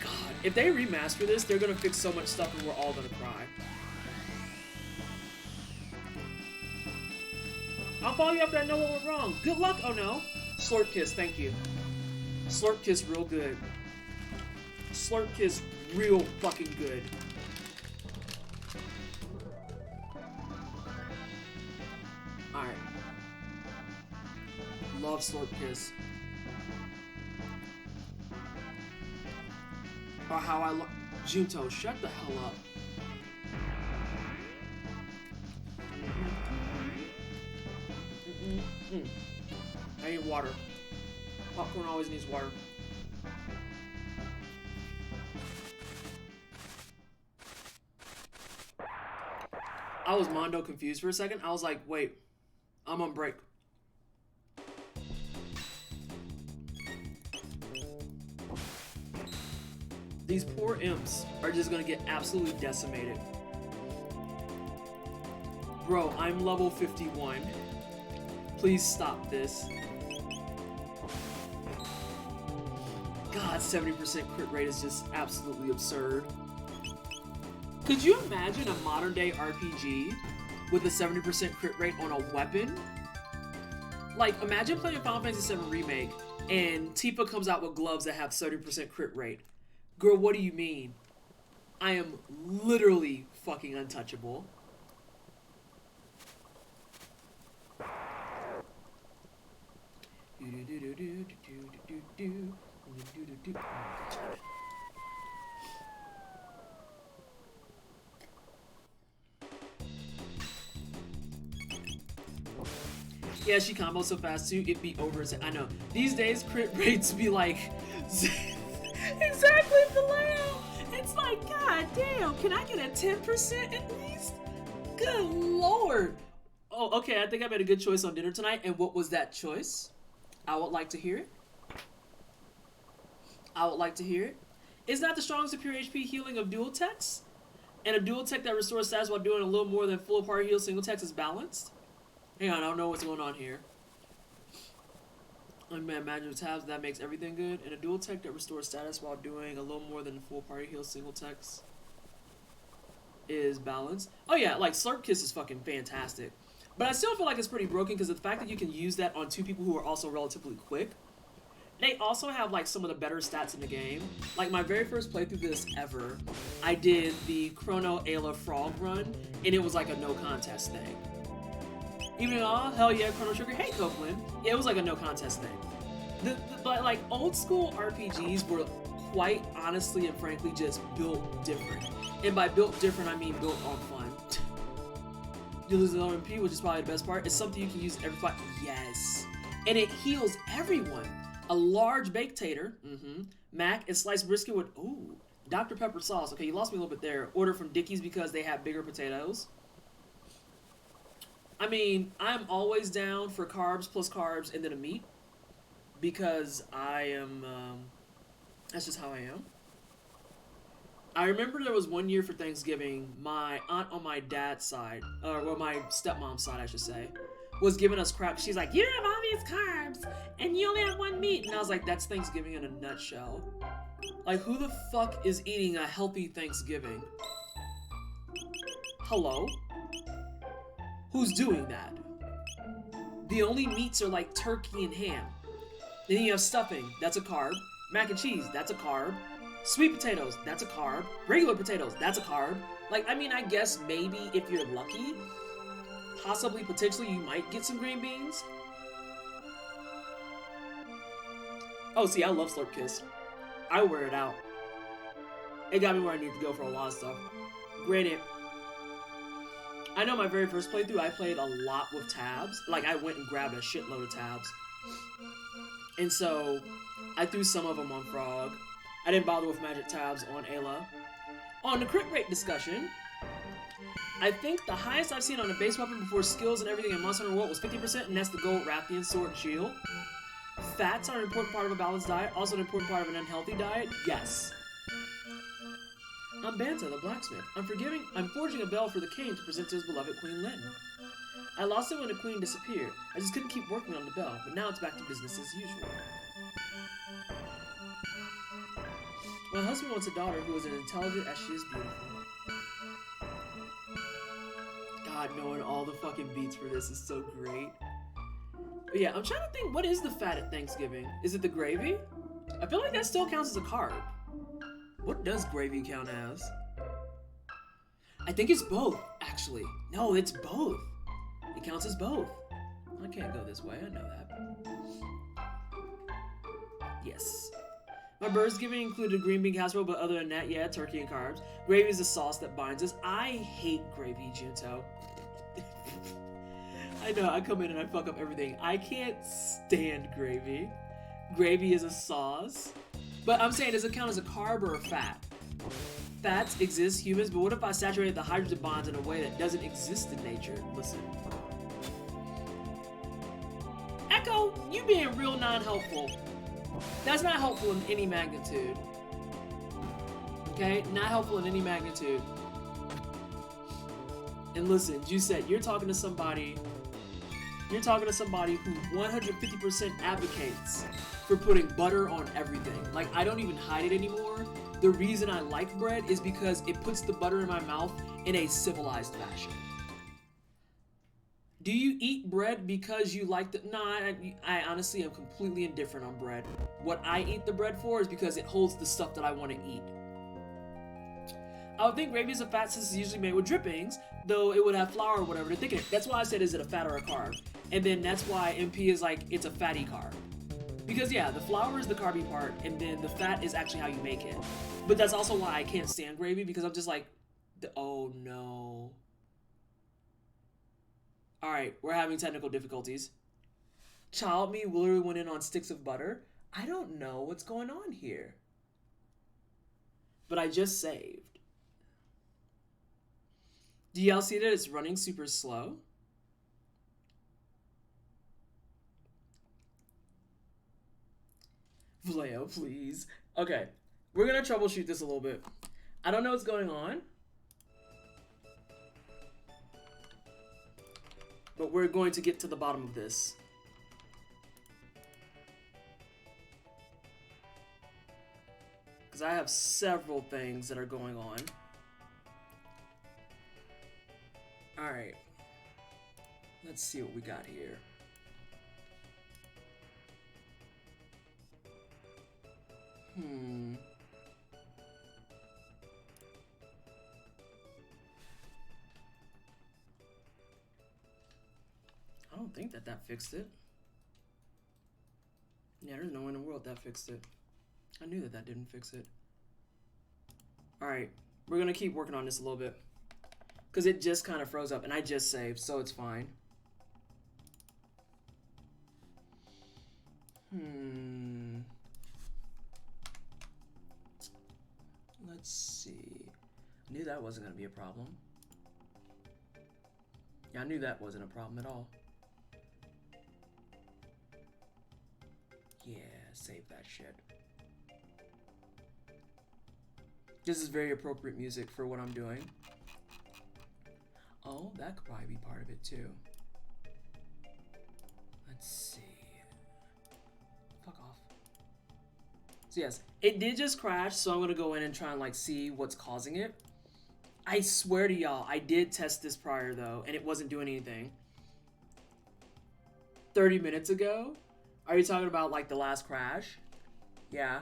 Speaker 1: God, if they remaster this, they're gonna fix so much stuff and we're all gonna cry. I'll follow you after I know what went wrong. Good luck, oh no. Slurp kiss, thank you. Slurp kiss real good. Slurp kiss real fucking good. Alright. Love Slurp kiss. Or how I love... Junto, shut the hell up. I need water. Popcorn always needs water. I was Mondo confused for a second. I was like, wait, I'm on break. These poor imps are just gonna get absolutely decimated. Bro, I'm level 51. Please stop this. God, 70% crit rate is just absolutely absurd. Could you imagine a modern day RPG with a 70% crit rate on a weapon? Like, imagine playing Final Fantasy VII Remake and Tifa comes out with gloves that have 70% crit rate. Girl, what do you mean? I am literally fucking untouchable. Yeah, she combos so fast too, it'd be over. I know. These days, crit rates be like... exactly the layout! It's like, god damn, can I get a 10% at least? Good lord! Oh, okay, I think I made a good choice on dinner tonight, and what was that choice? I would like to hear it. I would like to hear it. Isn't that the strong superior HP healing of dual techs? And a dual tech that restores stats while doing a little more than full party heal single techs is balanced? Hang on, I don't know what's going on here. Imagine tabs, that makes everything good. And a dual tech that restores status while doing a little more than full party heal single techs is balanced. Oh yeah, like Slurp Kiss is fucking fantastic. But I still feel like it's pretty broken because of the fact that you can use that on two people who are also relatively quick. They also have like some of the better stats in the game. Like my very first playthrough of this ever, I did the Chrono Ayla frog run, and it was like a no contest thing. Even though, hell yeah, Chrono Trigger, hey Copeland, yeah, it was like a no contest thing. But like old school RPGs were quite honestly and frankly just built different. And by built different, I mean built on fun. You lose the OMP, which is probably the best part. It's something you can use every fight. Yes. And it heals everyone. A large baked tater, mac, and sliced brisket with, ooh, Dr. Pepper sauce. Okay, you lost me a little bit there. Order from Dickie's because they have bigger potatoes. I mean, I'm always down for carbs plus carbs and then a meat. Because I am, that's just how I am. I remember there was one year for Thanksgiving, my aunt on my dad's side, or my stepmom's side, I should say, was giving us crap. She's like, you have all these carbs, and you only have one meat. And I was like, that's Thanksgiving in a nutshell. Like, who the fuck is eating a healthy Thanksgiving? Hello? Who's doing that? The only meats are like turkey and ham. Then you have stuffing, that's a carb. Mac and cheese, that's a carb. Sweet potatoes, that's a carb. Regular potatoes, that's a carb. Like, I mean, I guess maybe if you're lucky, possibly, potentially, you might get some green beans. Oh, see, I love Slurp Kiss. I wear it out. It got me where I need to go for a lot of stuff. Granted, I know my very first playthrough, I played a lot with tabs. Like, I went and grabbed a shitload of tabs. And so, I threw some of them on Frog. I didn't bother with magic tabs on Ayla. On the crit rate discussion, I think the highest I've seen on a base weapon before skills and everything in Monster Hunter World was 50%, and that's the Gold Rathian Sword and Shield. Fats are an important part of a balanced diet, also an important part of an unhealthy diet, yes. I'm Banta, the blacksmith. I'm forging a bell for the king to present to his beloved Queen Lyn. I lost it when the queen disappeared. I just couldn't keep working on the bell, but now it's back to business as usual. My husband wants a daughter who is as intelligent as she is beautiful. God, knowing all the fucking beats for this is so great. But yeah, I'm trying to think, what is the fat at Thanksgiving? Is it the gravy? I feel like that still counts as a carb. What does gravy count as? I think it's both, actually. No, it's both. It counts as both. I can't go this way, I know that. Yes. My Birdsgiving included green bean casserole, but other than that, yeah, turkey and carbs. Gravy is the sauce that binds us. I hate gravy, Junto. I know, I come in and I fuck up everything. I can't stand gravy. Gravy is a sauce. But I'm saying, does it count as a carb or a fat? Fats exist, humans, but what if I saturated the hydrogen bonds in a way that doesn't exist in nature? Listen. Echo, you being real non-helpful. That's not helpful in any magnitude. Okay? Not helpful in any magnitude. And listen, Jusette, you're talking to somebody who 150% advocates for putting butter on everything. Like, I don't even hide it anymore. The reason I like bread is because it puts the butter in my mouth in a civilized fashion. Do you eat bread because you like the... No, I honestly am completely indifferent on bread. What I eat the bread for is because it holds the stuff that I want to eat. I would think gravy is a fat since it's usually made with drippings, though it would have flour or whatever to thicken it. That's why I said, is it a fat or a carb? And then that's why MP is like, it's a fatty carb. Because yeah, the flour is the carby part, and then the fat is actually how you make it. But that's also why I can't stand gravy, because I'm just like, oh no. Alright, we're having technical difficulties. Child me literally went in on sticks of butter. I don't know what's going on here. But I just saved. Do y'all see that it's running super slow? Vallejo, please. Okay, we're gonna troubleshoot this a little bit. I don't know what's going on, but we're going to get to the bottom of this. Because I have several things that are going on. Alright. Let's see what we got here. I don't think that fixed it. Yeah, there's no way in the world that fixed it. I knew that didn't fix it. Alright, we're gonna keep working on this a little bit. Because it just kind of froze up, and I just saved, so it's fine. Let's see. I knew that wasn't gonna be a problem. Yeah, I knew that wasn't a problem at all. Yeah, save that shit. This is very appropriate music for what I'm doing. Oh, that could probably be part of it too. Let's see. Fuck off. So yes, it did just crash, so I'm gonna go in and try and like see what's causing it. I swear to y'all, I did test this prior though, and it wasn't doing anything. 30 minutes ago? Are you talking about like the last crash? Yeah.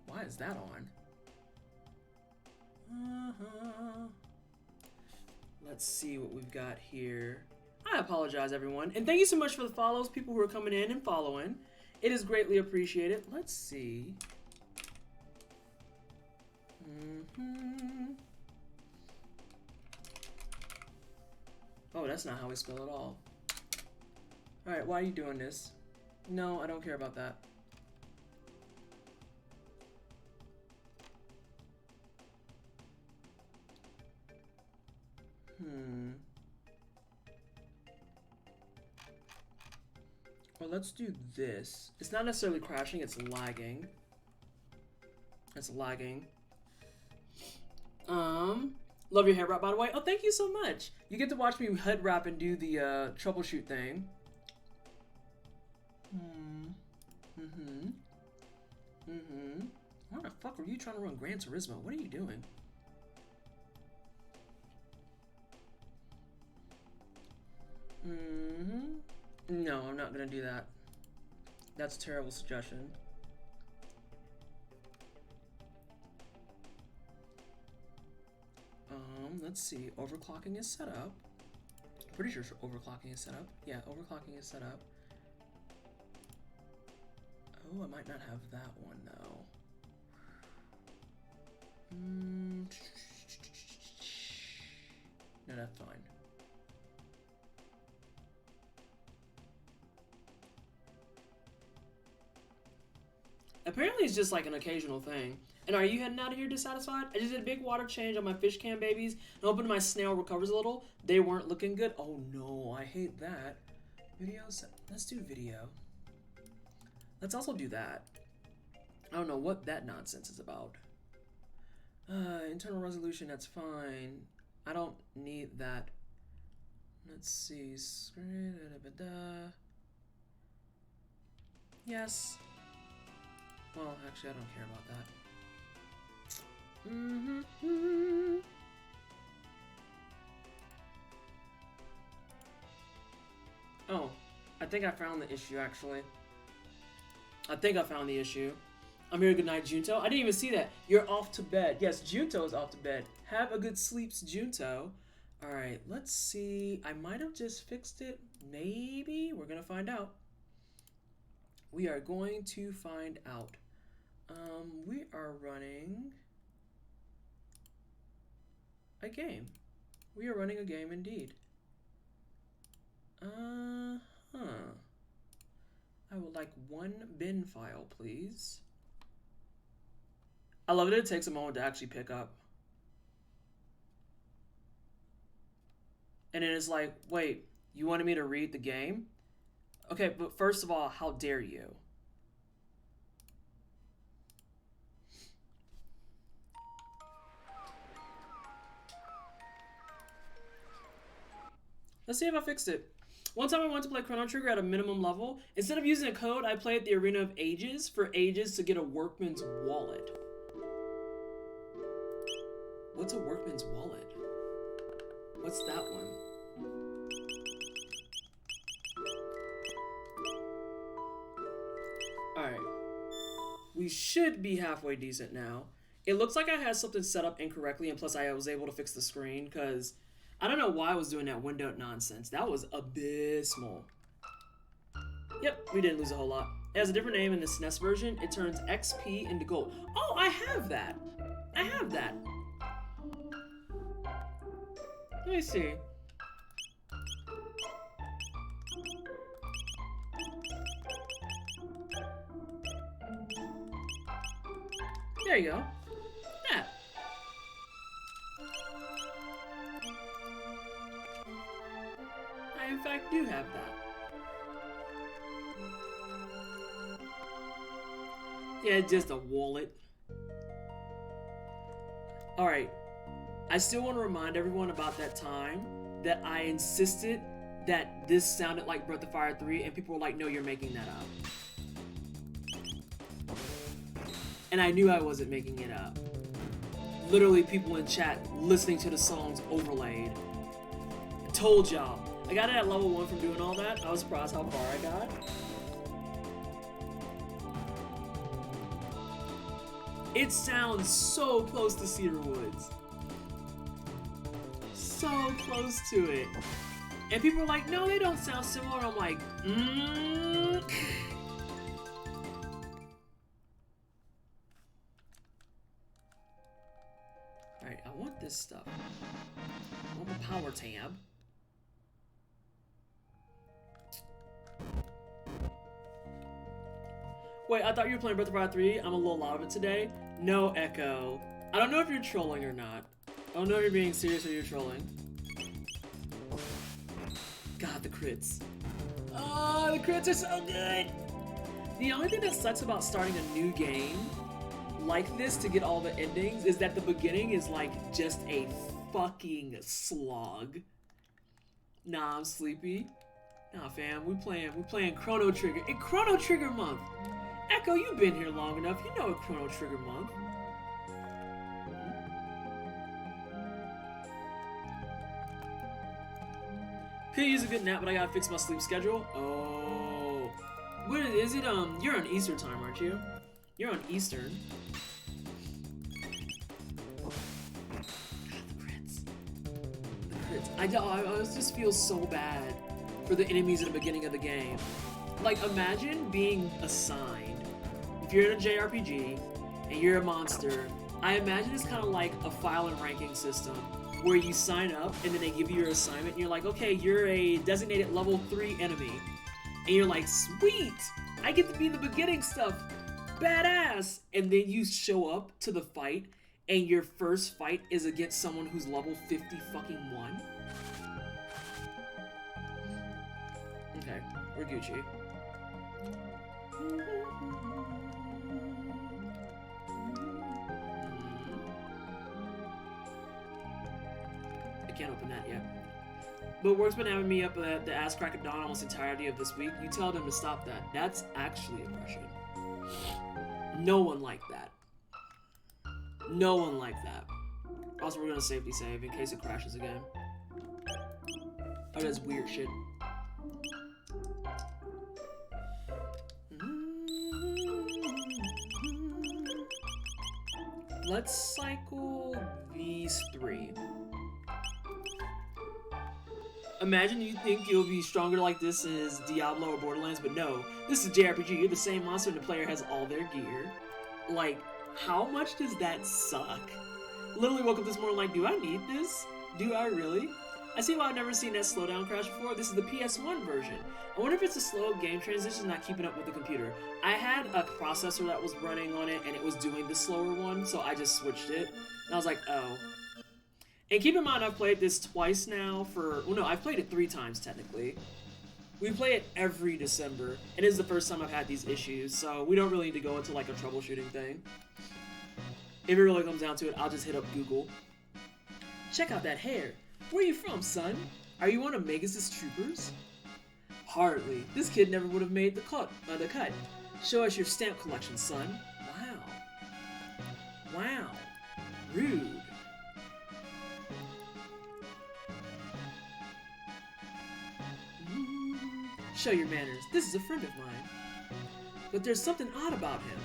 Speaker 1: Why is that on? Let's see what we've got here. I apologize, everyone. And thank you so much for the follows, people who are coming in and following. It is greatly appreciated. Let's see. Oh, that's not how we spell it all. Alright, why are you doing this? No, I don't care about that. Well, let's do this. It's not necessarily crashing, it's lagging. It's lagging. Love your head wrap, by the way. Oh, thank you so much. You get to watch me head wrap and do the troubleshoot thing. Why the fuck are you trying to run Gran Turismo? What are you doing? No, I'm not gonna do that. That's a terrible suggestion. Let's see. Overclocking is set up. Pretty sure overclocking is set up. Yeah, overclocking is set up. Oh, I might not have that one though. No, that's fine. Apparently it's just like an occasional thing. And are you heading out of here dissatisfied? I just did a big water change on my fish can babies and hoping my snail recovers a little. They weren't looking good. Oh no, I hate that. Videos? Let's do video. Let's also do that. I don't know what that nonsense is about. Internal resolution, that's fine. I don't need that. Let's see. Yes. Well, actually, I don't care about that. Oh, I think I found the issue, actually. I think I found the issue. I'm here. Good night, Junto. I didn't even see that. You're off to bed. Yes, Junto is off to bed. Have a good sleeps, Junto. All right, let's see. I might have just fixed it. Maybe. We're going to find out. We are going to find out. We are running a game. We are running a game indeed. I would like one bin file, please. I love that it takes a moment to actually pick up. And then it's like, wait, you wanted me to read the game? Okay, but first of all, how dare you? Let's see if I fixed it. One time I wanted to play Chrono Trigger at a minimum level. Instead of using a code, I played the Arena of Ages for ages to get a workman's wallet. What's a workman's wallet? What's that one? Alright. We should be halfway decent now. It looks like I had something set up incorrectly, and plus I was able to fix the screen, because I don't know why I was doing that window nonsense. That was abysmal. Yep, we didn't lose a whole lot. It has a different name in the SNES version. It turns XP into gold. Oh, I have that! I have that! Let me see. There you go. That. I in fact do have that. Yeah, just a wallet. Alright. I still want to remind everyone about that time that I insisted that this sounded like Breath of Fire 3, and people were like, no, you're making that up. And I knew I wasn't making it up. Literally people in chat listening to the songs overlaid. I told y'all. I got it at level 1 from doing all that. I was surprised how far I got. It sounds so close to Cedar Woods. So close to it. And people are like, no, they don't sound similar. I'm like, Alright, I want this stuff. I want the power tab. Wait, I thought you were playing Breath of Fire 3. I'm a little out of it today. No, Echo. I don't know if you're trolling or not. I don't know if you're being serious or you're trolling. God, the crits. Oh, the crits are so good! The only thing that sucks about starting a new game like this to get all the endings is that the beginning is like just a fucking slog. Nah, I'm sleepy. Nah, fam, we playing Chrono Trigger. In Chrono Trigger month. Echo, you've been here long enough. You know a Chrono Trigger month. Could use a good nap, but I gotta fix my sleep schedule. Oh, what is it? You're on Eastern time, aren't you? You're on Eastern. God, the crits. The crits. I just feel so bad for the enemies at the beginning of the game. Like, imagine being assigned. If you're in a JRPG and you're a monster, I imagine it's kind of like a file and ranking system where you sign up and then they give you your assignment and you're like, okay, you're a designated level 3 enemy. And you're like, sweet! I get to be in the beginning stuff. Badass! And then you show up to the fight and your first fight is against someone who's level 50 fucking 1. Okay, we're Gucci. I can't open that yet. But work's been having me up at the ass crack of dawn almost entirety of this week. You tell them to stop that. That's actually oppression. No one liked that. No one liked that. Also, we're gonna safety save in case it crashes again. Oh, that's weird shit. Let's cycle these 3. Imagine you think you'll be stronger like this as Diablo or Borderlands, but no. This is JRPG. You're the same monster and the player has all their gear. Like, how much does that suck? Literally woke up this morning like, do I need this? Do I really? I see why I've never seen that slowdown crash before. This is the PS1 version. I wonder if it's a slow game transition not keeping up with the computer. I had a processor that was running on it and it was doing the slower one, so I just switched it. And I was like, oh. And keep in mind, I've played this twice now for... Well, no, I've played it 3 times, technically. We play it every December, and it is the first time I've had these issues, so we don't really need to go into, like, a troubleshooting thing. If it really comes down to it, I'll just hit up Google. Check out that hair. Where are you from, son? Are you one of Magus' troopers? Hardly. This kid never would have made the cut. Show us your stamp collection, son. Wow. Wow. Rude. Show your manners. This is a friend of mine. but there's something odd about him.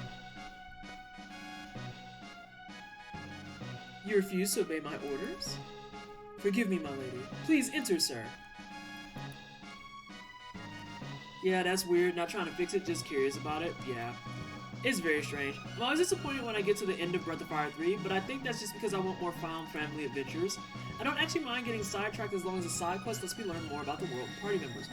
Speaker 1: You refuse to obey my orders? Forgive me, my lady. Please enter, sir. Yeah, that's weird. Not trying to fix it, just curious about it. Yeah. It's very strange. I'm always disappointed when I get to the end of Breath of Fire 3, but I think that's just because I want more found family adventures. I don't actually mind getting sidetracked as long as the side quest lets me learn more about the world and party members.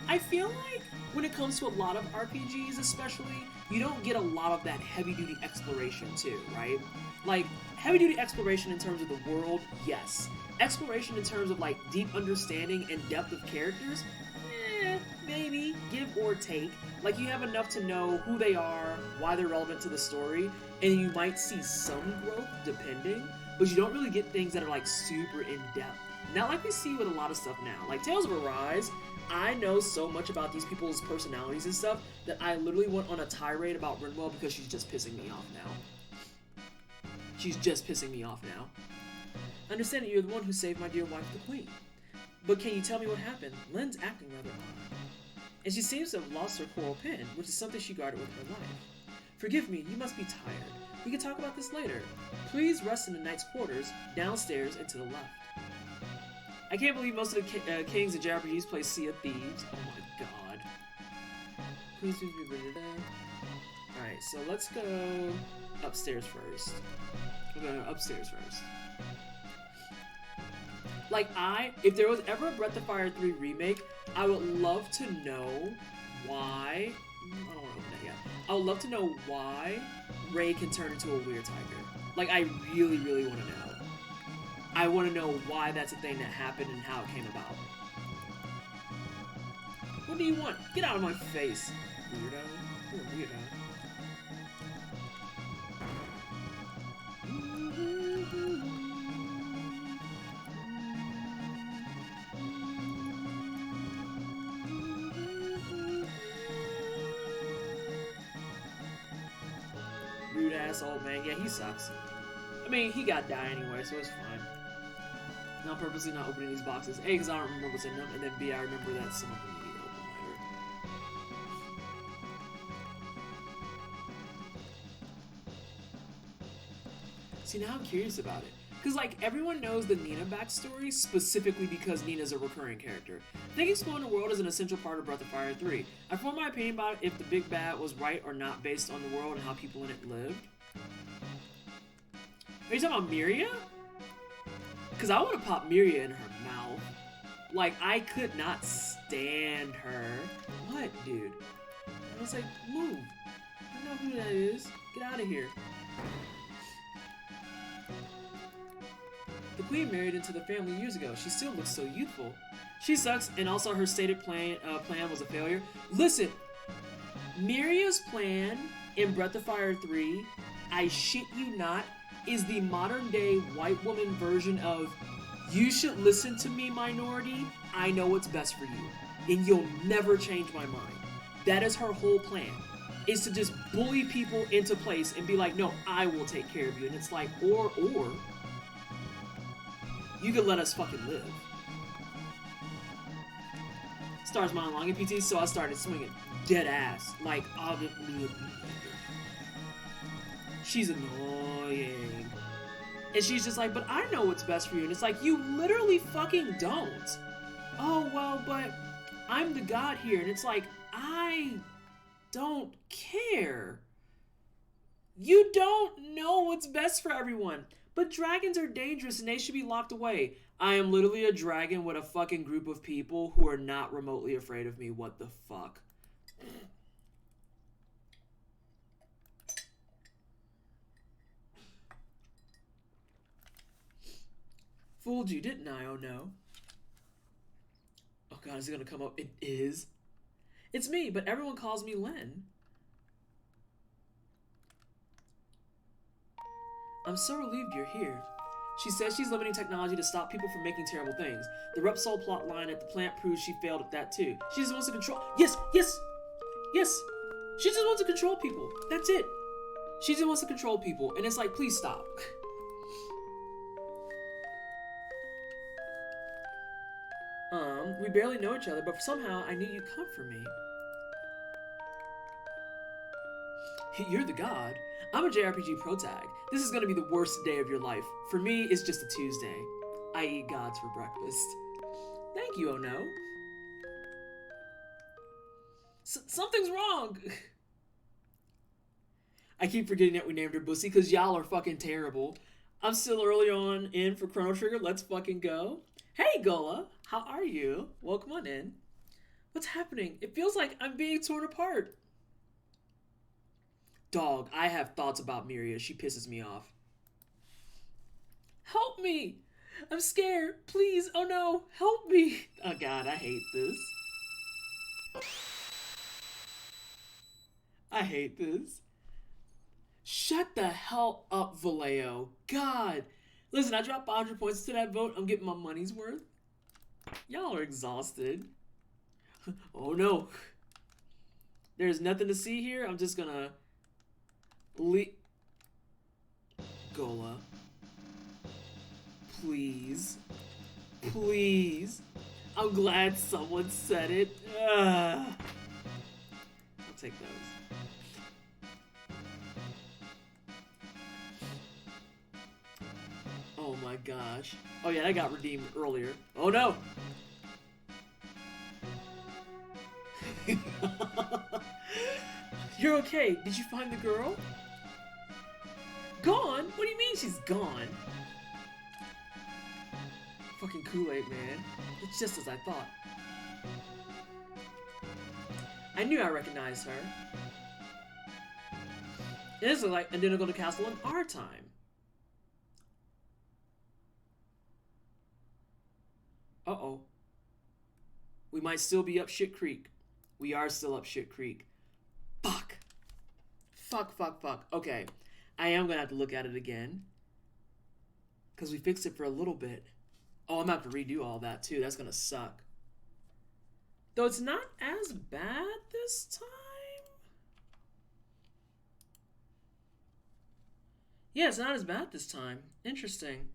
Speaker 1: I feel like when it comes to a lot of RPGs especially, you don't get a lot of that heavy-duty exploration too, right? Like, heavy-duty exploration in terms of the world, yes. Exploration in terms of, like, deep understanding and depth of characters, maybe, give or take. Like, you have enough to know who they are, why they're relevant to the story, and you might see some growth, depending, but you don't really get things that are, like, super in-depth. Not like we see with a lot of stuff now. Like, Tales of Arise, I know so much about these people's personalities and stuff that I literally went on a tirade about Rinwell because she's just pissing me off now. She's just pissing me off now. I understand that you're the one who saved my dear wife, the Queen. But can you tell me what happened? Lynn's acting rather odd. And she seems to have lost her coral pin, which is something she guarded with her life. Forgive me, you must be tired. We can talk about this later. Please rest in the knight's quarters, downstairs and to the left. I can't believe most of the kings of JRPGs play Sea of Thieves. Oh my god. Please be rid of. Alright, so let's go upstairs first. We're going upstairs first. Like, if there was ever a Breath of Fire 3 remake, I would love to know why. I don't want to open that yet. I would love to know why Ray can turn into a weird tiger. Like, I really, really want to know. I want to know why that's a thing that happened and how it came about. What do you want? Get out of my face, weirdo. You're a weirdo. Rude ass old man. Yeah, he sucks. I mean, he got die anyway, so it's fine. I'm purposely not opening these boxes. A, because I don't remember what's in them, and then B, I remember that some of them you need to open later. See, now I'm curious about it. Because, like, everyone knows the Nina backstory specifically because Nina's a recurring character. I think exploring the world is an essential part of Breath of Fire 3. I formed my opinion about if the Big Bad was right or not based on the world and how people in it lived. Are you talking about Miria? Because I want to pop Miria in her mouth. Like, I could not stand her. What, dude? I was like, move. I know who that is. Get out of here. The Queen married into the family years ago. She still looks so youthful. She sucks, and also her stated plan was a failure. Listen, Miria's plan in Breath of Fire 3, I shit you not, is the modern day white woman version of, you should listen to me, minority. I know what's best for you, and you'll never change my mind. That is her whole plan, is to just bully people into place and be like, no, I will take care of you. And it's like, or, you could let us fucking live. Stars my longing PT, so I started swinging dead ass. Like, obviously, she's annoying. And she's just like, but I know what's best for you. And it's like, you literally fucking don't. Oh, well, but I'm the god here. And it's like, I don't care. You don't know what's best for everyone. But dragons are dangerous and they should be locked away. I am literally a dragon with a fucking group of people who are not remotely afraid of me. What the fuck? Fooled you, didn't I? Oh no. Oh god, is it gonna come up? It is. It's me, but everyone calls me Len. I'm so relieved you're here. She says she's limiting technology to stop people from making terrible things. The Repsol plot line at the plant proves she failed at that too. She just wants to control— Yes! She just wants to control people. That's it. She just wants to control people. And it's like, please stop. We barely know each other, but somehow I knew you'd come for me. You're the god. I'm a JRPG pro tag. This is gonna be the worst day of your life. For me, it's just a Tuesday. I eat gods for breakfast. Thank you, oh no. Something's wrong. I keep forgetting that we named her Bussy because y'all are fucking terrible. I'm still early on in for Chrono Trigger. Let's fucking go. Hey, Gola. How are you? Welcome on in. What's happening? It feels like I'm being torn apart. Dog, I have thoughts about Miria. She pisses me off. Help me! I'm scared. Please. Oh no. Help me. Oh god, I hate this. I hate this. Shut the hell up, Vallejo. God. Listen, I dropped 500 points to that vote. I'm getting my money's worth. Y'all are exhausted. Oh no. There's nothing to see here. I'm just gonna Gola. Please. Please. I'm glad someone said it. I'll take those. Oh my gosh. Oh yeah, that got redeemed earlier. Oh no! You're okay. Did you find the girl? Gone? What do you mean she's gone? Fucking Kool-Aid, man. It's just as I thought. I knew I recognized her. It is like Identical to Castle in our time. Uh-oh. We might still be up shit creek. We are still up shit creek. Fuck. Fuck. Okay. I am gonna have to look at it again. Because we fixed it for a little bit. Oh, I'm gonna have to redo all that too. That's gonna suck. Though it's not as bad this time. Yeah, it's not as bad this time. Interesting.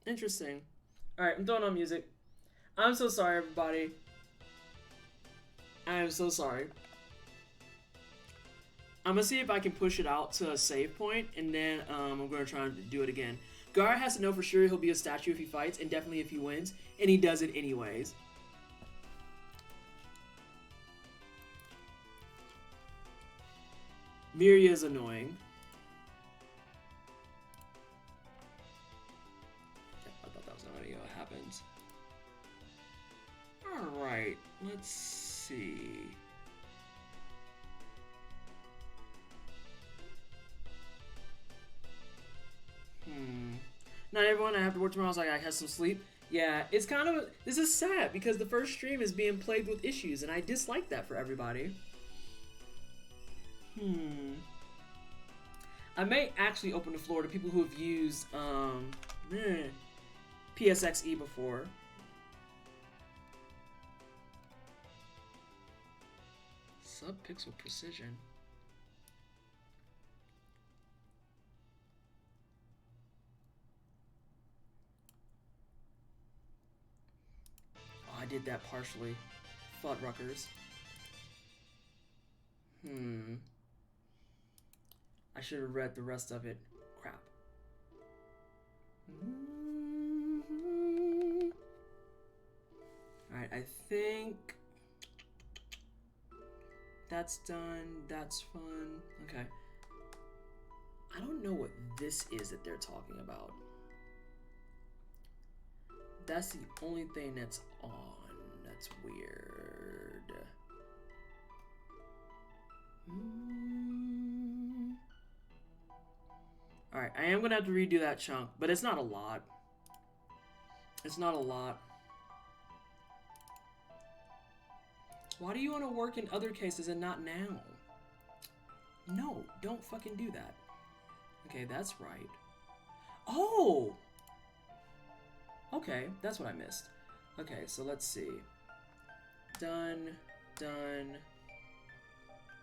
Speaker 1: Alright, I'm throwing on music. I'm so sorry, everybody. I am so sorry. I'm gonna see if I can push it out to a save point, and then I'm gonna try and do it again. Gar has to know for sure he'll be a statue if he fights, and definitely if he wins, and he does it anyways. Miria is annoying. I thought that was not gonna happen. Alright, let's see. Not everyone, I have to work tomorrow, so I have some sleep. Yeah, it's kind of, this is sad because the first stream is being plagued with issues, and I dislike that for everybody. I may actually open the floor to people who have used PSXE before. Sub-pixel precision. Oh, I did that partially. Fuddruckers. I should have read the rest of it. Crap. Alright, I think that's done. That's fun. Okay. I don't know what this is that they're talking about. That's the only thing that's on. That's weird. Alright, I am gonna have to redo that chunk, but it's not a lot. It's not a lot. Why do you want to work in other cases and not now? No, don't fucking do that. Okay, that's right. Oh! Okay, that's what I missed. Okay, so let's see. Done.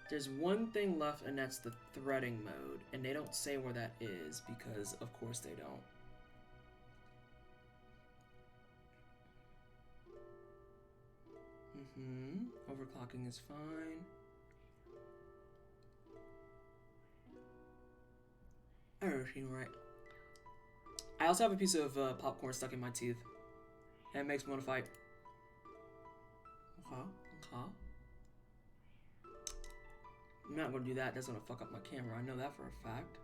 Speaker 1: There's one thing left, and that's the threading mode. And they don't say where that is, because of course they don't. Overclocking is fine. everything right. I also have a piece of popcorn stuck in my teeth. And it makes me want to fight. Okay, okay. I'm not going to do that. That's going to fuck up my camera. I know that for a fact.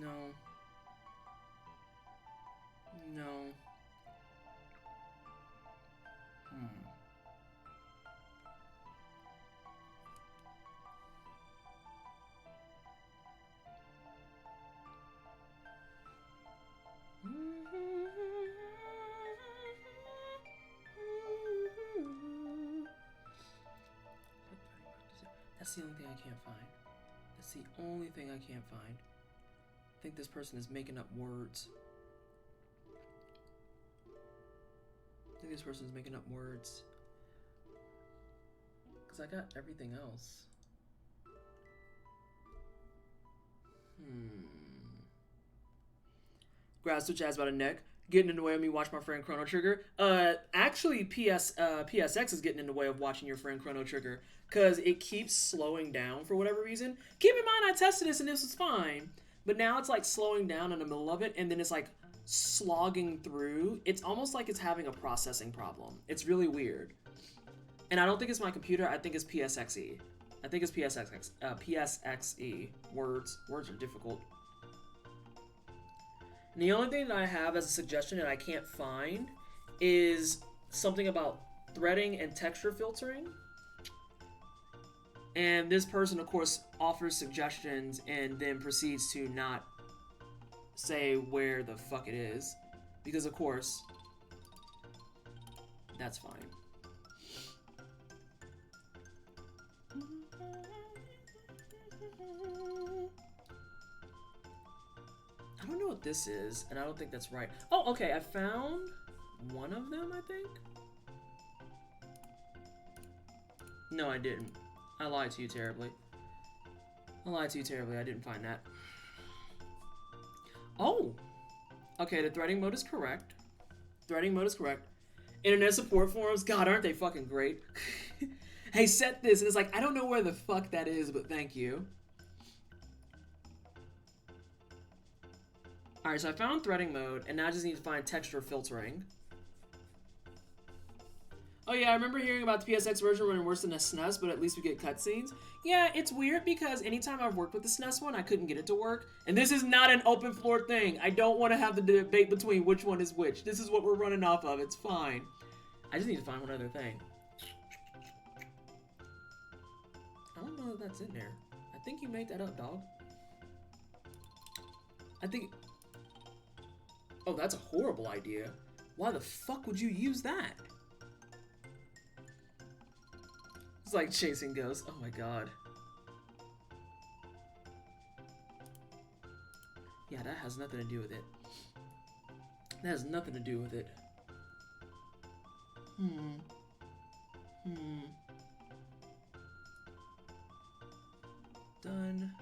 Speaker 1: No. No. That's the only thing I can't find. That's the only thing I can't find. I think this person is making up words. Because I got everything else. Grabs to jazz about a neck. Getting in the way of me watch my friend Chrono Trigger. Actually, PSX is getting in the way of watching your friend Chrono Trigger. Because it keeps slowing down for whatever reason. Keep in mind, I tested this and this was fine. But now it's like slowing down in the middle of it. And then it's like slogging through. It's almost like it's having a processing problem. It's really weird. And I don't think it's my computer. I think it's PSXE. I think it's PSXE. Words are difficult. And the only thing that I have as a suggestion that I can't find is something about threading and texture filtering. And this person, of course, offers suggestions and then proceeds to not say where the fuck it is. Because, of course, that's fine. I don't know what this is, and I don't think that's right. Oh, okay, I found one of them, I think? No, I didn't. I lied to you terribly. I didn't find that. Oh! Okay, the threading mode is correct. Internet support forums, God, aren't they fucking great? Hey, set this, and it's like, I don't know where the fuck that is, but thank you. Alright, so I found threading mode, and now I just need to find texture filtering. Oh yeah, I remember hearing about the PSX version running worse than the SNES, but at least we get cutscenes. Yeah, it's weird because anytime I've worked with the SNES one, I couldn't get it to work. And this is not an open floor thing. I don't want to have the debate between which one is which. This is what we're running off of. It's fine. I just need to find one other thing. I don't know if that's in there. I think you made that up, dog. I think... Oh, that's a horrible idea. Why the fuck would you use that? It's like chasing ghosts. Oh my god. Yeah, that has nothing to do with it. That has nothing to do with it. Done.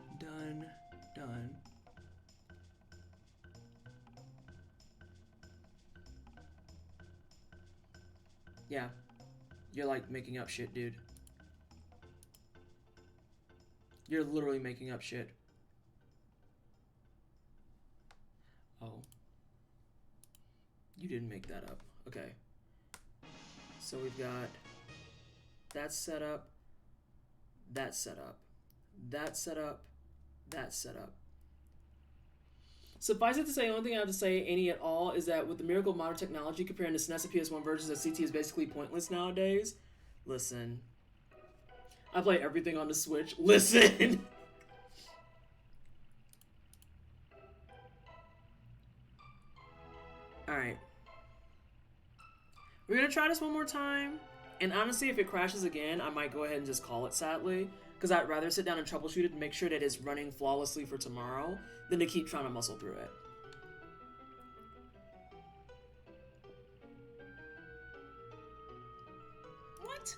Speaker 1: Yeah. You're like making up shit, dude. You're literally making up shit. Oh. You didn't make that up. Okay. So we've got that setup, that setup, that setup, that setup. Suffice it to say, the only thing I have to say, any at all, is that with the miracle of modern technology, comparing the SNES and PS1 versions of CT is basically pointless nowadays. Listen. I play everything on the Switch. Listen! Alright. We're gonna try this one more time. And honestly, if it crashes again, I might go ahead and just call it, sadly. Because I'd rather sit down and troubleshoot it and make sure that it's running flawlessly for tomorrow than to keep trying to muscle through it. What?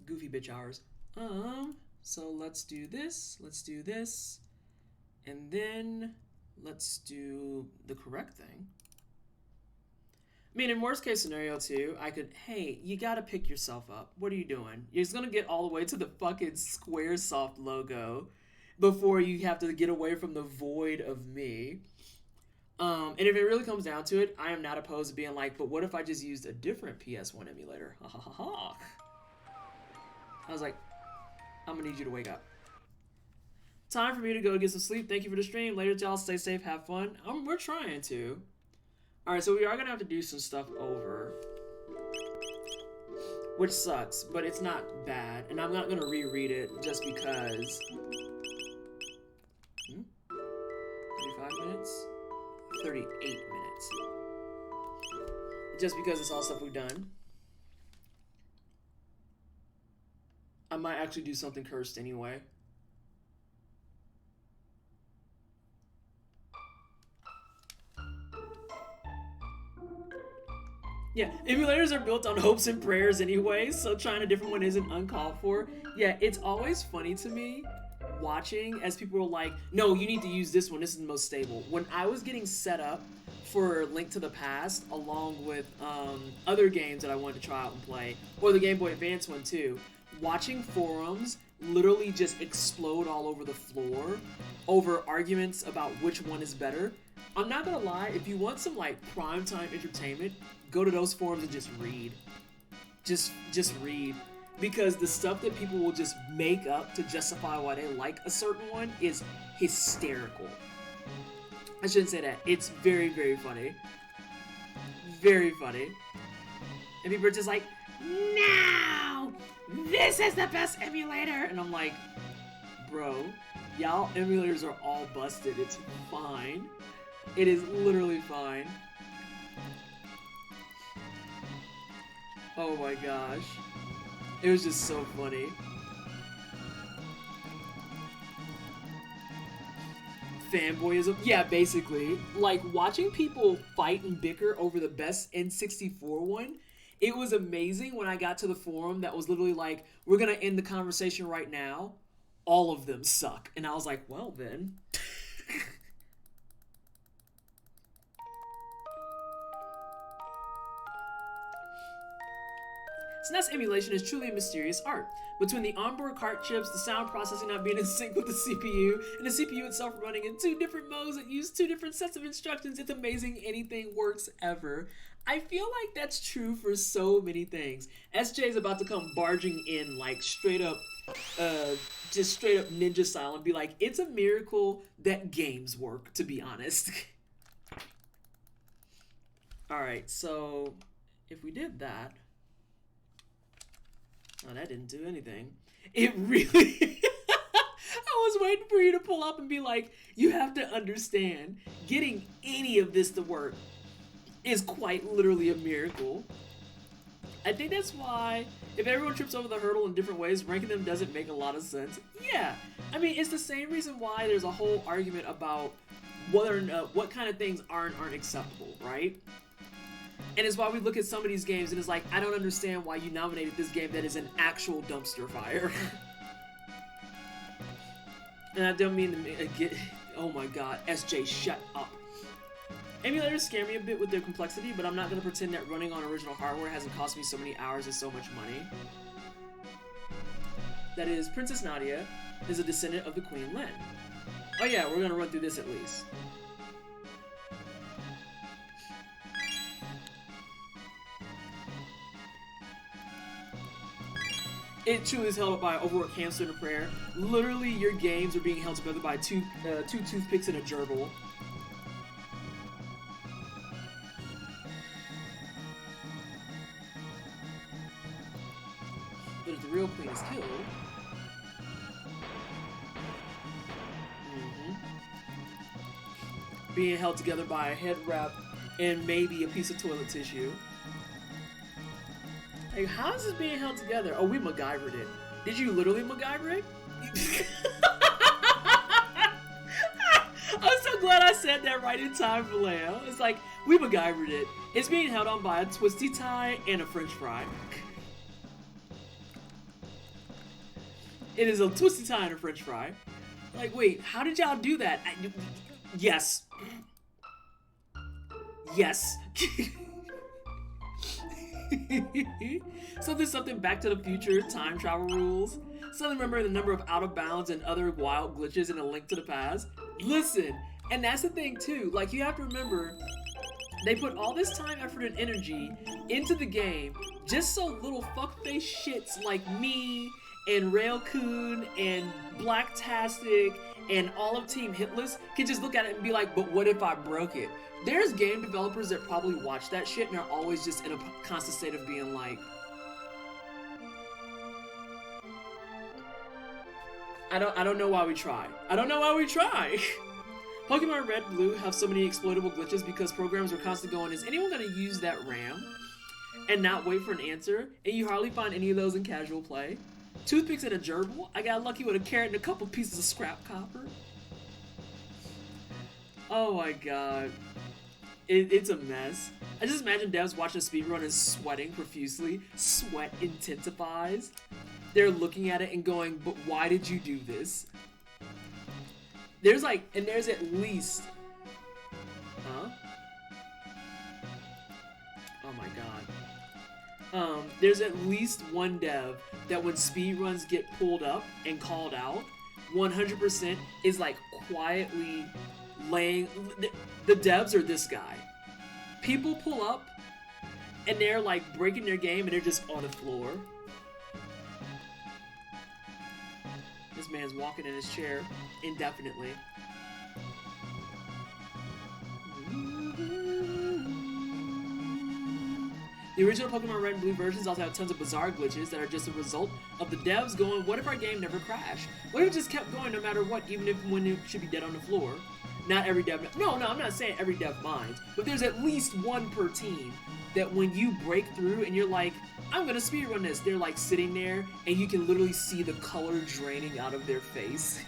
Speaker 1: Goofy bitch hours. So let's do this, and then let's do the correct thing. I mean, in worst case scenario too, I could, hey, you gotta pick yourself up. What are you doing? You're just gonna get all the way to the fucking Squaresoft logo before you have to get away from the void of me. And if it really comes down to it, I am not opposed to being like, but what if I just used a different PS1 emulator? Ha ha ha ha. I was like, I'm gonna need you to wake up. Time for me to go get some sleep. Thank you for the stream. Later, y'all. Stay safe. Have fun. We're trying to. Alright, so we are gonna have to do some stuff over. Which sucks, but it's not bad. And I'm not gonna reread it just because. 35 minutes? 38 minutes. Just because it's all stuff we've done. I might actually do something cursed anyway. Yeah, emulators are built on hopes and prayers anyway, so trying a different one isn't uncalled for. Yeah, it's always funny to me watching as people are like, no, you need to use this one, this is the most stable. When I was getting set up for Link to the Past, along with other games that I wanted to try out and play, or the Game Boy Advance one too, watching forums literally just explode all over the floor over arguments about which one is better. I'm not gonna lie, if you want some like primetime entertainment, go to those forums and just read. Just read. Because the stuff that people will just make up to justify why they like a certain one is hysterical. I shouldn't say that. It's very, very funny. Very funny. And people are just like, no! This is the best emulator! And I'm like, bro, y'all emulators are all busted. It's fine. It is literally fine. Oh my gosh. It was just so funny. Fanboyism? Yeah, basically. Like, watching people fight and bicker over the best N64 one, it was amazing when I got to the forum that was literally like, we're gonna end the conversation right now. All of them suck. And I was like, well then. SNES emulation is truly a mysterious art. Between the onboard cart chips, the sound processing not being in sync with the CPU, and the CPU itself running in two different modes that use two different sets of instructions, it's amazing anything works ever. I feel like that's true for so many things. SJ is about to come barging in like straight up, just straight up ninja style and be like, it's a miracle that games work, to be honest. Alright, so if we did that... Oh, that didn't do anything. It really... I was waiting for you to pull up and be like, you have to understand, getting any of this to work is quite literally a miracle. I think that's why, if everyone trips over the hurdle in different ways, ranking them doesn't make a lot of sense. Yeah, I mean, it's the same reason why there's a whole argument about whether or not, what kind of things aren't acceptable, right? And it's why we look at some of these games and it's like, I don't understand why you nominated this game that is an actual dumpster fire. And I don't mean to get... Oh my god, SJ, shut up. Emulators scare me a bit with their complexity, but I'm not going to pretend that running on original hardware hasn't cost me so many hours and so much money. That is, Princess Nadia is a descendant of the Queen Len. Oh yeah, we're going to run through this at least. It truly is held up by an overworked hamster and a prayer. Literally, your games are being held together by two toothpicks and a gerbil. But if the real queen is killed... being held together by a head wrap and maybe a piece of toilet tissue. Like, how is this being held together? Oh, we MacGyvered it. Did you literally MacGyver it? I'm so glad I said that right in time, Vallejo. It's like, we MacGyvered it. It's being held on by a twisty tie and a french fry. It is a twisty tie and a french fry. Like, wait, how did y'all do that? Yes. Yes. Something Back to the Future time travel rules. Something remember the number of out of bounds and other wild glitches in A Link to the Past. Listen, and that's the thing too. Like you have to remember, they put all this time, effort, and energy into the game just so little fuckface shits like me and Railcoon and Blacktastic and all of Team Hitless can just look at it and be like, but what if I broke it? There's game developers that probably watch that shit and are always just in a constant state of being like, I don't know why we try. I don't know why we try. Pokemon Red Blue have so many exploitable glitches because programs are constantly going, is anyone going to use that RAM? And not wait for an answer, and you hardly find any of those in casual play. Toothpicks and a gerbil, I got lucky with a carrot and a couple pieces of scrap copper. Oh my god. It's a mess. I just imagine devs watching a speedrun and sweating profusely. Sweat intensifies. They're looking at it and going, but why did you do this? There's at least... Huh? Oh my god. There's at least one dev that when speedruns get pulled up and called out, 100% is like quietly laying... The devs are this guy. People pull up and they're like breaking their game and they're just on the floor. This man's walking in his chair indefinitely. The original Pokemon Red and Blue versions also have tons of bizarre glitches that are just a result of the devs going, what if our game never crashed? What if it just kept going no matter what, even if when it should be dead on the floor? Not every dev... No, I'm not saying every dev minds, but there's at least one per team that when you break through and you're like, I'm gonna speedrun this, they're like sitting there and you can literally see the color draining out of their face.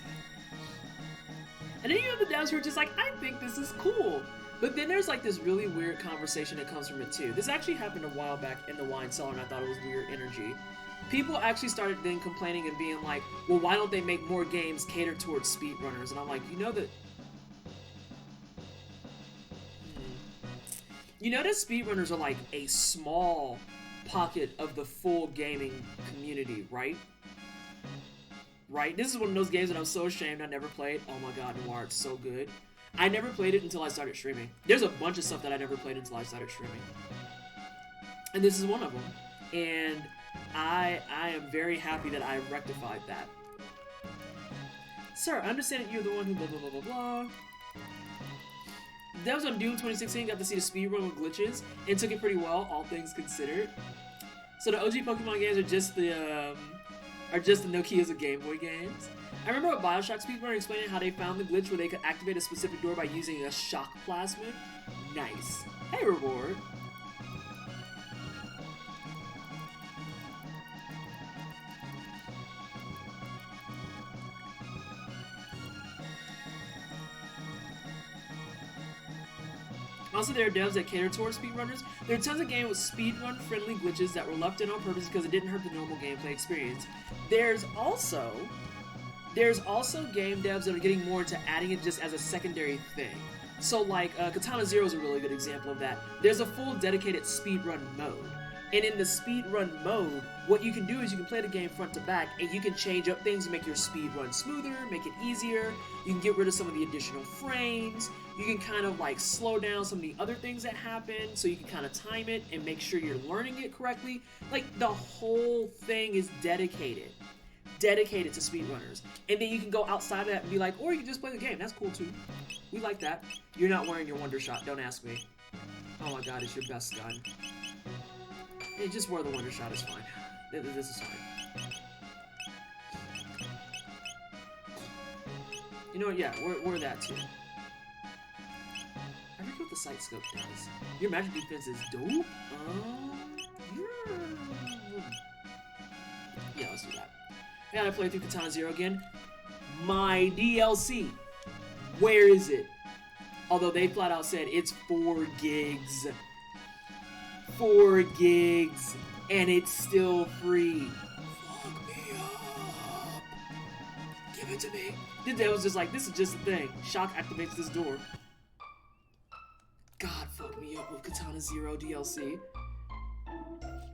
Speaker 1: And then you have the devs who are just like, I think this is cool. But then there's like this really weird conversation that comes from it too. This actually happened a while back in the wine cellar and I thought it was weird energy. People actually started then complaining and being like, well, why don't they make more games catered towards speedrunners? And I'm like, you know that speedrunners are like a small pocket of the full gaming community, right? Right? This is one of those games that I'm so ashamed I never played. Oh my god, Noir, it's so good. I never played it until I started streaming. There's a bunch of stuff that I never played until I started streaming. And this is one of them. And I am very happy that I rectified that. Sir, I understand that you're the one who blah blah blah blah blah. Devs on Doom 2016 got to see the speedrun with glitches and took it pretty well, all things considered. So the OG Pokemon games are just the Nokia's of Game Boy games. I remember a Bioshock speedrunner explaining how they found the glitch where they could activate a specific door by using a shock plasmid. Nice. Hey, reward. Also, there are devs that cater towards speedrunners. There are tons of games with speedrun-friendly glitches that were left in on purpose because it didn't hurt the normal gameplay experience. There's also game devs that are getting more into adding it just as a secondary thing. So, like, Katana Zero is a really good example of that. There's a full dedicated speedrun mode. And in the speedrun mode, what you can do is you can play the game front to back, and you can change up things to make your speedrun smoother, make it easier. You can get rid of some of the additional frames. You can kind of like slow down some of the other things that happen, so you can kind of time it and make sure you're learning it correctly. Like, the whole thing is dedicated to speedrunners. And then you can go outside of that and be like, or you can just play the game. That's cool too. We like that. You're not wearing your Wonder Shot. Don't ask me. Oh my god, it's your best gun. Hey, just wear the Wonder Shot. It's fine. This is fine. You know what? Yeah, wear that too. I forget what the sight scope does. Your magic defense is dope. Yeah, let's do that. I gotta play through Katana Zero again. My DLC. Where is it? Although they flat out said it's 4 gigs. 4 gigs. And it's still free. Fuck me up. Give it to me. The dev was just like, this is just a thing. Shock activates this door. God, fuck me up with Katana Zero DLC.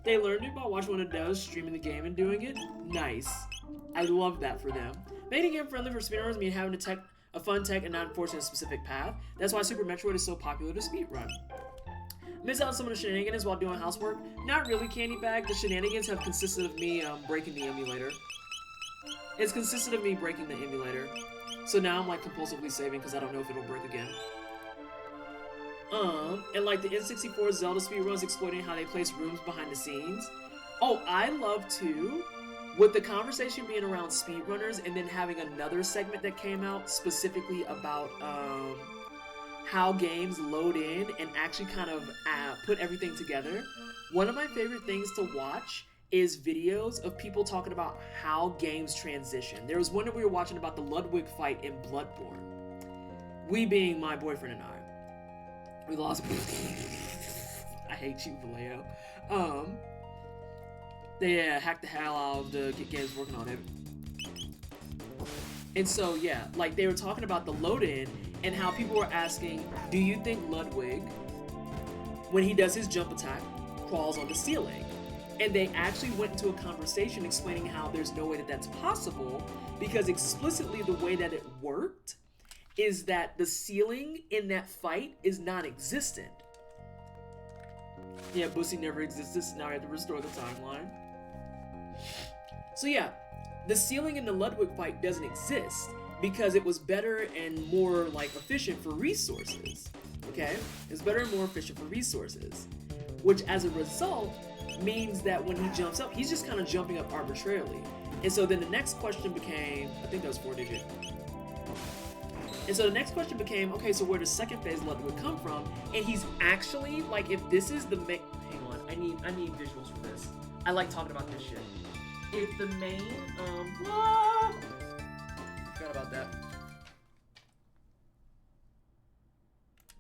Speaker 1: They learned it by watching one of the devs streaming the game and doing it. Nice. I love that for them. Making it friendly for speedrunners means having a fun tech and not enforcing a specific path. That's why Super Metroid is so popular to speedrun. Miss out on some of the shenanigans while doing housework? Not really, Candy Bag. The shenanigans have consisted of me breaking the emulator. It's consisted of me breaking the emulator. So now I'm like compulsively saving because I don't know if it'll break again. And like the N64 Zelda speedruns exploiting how they place rooms behind the scenes. Oh, I love too, with the conversation being around speedrunners and then having another segment that came out specifically about how games load in and actually kind of put everything together. One of my favorite things to watch is videos of people talking about how games transition. There was one that we were watching about the Ludwig fight in Bloodborne. We being my boyfriend and I. We lost. I hate you, Vallejo. They hacked the hell out of the games working on it. And so, yeah, like they were talking about the load-in and how people were asking, do you think Ludwig, when he does his jump attack, crawls on the ceiling? And they actually went into a conversation explaining how there's no way that that's possible because explicitly the way that it worked is that the ceiling in that fight is non-existent. Yeah, Bussy never existed, so now I have to restore the timeline. So yeah, the ceiling in the Ludwig fight doesn't exist because it was better and more like efficient for resources. Okay? It's better and more efficient for resources. Which as a result means that when he jumps up, he's just kind of jumping up arbitrarily. And so then the next question became, I think that was 4-digit. And so the next question became, okay, so where does second phase Ludwig come from? And he's actually, like, if this is the main... Hang on, I need visuals for this. I like talking about this shit. If the main, I forgot about that.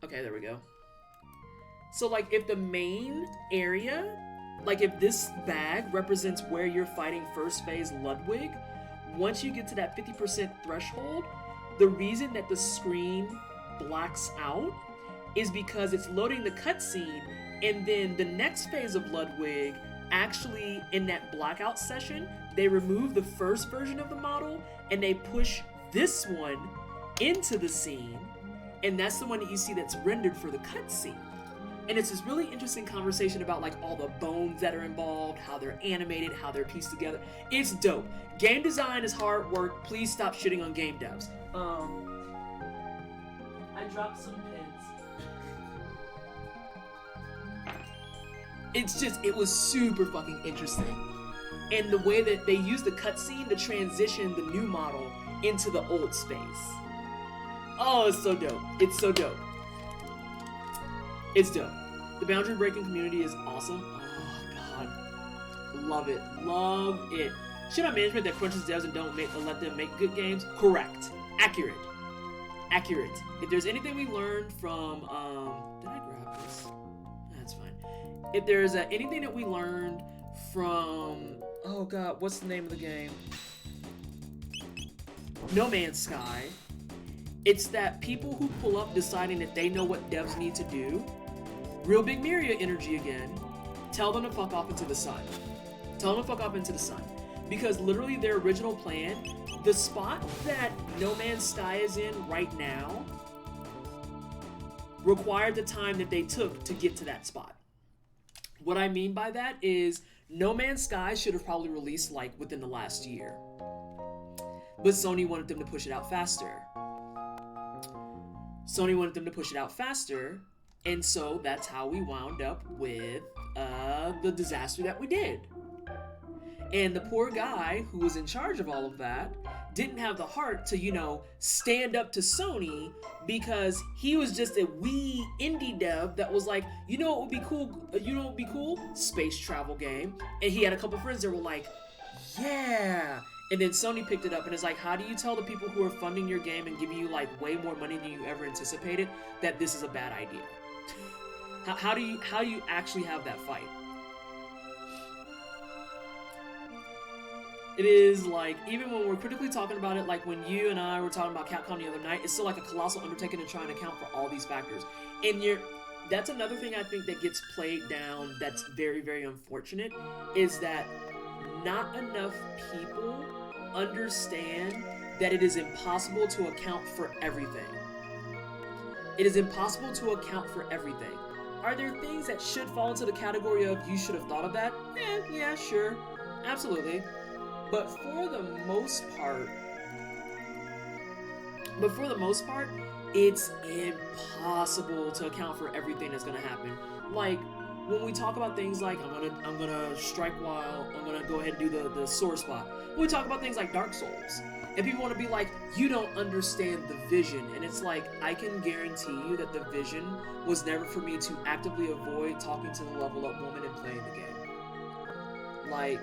Speaker 1: Okay, there we go. So, like, if the main area, like, if this bag represents where you're fighting first phase Ludwig, once you get to that 50% threshold, the reason that the screen blacks out is because it's loading the cutscene, and then the next phase of Ludwig, actually in that blackout session, they remove the first version of the model and they push this one into the scene, and that's the one that you see that's rendered for the cutscene. And it's this really interesting conversation about like all the bones that are involved, how they're animated, how they're pieced together. It's dope. Game design is hard work. Please stop shitting on game devs. I dropped some pins. It's just, it was super fucking interesting. And the way that they use the cutscene to transition the new model into the old space. Oh, it's so dope. It's so dope. It's dope. The boundary breaking community is awesome. Oh god. Love it. Love it. Shit on management that crunches devs and don't let them make good games? Correct. Accurate. Accurate. If there's anything we learned from did I grab this? That's fine. If there's anything that we learned from, oh god, what's the name of the game? No Man's Sky. It's that people who pull up deciding that they know what devs need to do, real big Miria energy again, tell them to fuck off into the sun. Tell them to fuck off into the sun. Because literally their original plan, the spot that No Man's Sky is in right now, required the time that they took to get to that spot. What I mean by that is No Man's Sky should have probably released like within the last year. But Sony wanted them to push it out faster. Sony wanted them to push it out faster, and so that's how we wound up with the disaster that we did. And the poor guy who was in charge of all of that didn't have the heart to, you know, stand up to Sony because he was just a wee indie dev that was like, you know what would be cool? You know what would be cool? Space travel game. And he had a couple friends that were like, yeah. And then Sony picked it up and is like, how do you tell the people who are funding your game and giving you like way more money than you ever anticipated that this is a bad idea? How do you actually have that fight? It is like, even when we're critically talking about it, like when you and I were talking about Capcom the other night, it's still like a colossal undertaking to try and account for all these factors. And that's another thing I think that gets played down that's very, very unfortunate, is that not enough people understand that it is impossible to account for everything. It is impossible to account for everything. Are there things that should fall into the category of you should have thought of that? Yeah, sure. Absolutely. But for the most part, it's impossible to account for everything that's gonna happen. Like, when we talk about things like I'm gonna strike while I'm gonna go ahead and do the sword spot. When we talk about things like Dark Souls, and people want to be like, you don't understand the vision, and it's like, I can guarantee you that the vision was never for me to actively avoid talking to the level up woman and playing the game. Like,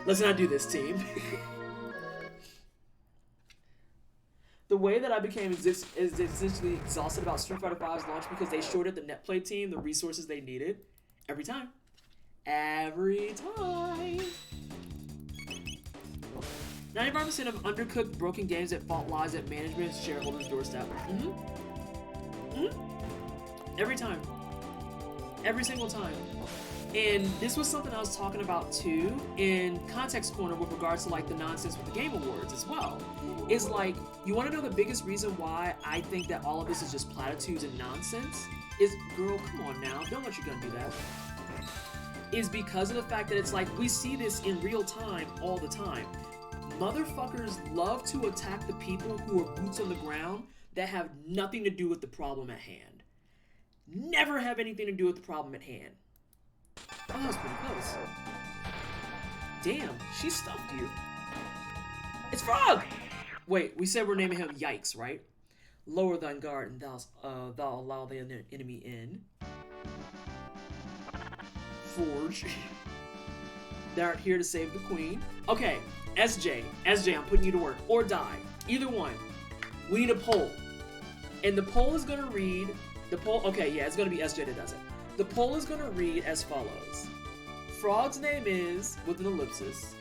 Speaker 1: let's not do this, team. The way that I became essentially exhausted about Street Fighter V's launch because they shorted the netplay team the resources they needed every time. Every time. 95% of undercooked, broken games at fault lies at management's shareholders' doorstep. Every time. Every single time. And this was something I was talking about too in Context Corner with regards to like the nonsense with the Game Awards as well. Is like, you want to know the biggest reason why I think that all of this is just platitudes and nonsense? Is, girl, come on now, don't let your gun do that. Is because of the fact that it's like, we see this in real time all the time. Motherfuckers love to attack the people who are boots on the ground that have nothing to do with the problem at hand. Never have anything to do with the problem at hand. Oh, that was pretty close. Damn, she stuffed you. It's Frog! Wait, we said we're naming him Yikes, right? Lower thine guard and thou allow the enemy in. Forge. They're here to save the queen. Okay, SJ, I'm putting you to work. Or die. Either one. We need a poll. And the poll is gonna read... Okay, yeah, it's gonna be SJ that does it. The poll is gonna read as follows. Frog's name is, with an ellipsis,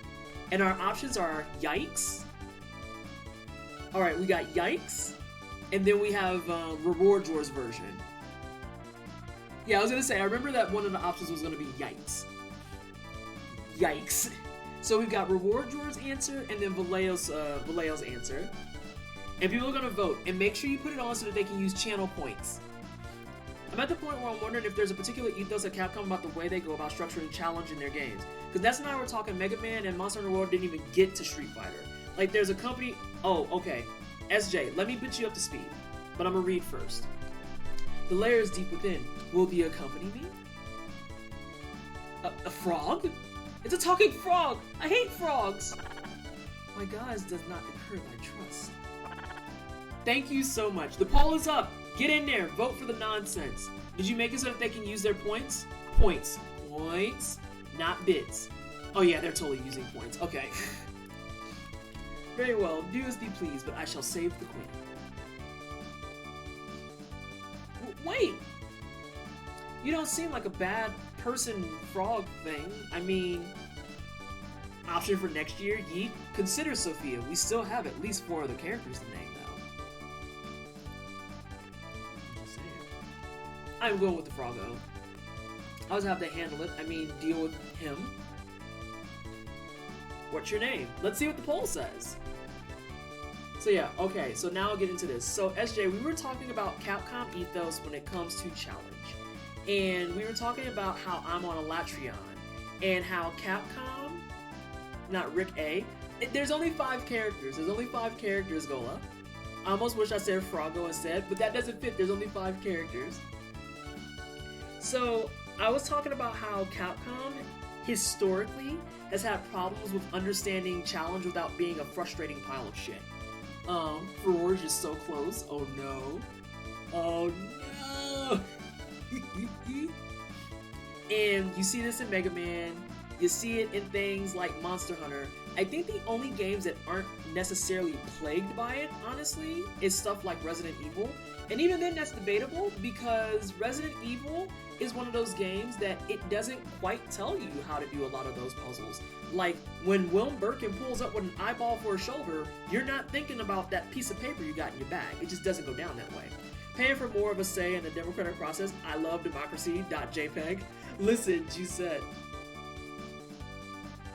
Speaker 1: and our options are Yikes. Alright, we got Yikes, and then we have Reward Drawers version. Yeah, I was gonna say, I remember that one of the options was gonna be Yikes. Yikes. So we've got Reward Drawers answer, and then Vallejo's answer. And people are gonna vote, and make sure you put it on so that they can use channel points. I'm at the point where I'm wondering if there's a particular ethos at Capcom about the way they go about structuring challenge in their games. Because Ness and I were talking Mega Man and Monster Hunter World didn't even get to Street Fighter. Like, there's a company... Oh, okay. SJ, let me put you up to speed. But I'm gonna read first. The layers deep within will the accompany me? A frog? It's a talking frog! I hate frogs! My gods does not incur thy trust. Thank you so much. The poll is up. Get in there. Vote for the nonsense. Did you make it so that they can use their points? Points. Points. Not bits. Oh yeah, they're totally using points. Okay. Very well. Do as thee please, but I shall save the queen. Wait! You don't seem like a bad person frog thing. I mean... Option for next year, yeet. Consider Sophia. We still have at least 4 other characters to name. I'm going with the Froggo. I'll just have to handle it. I mean, deal with him. What's your name? Let's see what the poll says. So yeah, okay, so now I'll get into this. So SJ, we were talking about Capcom ethos when it comes to challenge. And we were talking about how I'm on a Latreon. And how Capcom, not Rick A, there's only 5 characters. There's only 5 characters, Gola. I almost wish I said Froggo instead, but that doesn't fit. There's only 5 characters. So, I was talking about how Capcom, historically, has had problems with understanding challenge without being a frustrating pile of shit. Forge is so close. Oh no. Oh no! And you see this in Mega Man, You see it in things like Monster Hunter. I think the only games that aren't necessarily plagued by it, honestly, is stuff like Resident Evil. And even then, that's debatable because Resident Evil is one of those games that it doesn't quite tell you how to do a lot of those puzzles. Like, when Wilm Birkin pulls up with an eyeball for a shoulder, you're not thinking about that piece of paper you got in your bag. It just doesn't go down that way. Paying for more of a say in the democratic process, I love democracy.jpg. Listen, you said...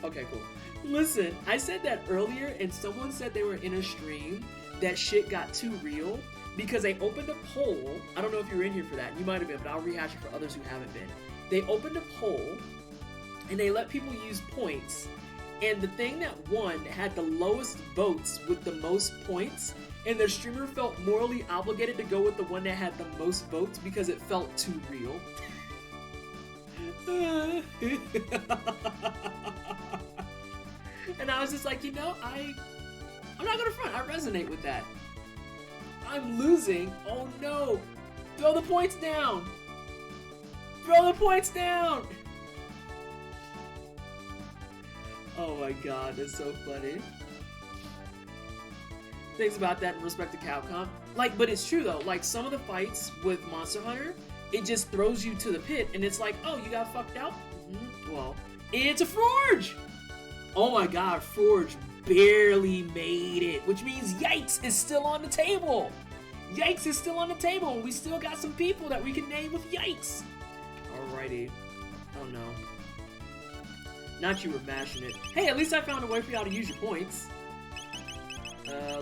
Speaker 1: Okay, cool. Listen, I said that earlier and someone said they were in a stream that shit got too real because they opened a poll. I don't know if you were in here for that. You might have been, but I'll rehash it for others who haven't been. They opened a poll and they let people use points. And the thing that won had the lowest votes with the most points. And their streamer felt morally obligated to go with the one that had the most votes because it felt too real. And I was just like, you know, I'm not gonna front. I resonate with that. I'm losing. Oh no! Throw the points down! Throw the points down! Oh my god, that's so funny. Things about that in respect to Capcom. Like, but it's true though. Like, some of the fights with Monster Hunter, it just throws you to the pit, and it's like, oh, you got fucked out? Well, it's a Forge! Oh my god, Forge barely made it, which means Yikes is still on the table! Yikes is still on the table, and we still got some people that we can name with Yikes! Alrighty. Oh no. Not you were mashing it. Hey, at least I found a way for y'all to use your points.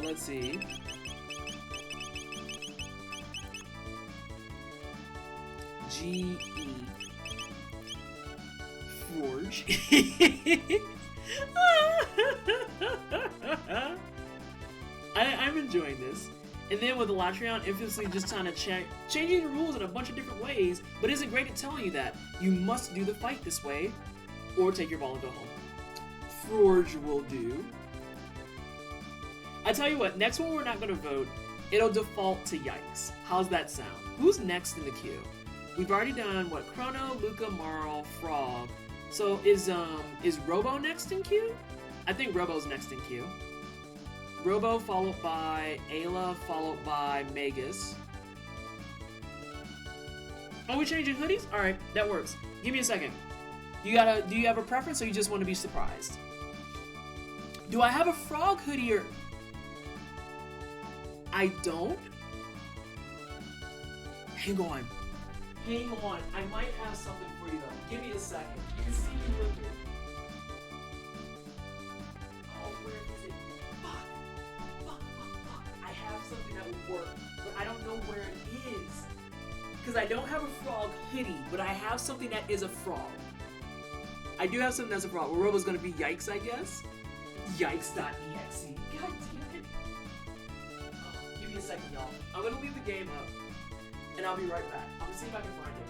Speaker 1: Let's see. G-E. Forge. I'm enjoying this. And then with Latreon infamously just kind of changing the rules in a bunch of different ways, but isn't great at telling you that you must do the fight this way, or take your ball and go home. Forge will do. I tell you what, next one we're not gonna vote. It'll default to Yikes. How's that sound? Who's next in the queue? We've already done what? Chrono, Luca, Marl, Frog. So is Robo next in queue? I think Robo's next in queue. Robo followed by Ayla, followed by Magus. Are we changing hoodies? Alright, that works. Give me a second. Do you have a preference or you just want to be surprised? Do I have a Frog hoodie or... I don't? Hang on. Hang on. I might have something for you though. Give me a second. You can see me looking. Oh, where is it? Fuck. I have something that would work, but I don't know where it is. Because I don't have a Frog hoodie, but I have something that is a frog. I do have something that's a frog. Well, Robo's gonna be Yikes, I guess. Yikes.exe. God damn it. Oh, give me a second, y'all. I'm gonna leave the game up, and I'll be right back. I'm gonna see if I can find it.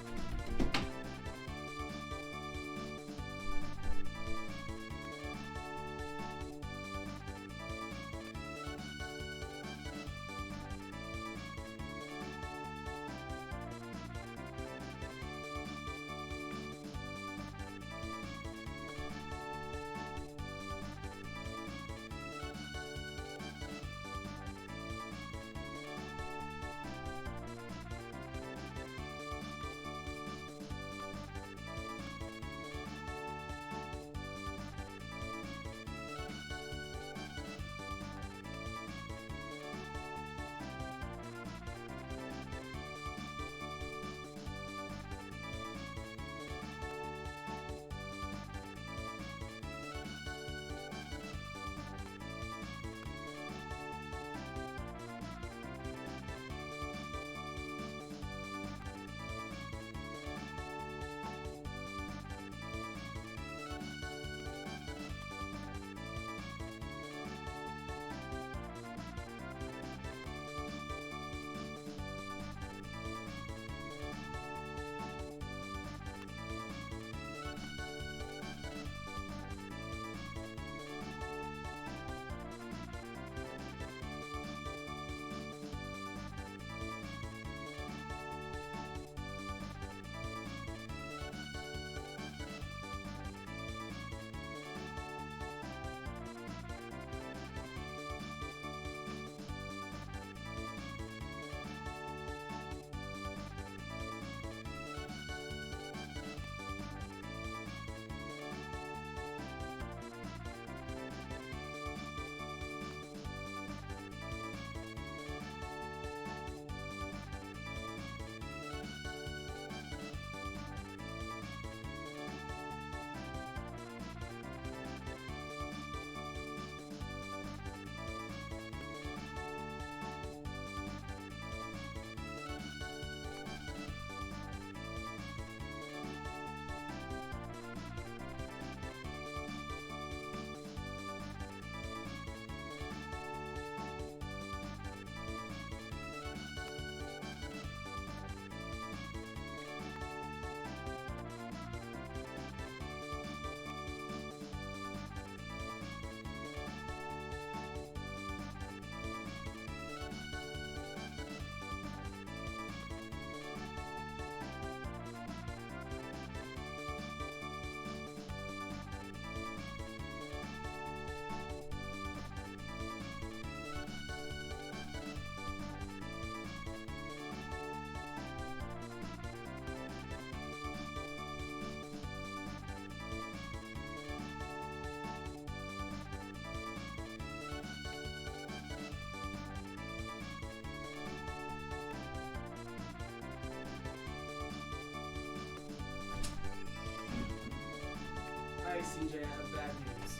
Speaker 1: CJ, I have bad news.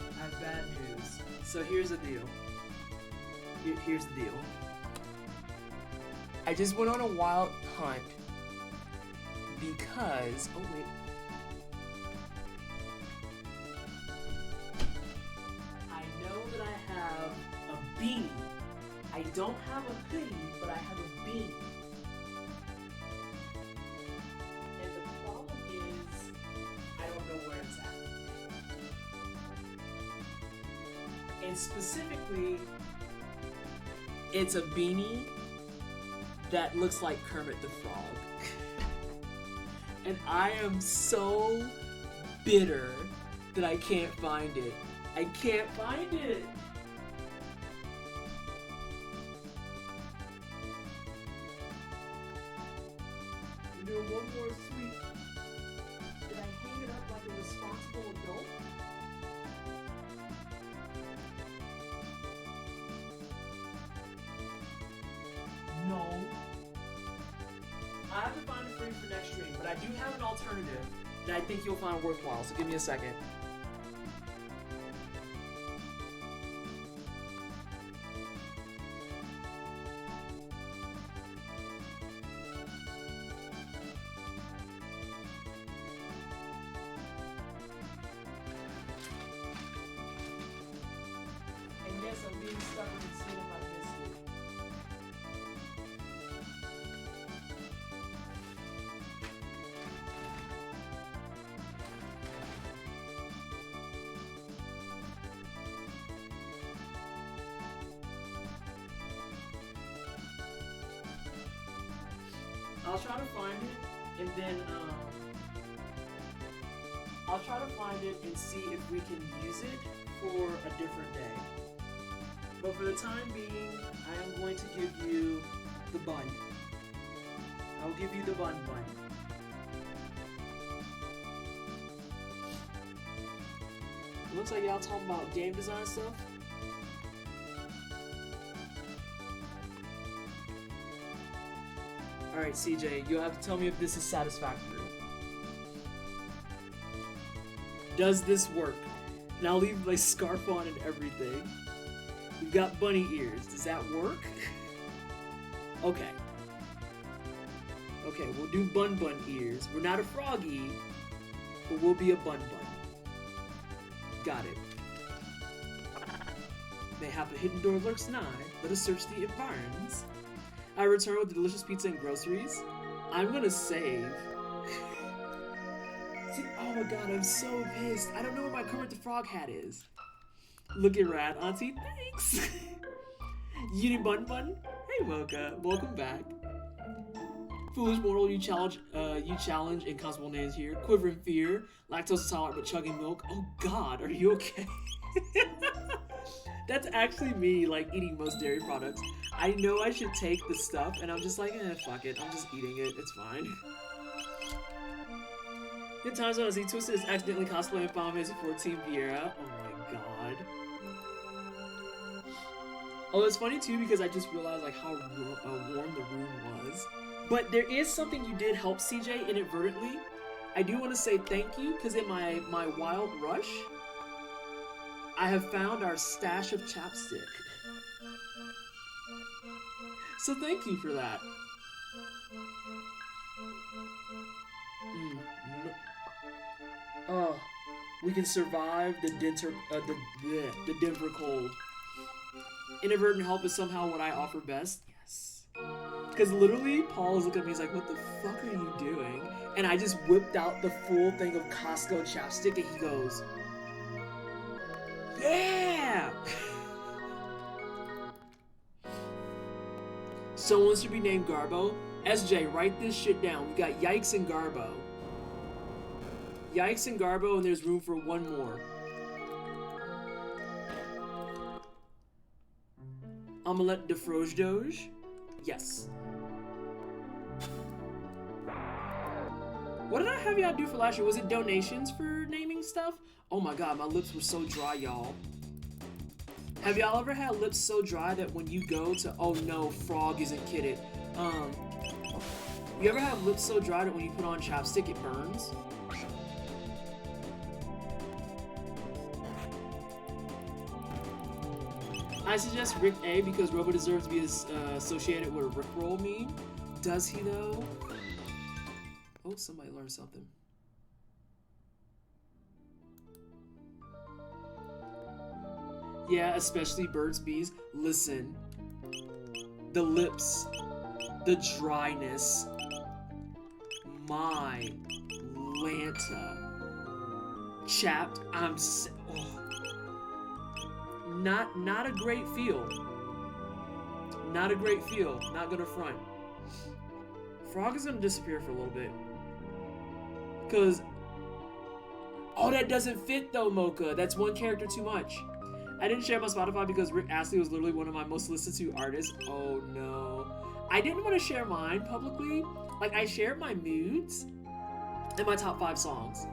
Speaker 1: I have bad news. So here's the deal. Here's the deal. I just went on a wild hunt because... Oh, wait. I know that I have a beanie. I don't have a hoodie, but I have a beanie. And the problem is, I don't know where it's at. And specifically, it's a beanie that looks like Kermit the Frog. And I am so bitter that I can't find it. I can't find it! I'm doing one more sweep. Did I hang it up like a responsible adult? No. I have to find a frame for next stream, but I do have an alternative that I think you'll find worthwhile, so give me a second. And yes, I'm being stubborn and seeing if I missed it. I'll try to find it, and then I'll try to find it and see if we can use it for a different day. But for the time being, I am going to give you the bun. I'll give you the bun. It looks like y'all talking about game design stuff. Alright, CJ, you'll have to tell me if this is satisfactory. Does this work? And I'll leave my scarf on and everything. We've got bunny ears. Does that work? Okay. Okay, we'll do bun ears. We're not a froggy, but we'll be a bun. Got it. Mayhap a hidden door lurks nigh. Let us search the environs. I return with the delicious pizza and groceries. I'm gonna save. See, oh my god, I'm so pissed. I don't know where my Kermit the Frog hat is. Look at Rad, Auntie, thanks. Uni Bun. Hey Mocha, welcome back. Foolish mortal, you challenge inconceivable names here. Quiver in fear, lactose intolerant but chugging milk. Oh god, are you okay? That's actually me, like, eating most dairy products. I know I should take the stuff, and I'm just like, fuck it. I'm just eating it. It's fine. Good times when I see Twisted is accidentally cosplaying Final Fantasy 14 Viera. Oh my god. Oh, it's funny too because I just realized like how warm the room was. But there is something you did help, CJ, inadvertently. I do want to say thank you because in my wild rush, I have found our stash of chapstick. So thank you for that. Oh, we can survive the Denver cold. Inadvertent help is somehow what I offer best. Yes. Because literally, Paul is looking at me, he's like, what the fuck are you doing? And I just whipped out the full thing of Costco chapstick, and he goes, yeah! Someone should be named Garbo. SJ, write this shit down. We got Yikes and Garbo. Yikes and Garbo, and there's room for one more. Omelette de Froge Doge? Yes. What did I have y'all do for last year? Was it donations for naming stuff? Oh my god, my lips were so dry, y'all. Have y'all ever had lips so dry that when you go to, oh no, frog isn't kidded. You ever have lips so dry that when you put on chapstick, it burns? I suggest Rick A because Robo deserves to be associated with a Rickroll meme. Does he though? Oh, somebody learned something. Yeah, especially Burt's Bees. Listen, the lips, the dryness. My Lanta. Chapped. Not a great feel. Not a great feel. Not gonna front. Frog is gonna disappear for a little bit. Cause oh, that doesn't fit though, Mocha. That's one character too much. I didn't share my Spotify because Rick Astley was literally one of my most listened to artists. Oh no. I didn't want to share mine publicly. Like, I shared my moods and my top 5 songs.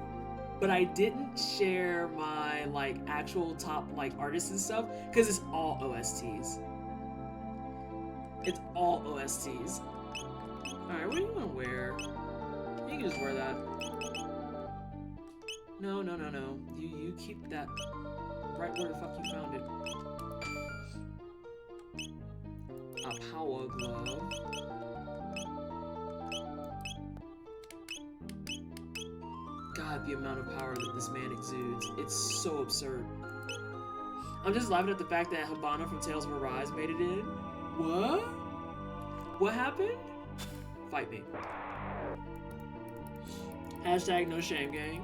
Speaker 1: But I didn't share my, like, actual top, like, artists and stuff. Because it's all OSTs. It's all OSTs. Alright, what are you going to wear? You can just wear that. No. You keep that right where the fuck you found it. A power glove. God, the amount of power that this man exudes. It's so absurd. I'm just laughing at the fact that Habana from Tales of Arise made it in. What? What happened? Fight me. Hashtag no shame gang.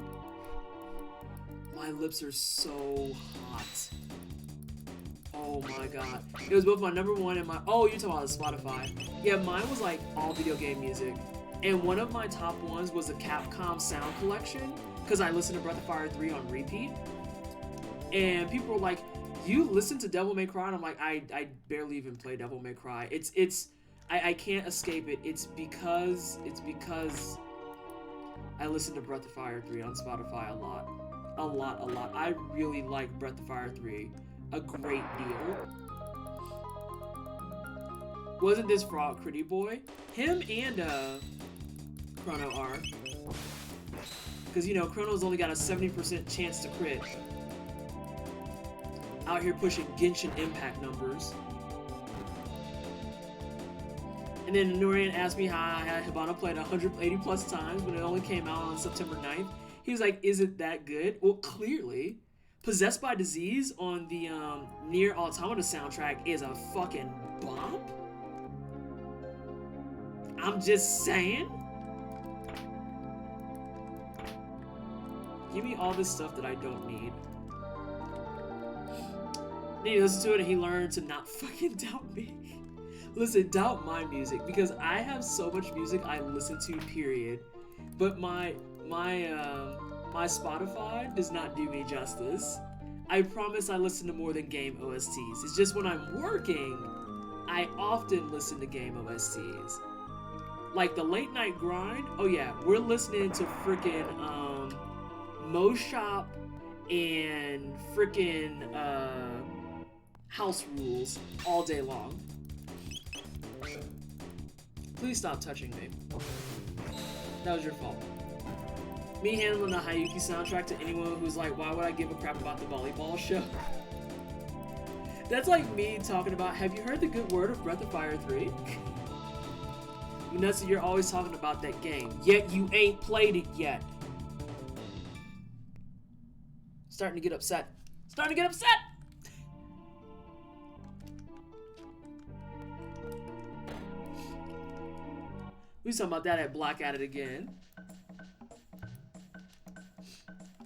Speaker 1: My lips are so hot. Oh my god. It was both my #1 and my... Oh, you're talking about Spotify. Yeah, mine was like all video game music. And one of my top ones was the Capcom Sound Collection. Because I listened to Breath of Fire 3 on repeat. And people were like, you listen to Devil May Cry? And I'm like, I barely even play Devil May Cry. I can't escape it. It's because I listen to Breath of Fire 3 on Spotify a lot. A lot. I really like Breath of Fire 3 a great deal. Wasn't this Frog Pretty Boy? Him and Chrono are. Because, you know, Chrono's only got a 70% chance to crit. Out here pushing Genshin Impact numbers. And then Norian asked me how I had Hibana played 180 plus times when it only came out on September 9th. He was like, is it that good? Well, clearly. Possessed by Disease on the Nier Automata soundtrack is a fucking bomb. I'm just saying. Give me all this stuff that I don't need. Then he listened to it and he learned to not fucking doubt me. Listen, doubt my music because I have so much music I listen to, period. But my Spotify does not do me justice. I promise I listen to more than game OSTs. It's just when I'm working, I often listen to game OSTs. Like the late night grind, oh yeah, we're listening to freaking Mo Shop and freaking House Rules all day long. Please stop touching me. That was your fault. Me handling the Hayuki soundtrack to anyone who's like, why would I give a crap about the volleyball show? That's like me talking about, have you heard the good word of Breath of Fire 3? Nuts, you're always talking about that game, yet you ain't played it yet. Starting to get upset. Starting to get upset! We was talking about that at Black At It Again.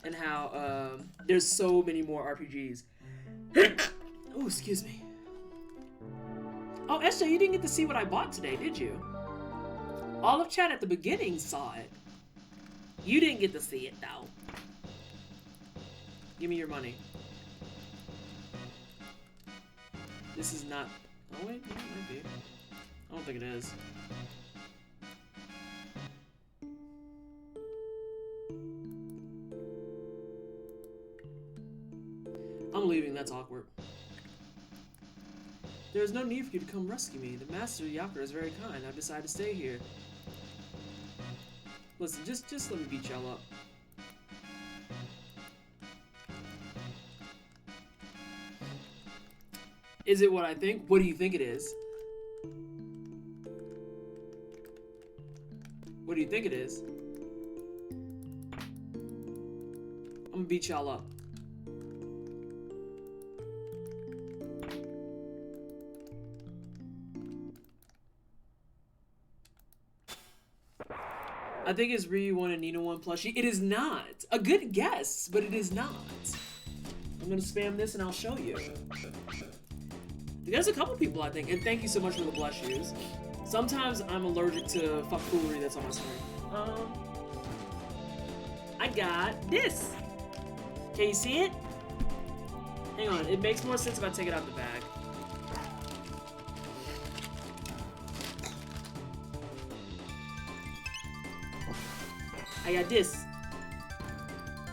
Speaker 1: And how there's so many more RPGs. Oh, excuse me. Oh, SJ, you didn't get to see what I bought today, did you? All of chat at the beginning saw it. You didn't get to see it, though. Give me your money. This is not... Oh, wait, yeah, it might be. I don't think it is. I'm leaving, that's awkward. There is no need for you to come rescue me. The Master Yaker is very kind. I've decided to stay here. Listen, just let me beat y'all up. Is it what I think? What do you think it is? What do you think it is? I'm gonna beat y'all up. I think it's Ryu 1 and Nina 1 plushie. It is not. A good guess, but it is not. I'm gonna spam this and I'll show you. There's a couple people, I think, and thank you so much for the blush use. Sometimes I'm allergic to fuckfoolery that's on my screen. I got this. Can you see it? Hang on, it makes more sense if I take it out of the bag. I got this.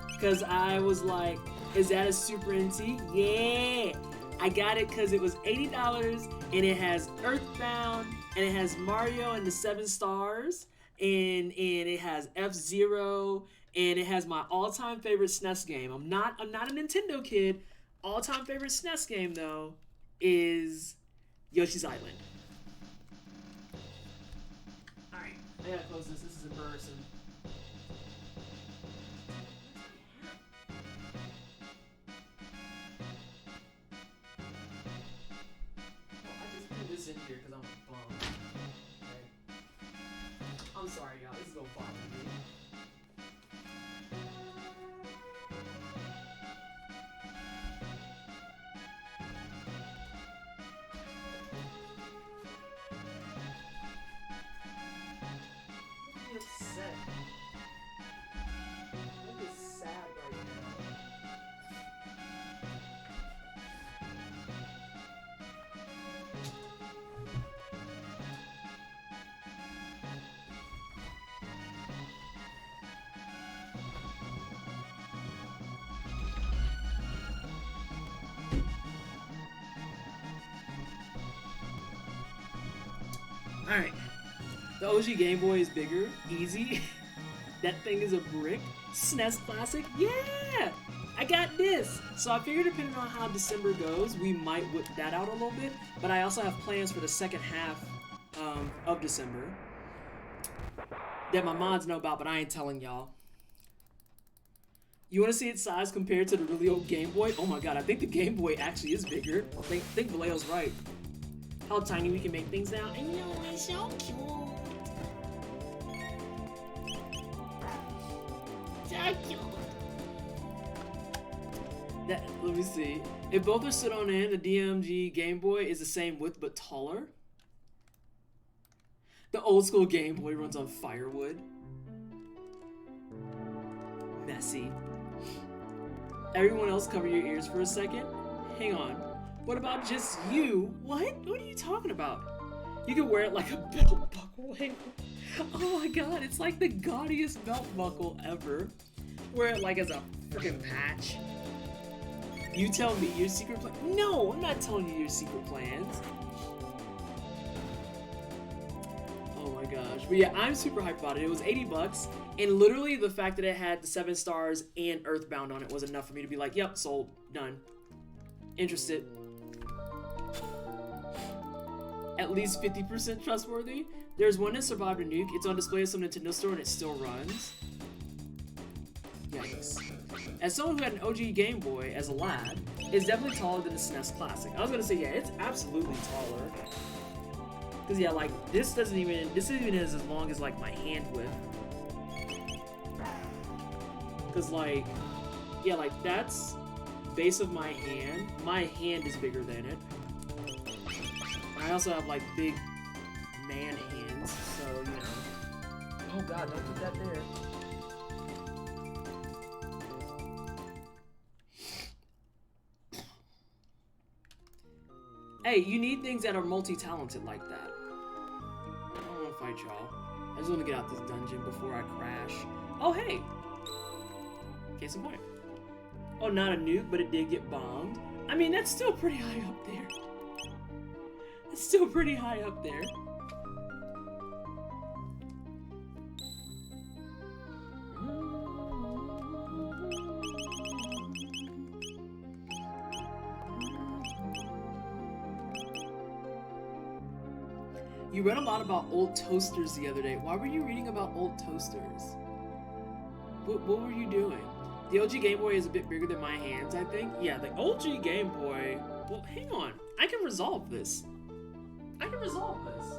Speaker 1: Because I was like, is that a Super NT? Yeah! I got it because it was $80 and it has Earthbound and it has Mario and the 7 stars and it has F-Zero and it has my all-time favorite SNES game. I'm not a Nintendo kid. All-time favorite SNES game though is Yoshi's Island. Alright, I gotta close this. This is embarrassing. In here because I'm a bum. Okay. I'm sorry, y'all. This is gonna bother me. I'm upset. I'm just sad right now. Alright, the OG Game Boy is bigger, easy. That thing is a brick. SNES Classic, yeah! I got this! So I figured depending on how December goes, we might whip that out a little bit, but I also have plans for the second half of December that my mods know about, but I ain't telling y'all. You want to see its size compared to the really old Game Boy? Oh my god, I think the Game Boy actually is bigger. I think Valeo's right. How tiny we can make things now. I know, it's so cute. So cute. Let me see. If both are stood on end, the DMG Game Boy is the same width but taller. The old school Game Boy runs on firewood. Messy. Everyone else cover your ears for a second. Hang on. What about just you? What? What are you talking about? You can wear it like a belt buckle. Oh my god, it's like the gaudiest belt buckle ever. Wear it like as a freaking patch. You tell me your secret plan. No, I'm not telling you your secret plans. Oh my gosh. But yeah, I'm super hyped about it. It was 80 bucks. And literally the fact that it had the 7 stars and Earthbound on it was enough for me to be like, yep, sold, done. Interested. At least 50% trustworthy. There's one that survived a nuke. It's on display at some Nintendo store and it still runs. Yikes. As someone who had an OG Game Boy as a lad, it's definitely taller than the SNES Classic. I was gonna say, yeah, it's absolutely taller. Cause yeah, like this isn't even as long as like my hand width. Cause like, yeah, like that's base of my hand. My hand is bigger than it. I also have like big man hands, so you know. Oh god, don't put that there. Hey, you need things that are multi-talented like that. I don't want to fight y'all. I just want to get out this dungeon before I crash. Oh, hey! Case in point. Oh, not a nuke, but it did get bombed. I mean, that's still pretty high up there. It's still pretty high up there. You read a lot about old toasters the other day. Why were you reading about old toasters? What were you doing? The OG Game Boy is a bit bigger than my hands, I think. Yeah, the OG Game Boy... Well, hang on. I can resolve this. I can resolve this.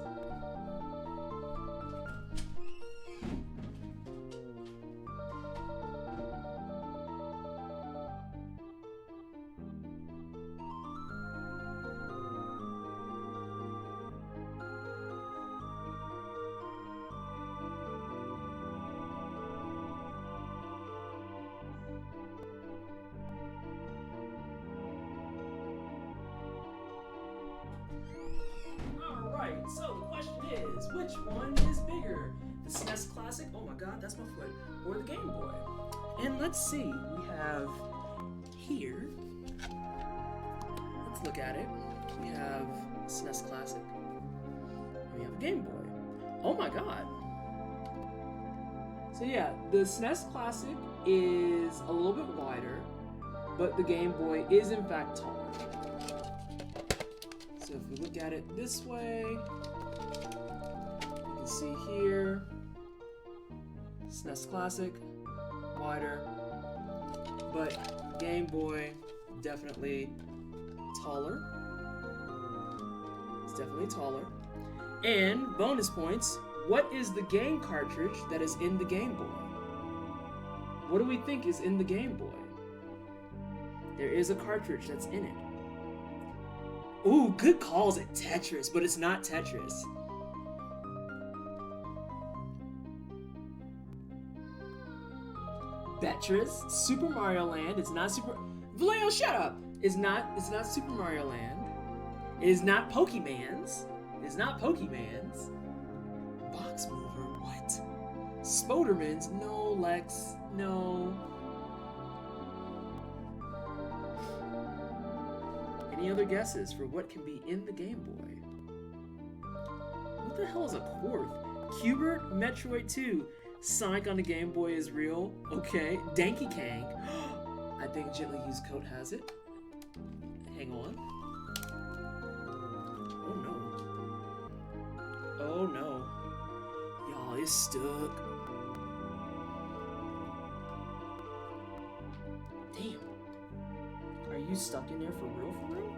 Speaker 1: So the question is, which one is bigger? The SNES Classic, oh my god, that's my foot, or the Game Boy? And let's see, we have here, let's look at it. We have SNES Classic, and we have a Game Boy. Oh my god. So yeah, the SNES Classic is a little bit wider, but the Game Boy is in fact taller. So if we look at it this way, you can see here, SNES Classic, wider, but Game Boy, definitely taller. It's definitely taller. And bonus points, what is the game cartridge that is in the Game Boy? What do we think is in the Game Boy? There is a cartridge that's in it. Ooh, good calls at Tetris, but it's not Tetris. Betris, Super Mario Land. It's not Super. Vallejo, shut up. It's not Super Mario Land. It is not Pokemon's. It is not Pokemon's. Box Mover. What? Spoderman's. No, Lex. No. Any other guesses for what can be in the Game Boy? What the hell is a Quarth? Cubert, Metroid 2, Sonic on the Game Boy is real. Okay, Danky Kang. I think Gently Used Code has it. Hang on. Oh no. Oh no. Y'all, it's stuck. Damn. Are you stuck in there for real, for real?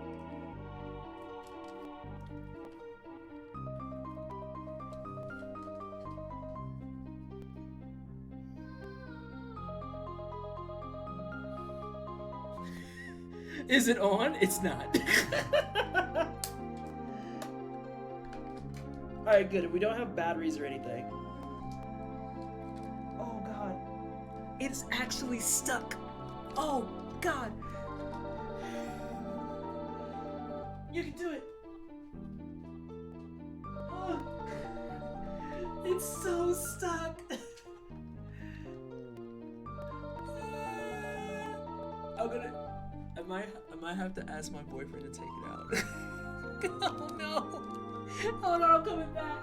Speaker 1: Is it on? It's not. Alright, good. We don't have batteries or anything. Oh god. It's actually stuck. Oh god. You can do it. Oh. It's so stuck. I might have to ask my boyfriend to take it out. Oh no! Oh no, I'm coming back.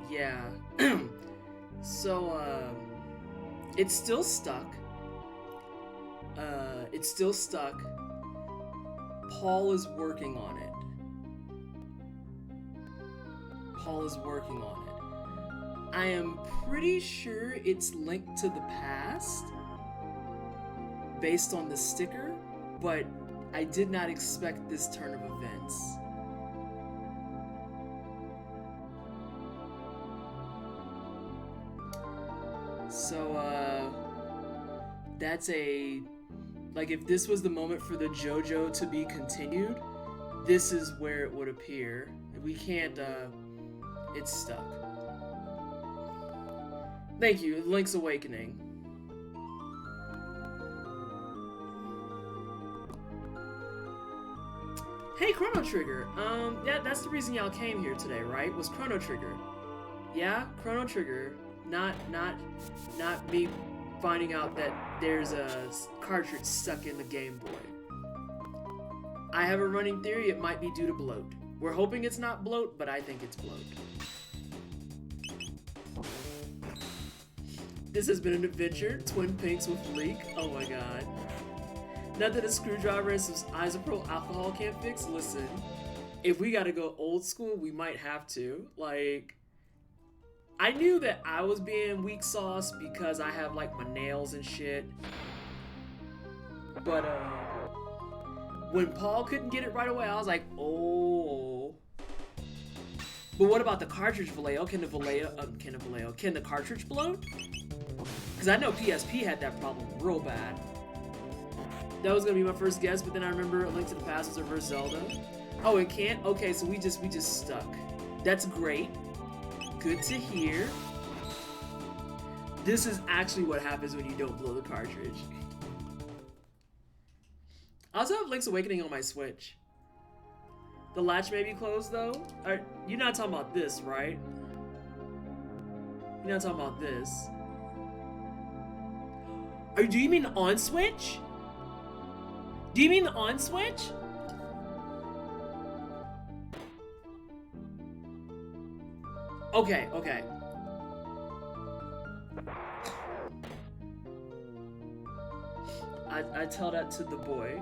Speaker 1: Yeah. So, it's still stuck. It's still stuck. Paul is working on it. Paul is working on it. I am pretty sure it's linked to the past based on the sticker, but I did not expect this turn of events. So, that's a... Like, if this was the moment for the JoJo to be continued, this is where it would appear. We can't, it's stuck. Thank you, Link's Awakening. Hey, Chrono Trigger. Yeah, that's the reason y'all came here today, right? Was Chrono Trigger. Yeah, Chrono Trigger. Not me finding out that there's a cartridge stuck in the Game Boy. I have a running theory it might be due to bloat. We're hoping it's not bloat, but I think it's bloat. This has been an adventure. Twin Pinks with Leak. Oh my god. Not that a screwdriver and some isopropyl alcohol can't fix. Listen, if we gotta go old school, we might have to. Like, I knew that I was being weak sauce because I have like my nails and shit. But when Paul couldn't get it right away, I was like, oh. But what about the cartridge Vallejo? Can the cartridge bloat? Because I know PSP had that problem real bad. That was gonna be my first guess, but then I remember A Link to the Past was a reverse Zelda. Oh, it can't? Okay, so we just stuck. That's great. Good to hear. This is actually what happens when you don't blow the cartridge. I also have Link's Awakening on my Switch. The latch may be closed though. You're not talking about this, right? You're not talking about this. Do you mean the on switch? Do you mean the on switch? Okay, okay. I tell that to the boy.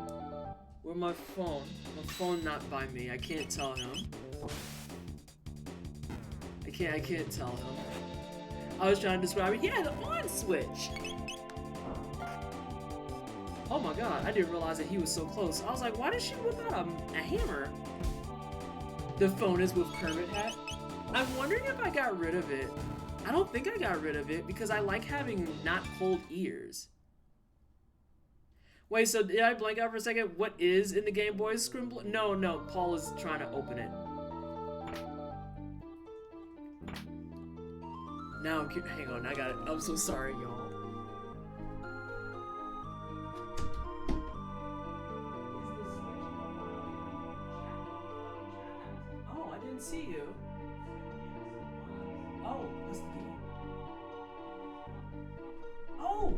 Speaker 1: Where my phone? My phone not by me. I can't tell him. I can't tell him. I was trying to describe it. Yeah, the on switch. Oh my god, I didn't realize that he was so close. I was like, why did she whip out a hammer? The phone is with Kermit hat. I'm wondering if I got rid of it. I don't think I got rid of it because I like having not cold ears. Wait, so did I blank out for a second? What is in the Game Boy's screen? No, Paul is trying to open it. Now, hang on, I got it. I'm so sorry, y'all. Oh, I didn't see you. Oh, that's the game. Oh!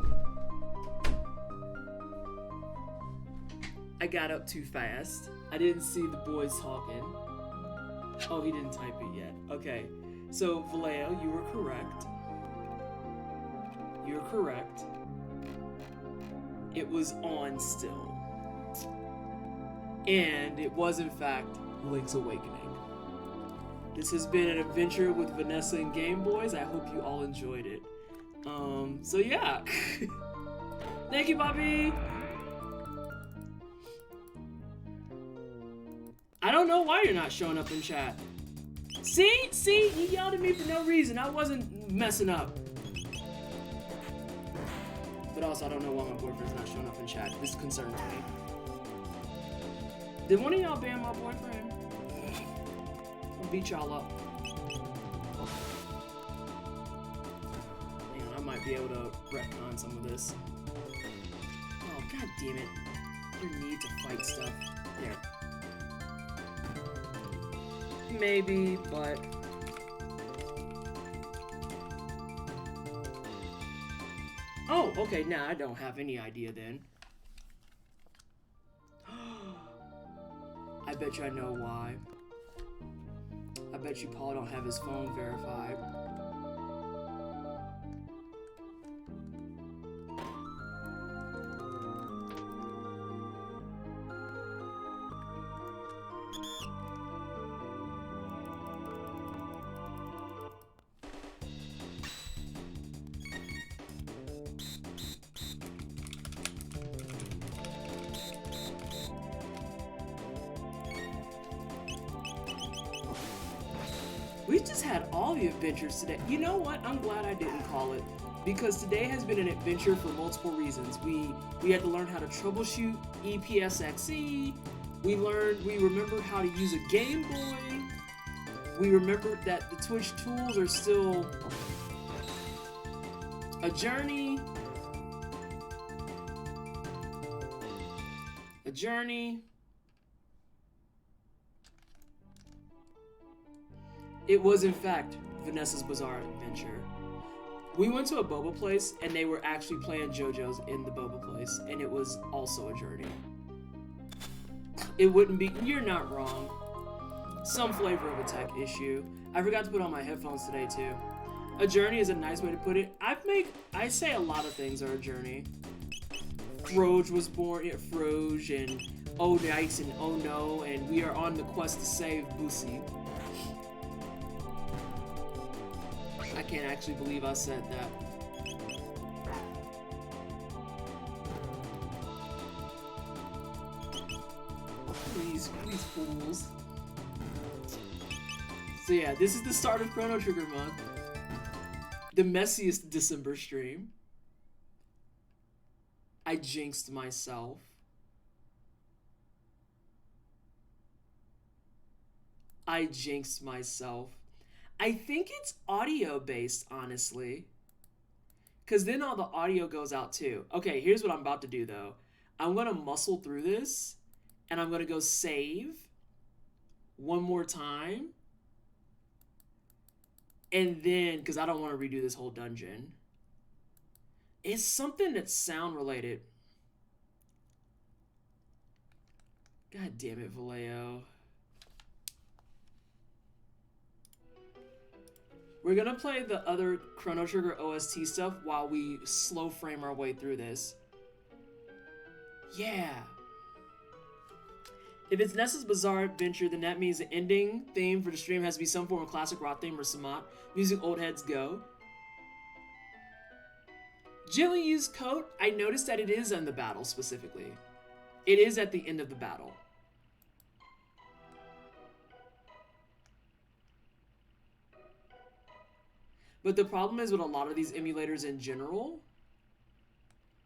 Speaker 1: I got up too fast. I didn't see the boys talking. Oh, he didn't type it yet. Okay. So, Vallejo, you were correct. You're correct. It was on still. And it was, in fact, Link's Awakening. This has been an adventure with Vanessa and Game Boys. I hope you all enjoyed it. So yeah. Thank you, Bobby! I don't know why you're not showing up in chat. See, you yelled at me for no reason. I wasn't messing up. But also, I don't know why my boyfriend's not showing up in chat. This concerns me. Did one of y'all ban my boyfriend? I'll beat y'all up. Man, I might be able to retcon some of this. Oh, god damn it. Your need to fight stuff. There. Maybe, but... Oh, okay, now I don't have any idea then. I bet you I know why. I bet you Paul don't have his phone verified. We just had all the adventures today. You know what? I'm glad I didn't call it. Because today has been an adventure for multiple reasons. We had to learn how to troubleshoot EPSXE. We remembered how to use a Game Boy. We remembered that the Twitch tools are still a journey. A journey. It was, in fact, Vanessa's Bizarre Adventure. We went to a boba place, and they were actually playing JoJo's in the boba place, and it was also a journey. It wouldn't be... You're not wrong. Some flavor of a tech issue. I forgot to put on my headphones today, too. A journey is a nice way to put it. I say a lot of things are a journey. Froge was born... Yeah, Froge, and Oh Nice, and Oh No, and we are on the quest to save Busi. I can't actually believe I said that. These fools. So yeah, this is the start of Chrono Trigger month. The messiest December stream. I jinxed myself. I jinxed myself. I think it's audio based, honestly. Because then all the audio goes out too. Okay, here's what I'm about to do though. I'm going to muscle through this. And I'm going to go save. One more time. And then, because I don't want to redo this whole dungeon. It's something that's sound related. God damn it, Vallejo. We're gonna play the other Chrono Trigger OST stuff while we slow frame our way through this. Yeah. If it's Nessa's Bizarre Adventure, then that means the ending theme for the stream has to be some form of classic rock theme or Samat. Music old heads go. Gently used coat, I noticed that it is in the battle specifically. It is at the end of the battle. But the problem is with a lot of these emulators in general,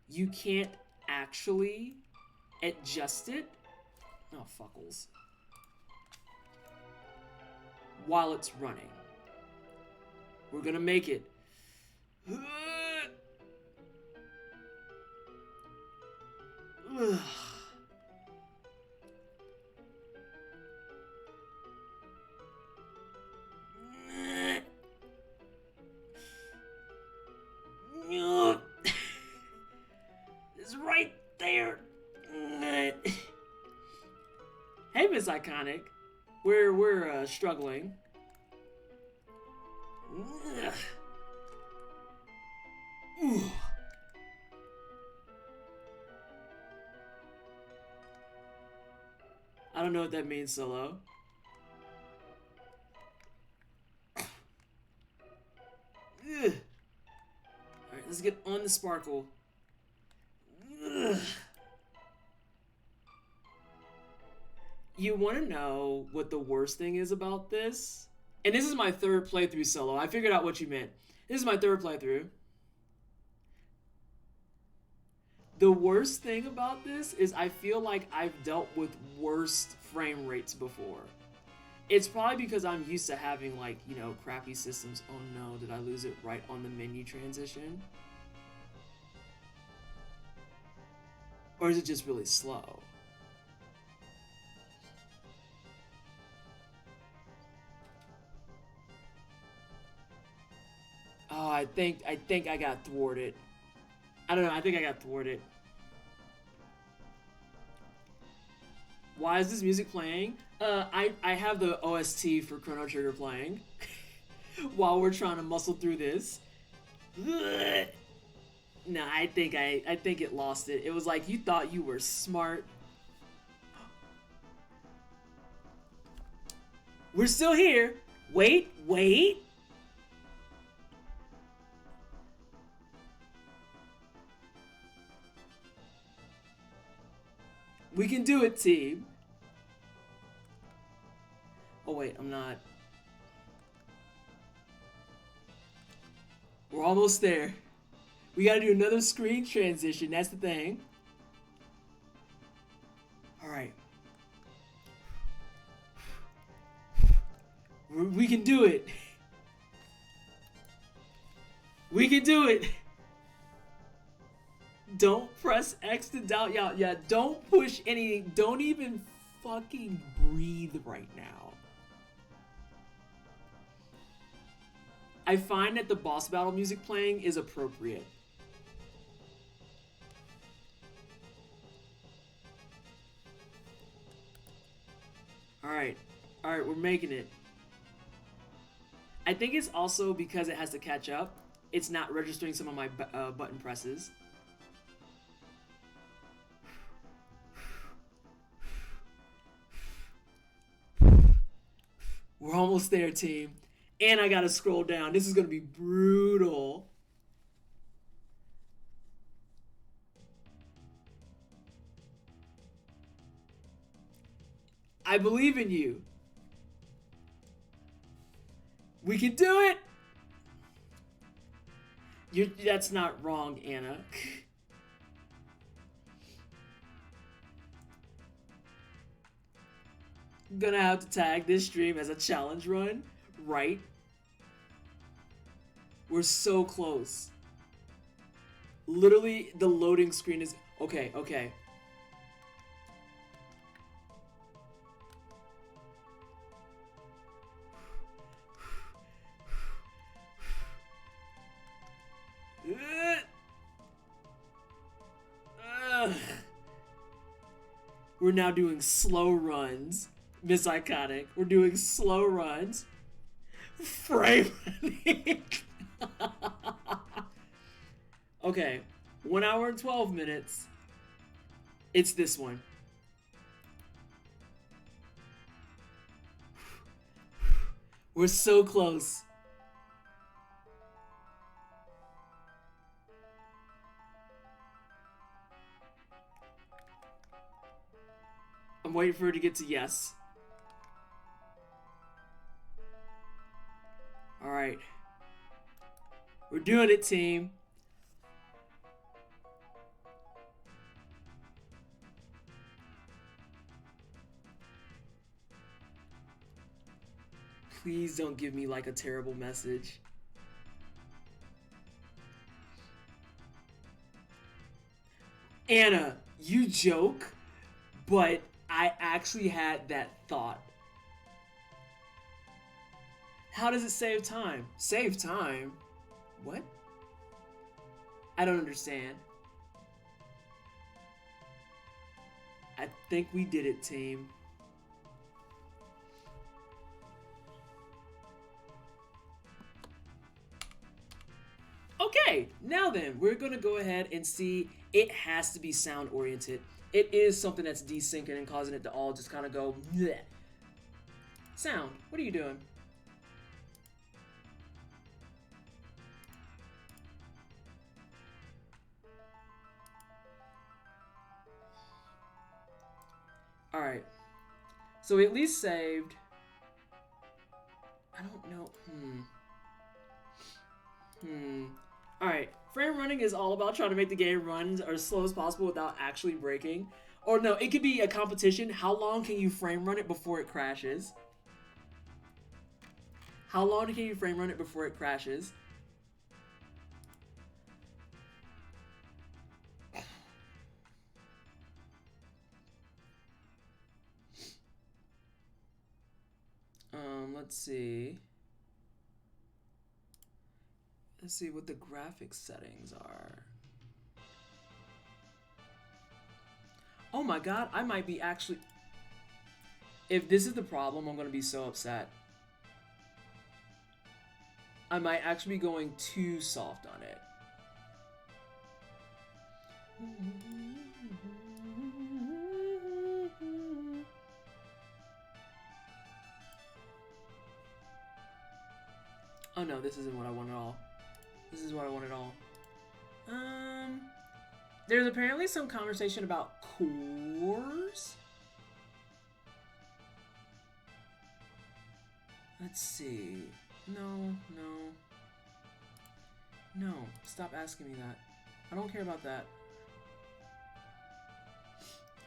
Speaker 1: you can't actually adjust it. Oh, fuckles. While it's running. We're gonna make it. It's right there. Hey, Miss Iconic. We're struggling. I don't know what that means, Solo. Alright, let's get on the sparkle. You want to know what the worst thing is about this? And this is my third playthrough, Solo. I figured out what you meant. This is my third playthrough. The worst thing about this is I feel like I've dealt with worst frame rates before. It's probably because I'm used to having, like, you know, crappy systems. Oh no, did I lose it right on the menu transition? Or is it just really slow? Oh, I think I got thwarted. I don't know, I think I got thwarted. Why is this music playing? I have the OST for Chrono Trigger playing while we're trying to muscle through this. No, I think it lost it. It was like you thought you were smart. We're still here. Wait. We can do it, team. Oh wait, I'm not. We're almost there. We gotta do another screen transition. That's the thing. Alright. We can do it. We can do it. Don't press X to doubt. Yeah, don't push anything. Don't even fucking breathe right now. I find that the boss battle music playing is appropriate. Alright, we're making it. I think it's also because it has to catch up. It's not registering some of my button presses. We're almost there, team. And I gotta scroll down. This is gonna be brutal. I believe in you. We can do it! That's not wrong, Anna. I'm gonna have to tag this stream as a challenge run, right? We're so close. Literally, the loading screen is... Okay. We're now doing slow runs. Miss Iconic. We're doing slow runs. Frame running. Okay. 1 hour and 12 minutes. It's this one. We're so close. I'm waiting for her to get to yes. Alright. We're doing it, team. Please don't give me like a terrible message. Anna, you joke, but I actually had that thought. How does it save time? Save time? What? I don't understand. I think we did it, team. Okay, now then, we're gonna go ahead and see. It has to be sound oriented. It is something that's desyncing and causing it to all just kind of go bleh. Sound, what are you doing? Alright. So we at least saved. I don't know. Alright. Frame running is all about trying to make the game run as slow as possible without actually breaking. Or no, it could be a competition. How long can you frame run it before it crashes? How long can you frame run it before it crashes? Let's see. Let's see what the graphics settings are. Oh my god, I might be actually... If this is the problem, I'm gonna be so upset. I might actually be going too soft on it. Oh no, this isn't what I want at all. This is what I want at all. There's apparently some conversation about cores. Let's see. No. No, stop asking me that. I don't care about that.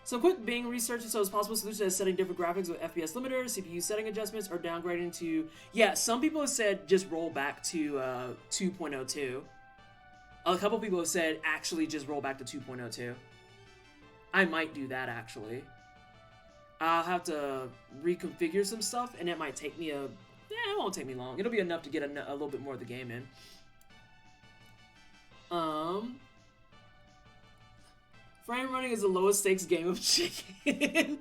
Speaker 1: So quick Bing research so as possible solution is setting different graphics with FPS limiters, CPU setting adjustments, or downgrading to... Yeah, some people have said just roll back to 2.02. A couple people have said actually just roll back to 2.02. I might do that actually. I'll have to reconfigure some stuff and it might take me it won't take me long. It'll be enough to get a little bit more of the game in. Frame running is the lowest stakes game of chicken.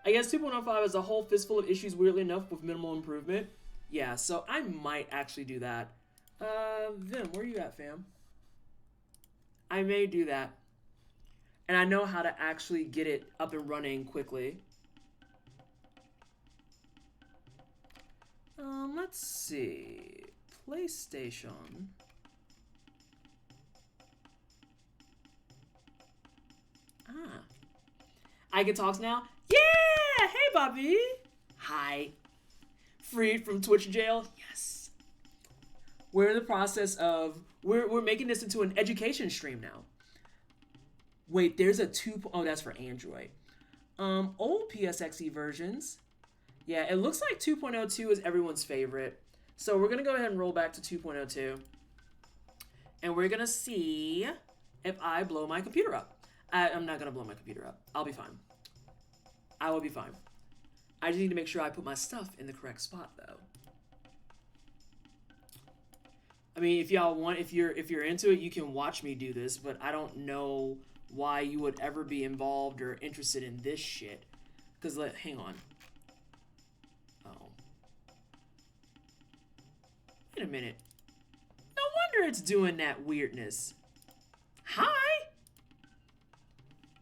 Speaker 1: I guess 2.05 is a whole fistful of issues, weirdly enough, with minimal improvement. Yeah, so I might actually do that. Vim, where are you at, fam? I may do that. And I know how to actually get it up and running quickly. Let's see. PlayStation. I can talk now? Yeah! Hey, Bobby! Hi. Freed from Twitch jail? Yes. We're in the process of... We're making this into an education stream now. Wait, there's a 2... Oh, that's for Android. Old PSXE versions. Yeah, it looks like 2.02 is everyone's favorite. So we're going to go ahead and roll back to 2.02. And we're going to see if I blow my computer up. I'm not going to blow my computer up. I'll be fine. I will be fine. I just need to make sure I put my stuff in the correct spot, though. I mean, if y'all want, if you're into it, you can watch me do this, but I don't know why you would ever be involved or interested in this shit. Because, hang on. Oh. Wait a minute. No wonder it's doing that weirdness. Hi!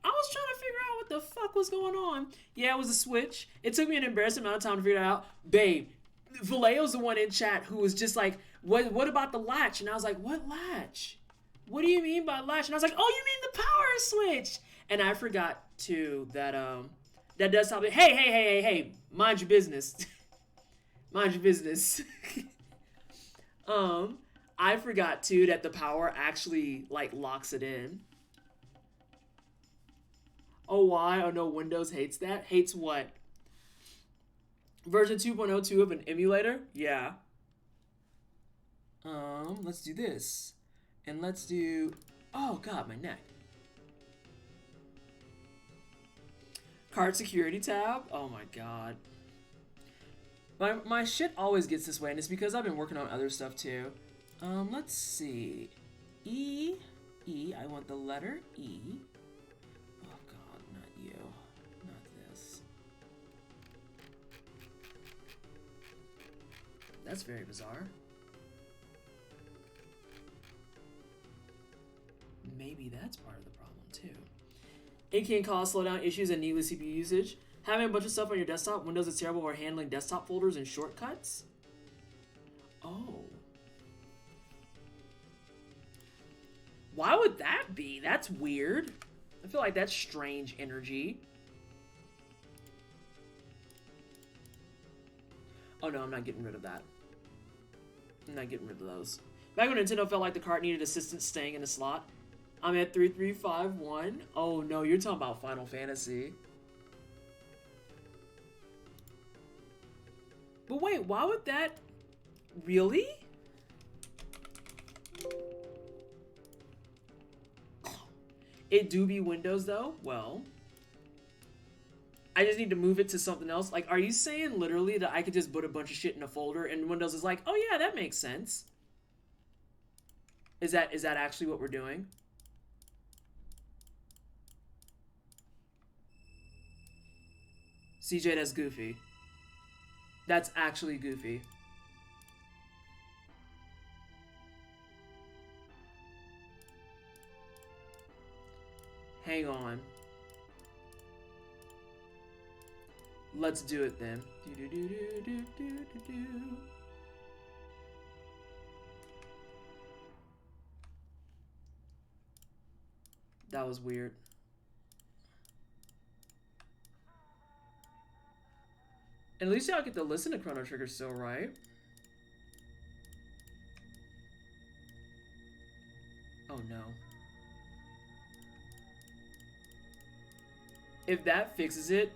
Speaker 1: I was trying to figure out what the fuck was going on. Yeah, it was a switch. It took me an embarrassing amount of time to figure it out. Babe, Valeo's the one in chat who was just like, what about the latch? And I was like, what latch? What do you mean by latch? And I was like, oh, you mean the power switch. And I forgot, too, that that desktop... Hey, mind your business. Mind your business. I forgot, too, that the power actually, like, locks it in. Oh, why? Oh, no, Windows hates that? Hates what? Version 2.02 of an emulator? Yeah. Let's do this. And let's do... Oh, God, my neck. Card security tab? Oh, my God. My shit always gets this way, and it's because I've been working on other stuff, too. Let's see. E. I want the letter E. Oh, God, not you. Not this. That's very bizarre. Maybe that's part of the problem, too. It can cause slowdown issues and needless CPU usage. Having a bunch of stuff on your desktop, Windows is terrible for handling desktop folders and shortcuts. Oh. Why would that be? That's weird. I feel like that's strange energy. Oh no, I'm not getting rid of that. I'm not getting rid of those. Back when Nintendo felt like the cart needed assistance staying in the slot. I'm at 3351. Oh no, you're talking about Final Fantasy. But wait, why would that... Really? It do be Windows though? Well, I just need to move it to something else. Like, are you saying literally that I could just put a bunch of shit in a folder and Windows is like, oh yeah, that makes sense? Is that actually what we're doing? CJ, that's goofy. That's actually goofy. Hang on. Let's do it then. That was weird. And at least y'all get to listen to Chrono Trigger still, right? If that fixes it,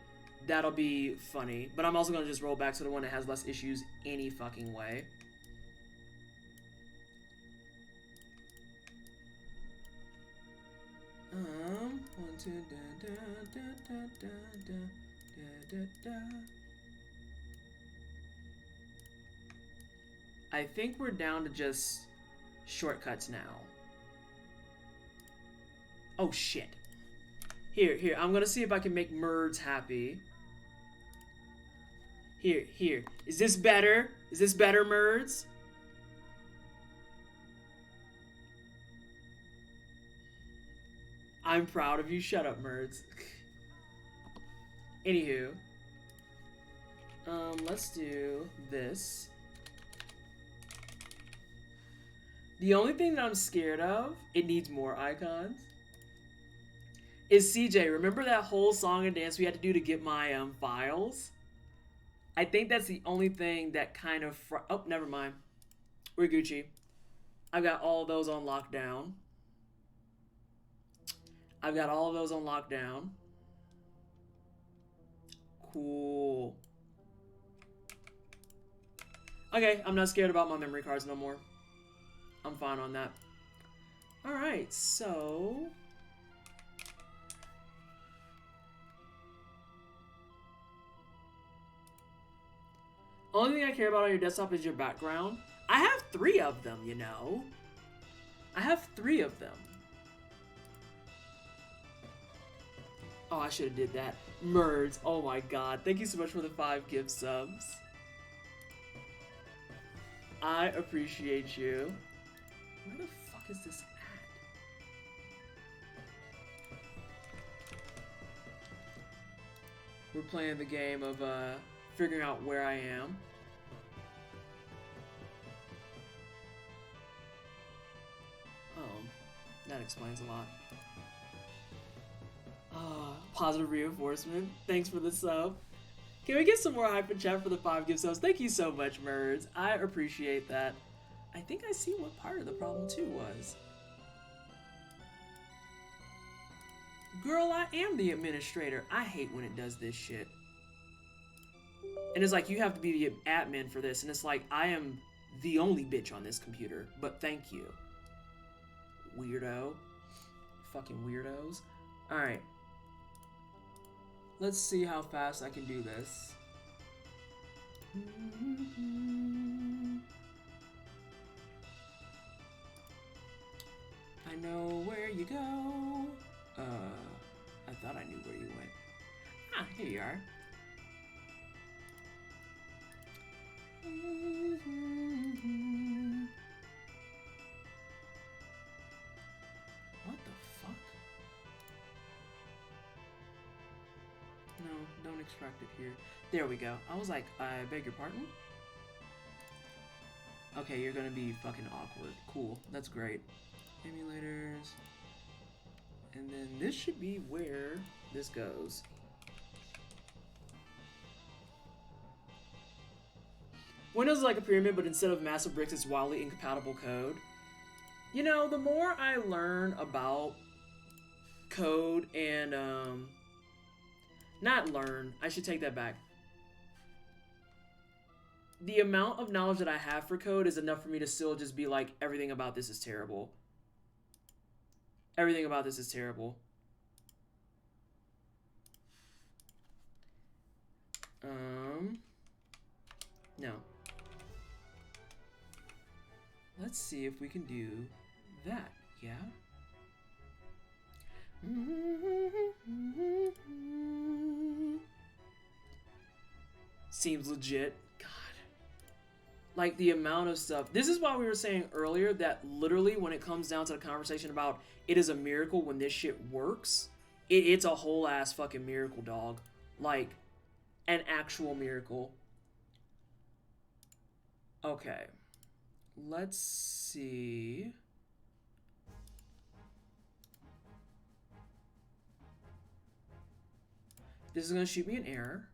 Speaker 1: that'll be funny. But I'm also gonna just roll back to the one that has less issues any fucking way. One, two, da, da, da, da, da, da, da, da. I think we're down to just shortcuts now. Oh shit. Here, I'm gonna see if I can make Merds happy. Here. Is this better? Is this better, Merds? I'm proud of you. Shut up, Merds. Anywho. Let's do this. The only thing that I'm scared of, it needs more icons, is CJ. Remember that whole song and dance we had to do to get my files? I think that's the only thing that kind of... oh, never mind. We're Gucci. I've got all of those on lockdown. Cool. Okay, I'm not scared about my memory cards no more. I'm fine on that. Alright, so... only thing I care about on your desktop is your background. I have 3 of them, you know. I have 3 of them. Oh, I should have did that. Merds, oh my god. Thank you so much for the 5 gift subs. I appreciate you. Where the fuck is this at? We're playing the game of figuring out where I am. That explains a lot. Positive reinforcement. Thanks for the sub. Can we get some more hype in chat for the 5 gift subs? Thank you so much, Merds. I appreciate that. I think I see what part of the problem too was. Girl, I am the administrator. I hate when it does this shit. And it's like, you have to be the admin for this. And it's like, I am the only bitch on this computer. But thank you. Weirdo. Fucking weirdos. Alright. Let's see how fast I can do this. I know where you go. I thought I knew where you went. Ah, here you are. What the fuck? No, don't extract it here. There we go. I was like, I beg your pardon? Okay, you're gonna be fucking awkward. Cool, that's great. Emulators. And then this should be where this goes. Windows is like a pyramid, but instead of massive bricks, it's wildly incompatible code. You know, the more I learn about code and, not learn, I should take that back. The amount of knowledge that I have for code is enough for me to still just be like, everything about this is terrible. Everything about this is terrible. No. Let's see if we can do that, yeah? Seems legit. God. Like, the amount of stuff. This is why we were saying earlier that literally when it comes down to the conversation about it is a miracle when this shit works, it's a whole ass fucking miracle, dog. Like, an actual miracle. Okay. Let's see. This is going to shoot me an error.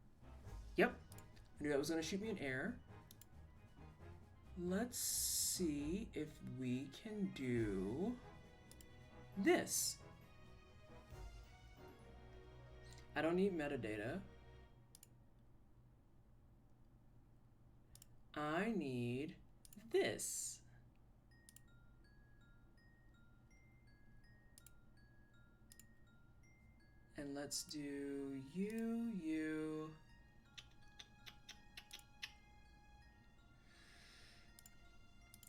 Speaker 1: Yep. I knew that was going to shoot me an error. Let's see if we can do this. I don't need metadata. I need this. And let's do you.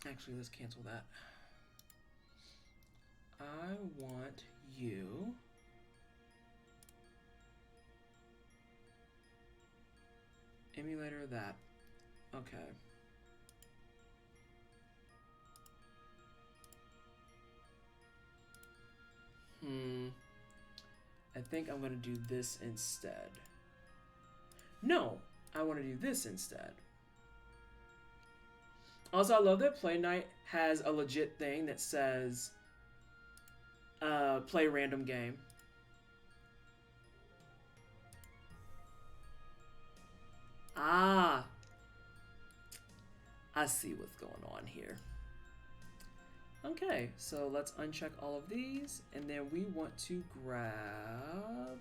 Speaker 1: Actually, let's cancel that. I want you. Emulator of that. Okay. I think I'm gonna do this instead. No, I want to do this instead. Also, I love that Play Night has a legit thing that says play random game. Ah, I see what's going on here. Okay, so let's uncheck all of these, and then we want to grab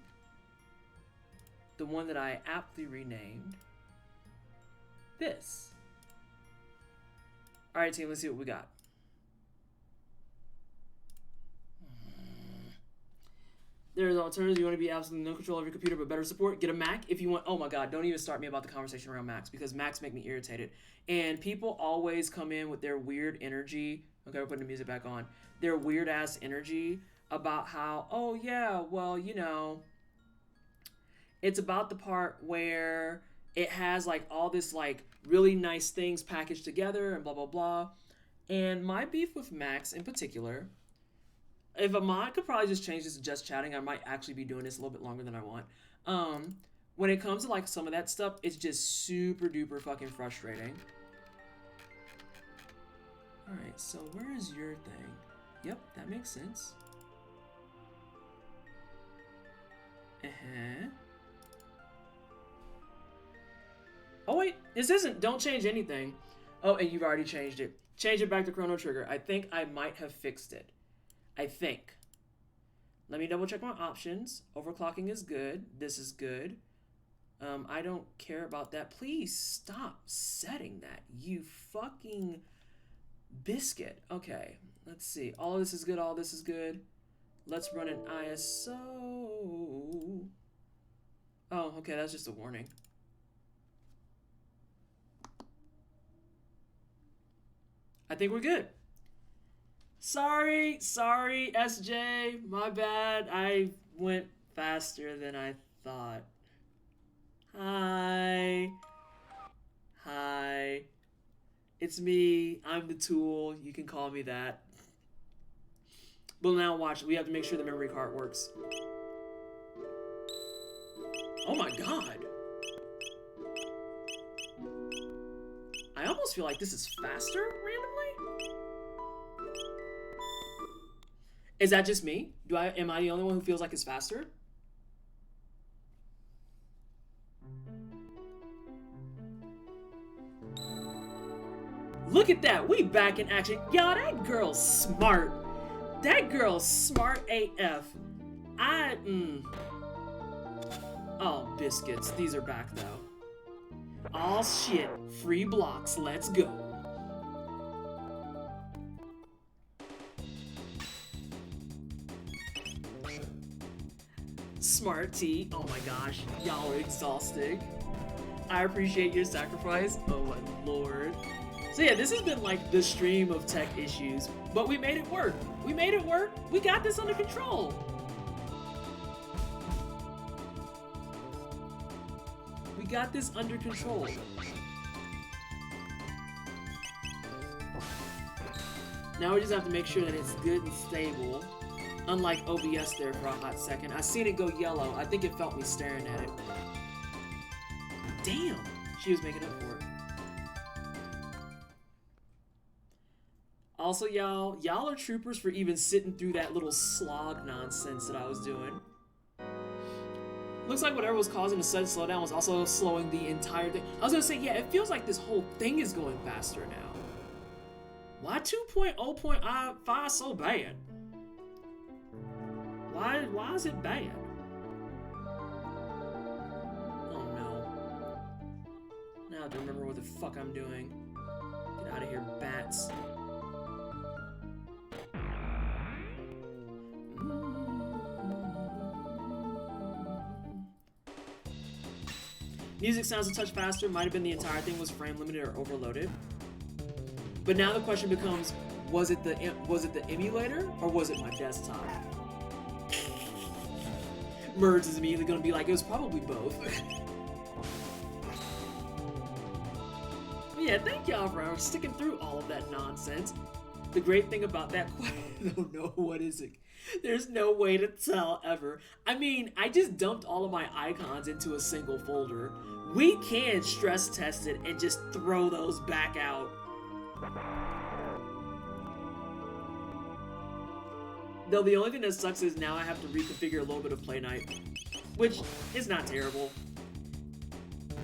Speaker 1: the one that I aptly renamed this. All right, team, let's see what we got. There's alternatives. You want to be absolutely no control of your computer, but better support. Get a Mac if you want. Oh my God, don't even start me about the conversation around Macs, because Macs make me irritated. And people always come in with their weird energy. Okay, we're putting the music back on. Their weird ass energy about how, oh yeah, well, you know, it's about the part where it has like all this like really nice things packaged together and blah, blah, blah. And my beef with Macs in particular, if a mod could probably just change this to just chatting, I might actually be doing this a little bit longer than I want. When it comes to like some of that stuff, it's just super duper fucking frustrating. All right, so where is your thing? Yep, that makes sense. Oh wait, this isn't. Don't change anything. Oh, and you've already changed it. Change it back to Chrono Trigger. I think I might have fixed it. I think. Let me double check my options. Overclocking is good. This is good. I don't care about that. Please stop setting that, you fucking biscuit. Okay, let's see. All of this is good. All this is good. Let's run an ISO. Oh, okay, that's just a warning. I think we're good. Sorry, SJ. My bad. I went faster than I thought. Hi. It's me. I'm the tool. You can call me that. But now watch. We have to make sure the memory card works. Oh my God. I almost feel like this is faster randomly. Is that just me? Am I the only one who feels like it's faster? Look at that, we back in action. Y'all, that girl's smart. That girl's smart AF. Oh, biscuits. These are back though. Oh shit, free blocks, let's go. Smart T, oh my gosh, y'all are exhausting. I appreciate your sacrifice, oh my lord. So yeah, this has been like the stream of tech issues, but we made it work. We made it work. We got this under control. We got this under control. Now we just have to make sure that it's good and stable. Unlike OBS there for a hot second. I seen it go yellow. I think it felt me staring at it. Damn! She was making up for it. Also, y'all are troopers for even sitting through that little slog nonsense that I was doing. Looks like whatever was causing the sudden slowdown was also slowing the entire thing. I was gonna say, yeah, it feels like this whole thing is going faster now. Why 2.0.5 so bad? Why is it bad? have to remember what the fuck I'm doing. Get out of here, bats. Music sounds a touch faster. Might have been the entire thing was frame limited or overloaded. But now the question becomes, was it the emulator or was it my desktop? Merge is immediately going to be like, it was probably both. Yeah, thank y'all for sticking through all of that nonsense. The great thing about that question, oh no, what is it? There's no way to tell ever. I mean, I just dumped all of my icons into a single folder. We can stress test it and just throw those back out. Though the only thing that sucks is now I have to reconfigure a little bit of Play Night, which is not terrible.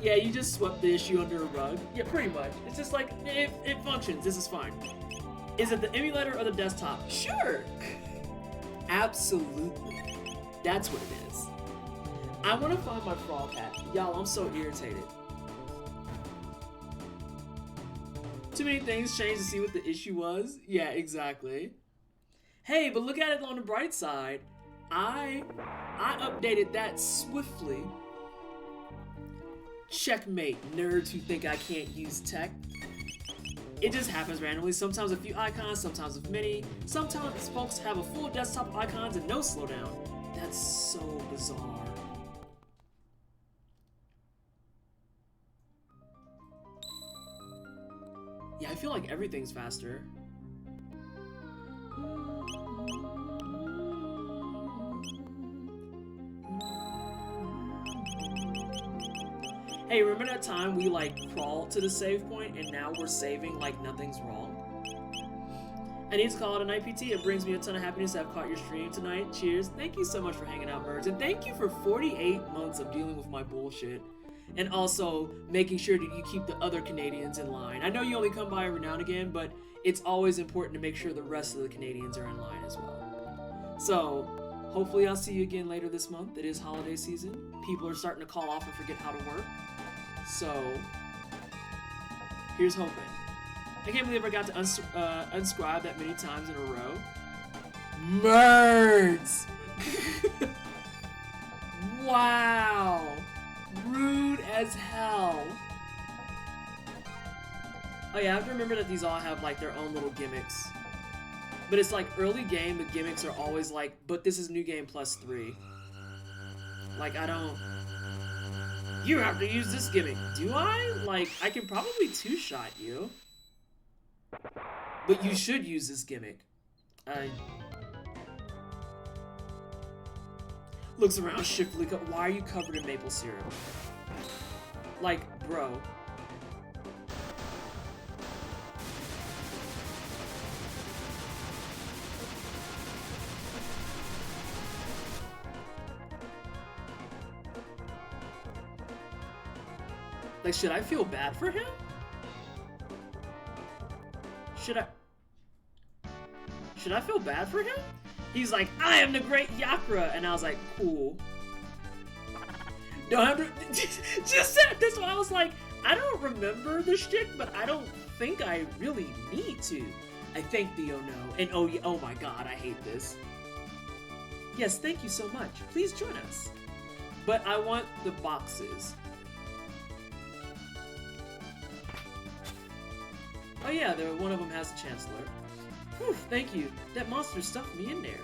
Speaker 1: Yeah, you just swept the issue under a rug. Yeah, pretty much. It's just like, it functions. This is fine. Is it the emulator or the desktop? Sure. Absolutely. That's what it is. I want to find my frog hat. Y'all, I'm so irritated. Too many things changed to see what the issue was. Yeah, exactly. Hey, but look at it on the bright side. I updated that swiftly. Checkmate, nerds who think I can't use tech. It just happens randomly. Sometimes a few icons, sometimes with many. Sometimes folks have a full desktop of icons and no slowdown. That's so bizarre. Yeah, I feel like everything's faster. Hey, remember that time we like crawled to the save point and now we're saving like nothing's wrong? I need to call it a night PT. It brings me a ton of happiness to have caught your stream tonight. Cheers. Thank you so much for hanging out, Merge. And thank you for 48 months of dealing with my bullshit. And also making sure that you keep the other Canadians in line. I know you only come by every now and again, but it's always important to make sure the rest of the Canadians are in line as well. So, hopefully I'll see you again later this month. It is holiday season. People are starting to call off and forget how to work. So, here's hoping. I can't believe I got to unscribe that many times in a row. Merds! Wow! Rude as hell. Oh yeah, I have to remember that these all have like their own little gimmicks. But it's like early game, the gimmicks are always like, but this is new game plus 3. Like, I don't... You have to use this gimmick. Do I? Like, I can probably two-shot you. But you should use this gimmick. Looks around shiftily. Why are you covered in maple syrup? Like, bro. Like, should I feel bad for him? Should I feel bad for him? He's like, I am the great Yakra, and I was like, cool. Don't have to. Just said. That's why I was like, I don't remember this shit, but I don't think I really need to. I thank thee, oh no, and oh my god, I hate this. Yes, thank you so much. Please join us. But I want the boxes. Oh yeah, one of them has a Chancellor. Whew, thank you. That monster stuffed me in there.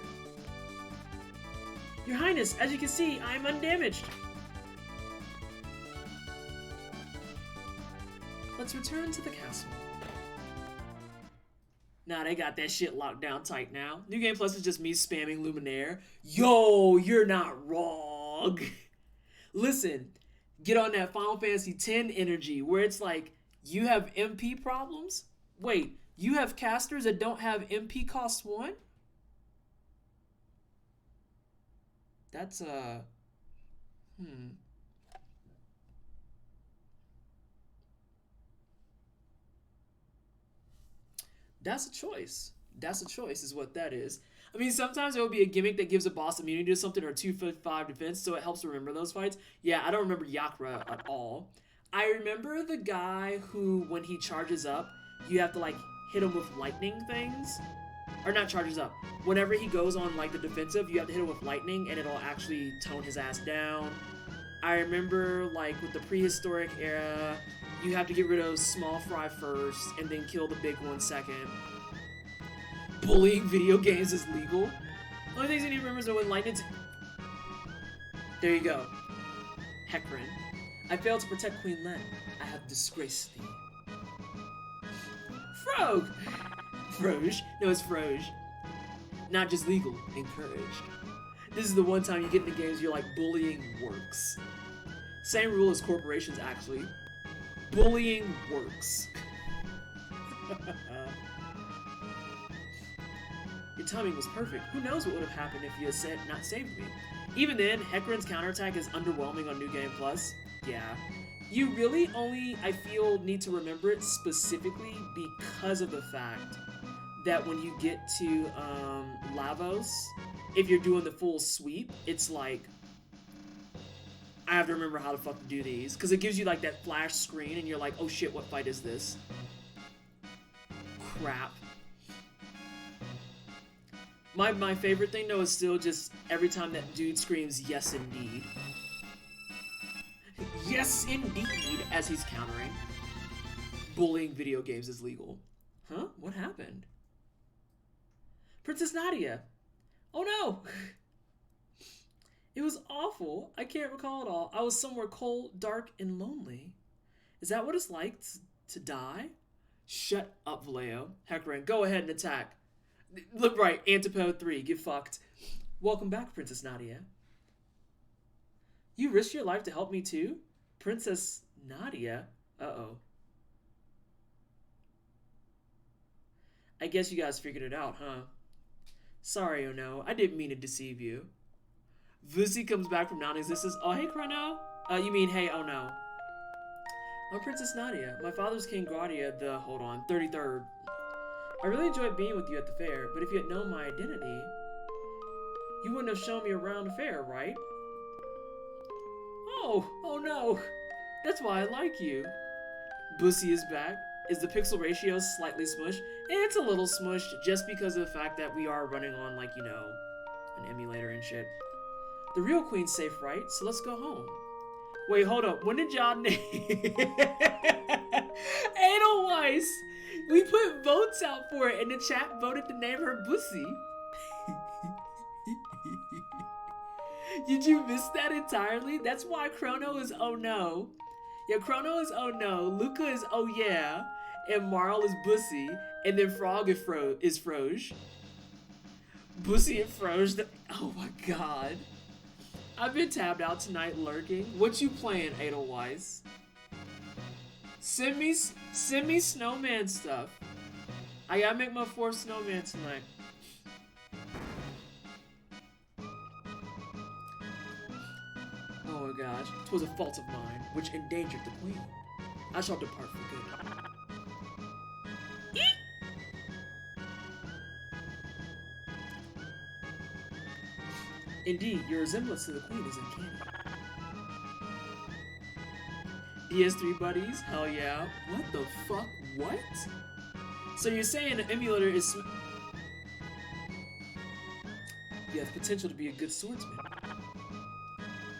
Speaker 1: Your Highness, as you can see, I am undamaged. Let's return to the castle. Nah, they got that shit locked down tight now. New Game Plus is just me spamming Luminaire. Yo, you're not wrong. Listen, get on that Final Fantasy X energy where it's like, you have MP problems? Wait, you have casters that don't have MP cost 1? That's, That's a choice. That's a choice is what that is. I mean, sometimes there will be a gimmick that gives a boss immunity to something or 2/5 defense, so it helps remember those fights. Yeah, I don't remember Yakra at all. I remember the guy who, when he charges up, you have to like hit him with lightning things. Or not charges up. Whenever he goes on like the defensive, you have to hit him with lightning and it'll actually tone his ass down. I remember like with the prehistoric era, you have to get rid of small fry first and then kill the big one second. Bullying video games is legal. Only things I need to remember is that when lightning's... There you go. Hecarim. I failed to protect Queen Len. I have disgraced thee. Frog! Froge. No, it's Froge. Not just legal, encouraged. This is the one time you get into games you're like, bullying works. Same rule as corporations, actually. Bullying works. Your timing was perfect. Who knows what would have happened if you had not saved me? Even then, Hecarim's counterattack is underwhelming on New Game Plus. Yeah. You really only, I feel, need to remember it specifically because of the fact that when you get to Lavos, if you're doing the full sweep, it's like, I have to remember how the fuck to do these. Because it gives you like that flash screen and you're like, oh shit, what fight is this? Crap. My favorite thing though is still just every time that dude screams, yes indeed. Yes indeed, as he's countering. Bullying video games is legal. Huh? What happened? Princess Nadia. Oh no! It was awful. I can't recall it all. I was somewhere cold, dark, and lonely. Is that what it's like to die? Shut up, Vallejo. Hecarim, go ahead and attack. Look right, Antipode 3, get fucked. Welcome back, Princess Nadia. You risked your life to help me too? Princess Nadia? Uh-oh. I guess you guys figured it out, huh? Sorry, oh no, I didn't mean to deceive you. Vusi comes back from non-existence. Oh, hey, Chrono. You mean, hey, oh no. I'm Princess Nadia. My father's King Guardia, the, 33rd. I really enjoyed being with you at the fair, but if you had known my identity, you wouldn't have shown me around the fair, right? Oh no. That's why I like you. Bussy is back. Is the pixel ratio slightly smushed? It's a little smushed just because of the fact that we are running on, like, you know, an emulator and shit. The real queen's safe, right? So let's go home. Wait, hold up. When did y'all name... Edelweiss! We put votes out for it, and the chat voted to name her Bussy. Did you miss that entirely? That's why Chrono is oh no. Yeah, Chrono is oh no, Luca is oh yeah, and Marl is Bussy, and then Frog is Froge. Bussy and Froge, oh my god. I've been tabbed out tonight lurking. What you playing, Edelweiss? Send me snowman stuff. I gotta make my 4th snowman tonight. Oh my gosh, 'twas a fault of mine, which endangered the queen. I shall depart for good. Indeed, your resemblance to the queen is uncanny. PS3 buddies? Hell yeah. What the fuck? What? So you're saying the emulator is... You have potential to be a good swordsman.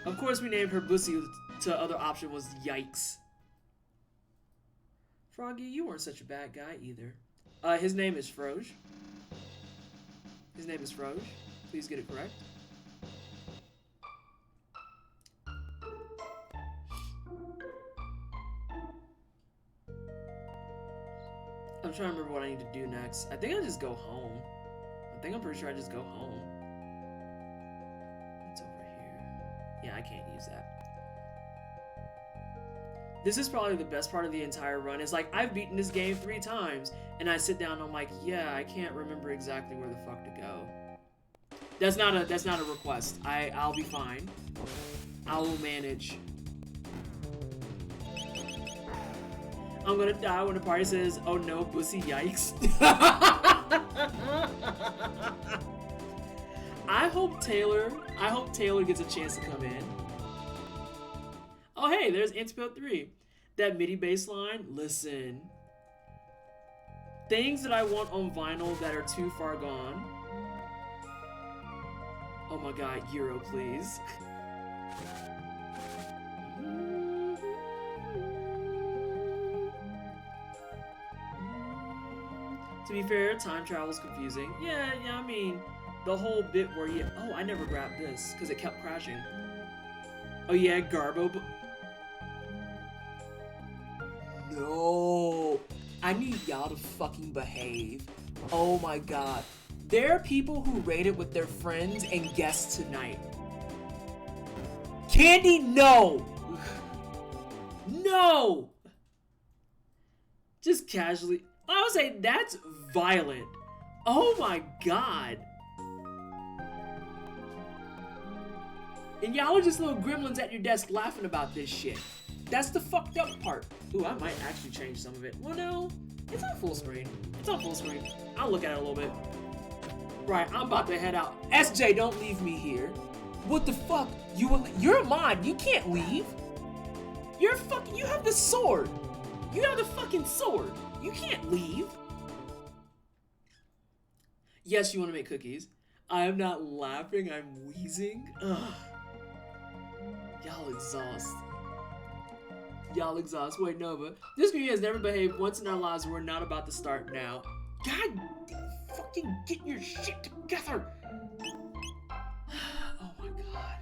Speaker 1: Of course we named her Bussy, the other option was Yikes. Froggy, you weren't such a bad guy either. His name is Froge. His name is Froge. Please get it correct. I'm trying to remember what I need to do next. I think I just go home. I'm pretty sure I just go home. What's over here? Yeah, I can't use that. This is probably the best part of the entire run. It's like, I've beaten this game 3 times, and I sit down and I'm like, yeah, I can't remember exactly where the fuck to go. That's not a request. I'll be fine. I will manage. I'm gonna die when the party says, oh no, Bussy, yikes. I hope Taylor gets a chance to come in. Oh hey, there's Antipode 3. That MIDI bass line, listen. Things that I want on vinyl that are too far gone. Oh my god, Euro, please. To be fair, time travel's confusing. Yeah, I mean, the whole bit where you... Oh, I never grabbed this, because it kept crashing. Oh yeah, Garbo... No! I need y'all to fucking behave. Oh my god. There are people who rate it with their friends and guests tonight. Candy, no! No! Just casually... I would say that's violent. Oh my god. And y'all are just little gremlins at your desk laughing about this shit. That's the fucked up part. Ooh, I might actually change some of it. Well, no. It's on full screen. It's on full screen. I'll look at it a little bit. Right, I'm about to head out. SJ, don't leave me here. What the fuck? You're a mod. You can't leave. You have the sword. You have the fucking sword. You can't leave. Yes, you want to make cookies. I am not laughing, I'm wheezing. Ugh. Y'all exhaust. Y'all exhaust. Wait, Nova. This community has never behaved once in our lives. We're not about to start now. God, fucking get your shit together. Oh my god.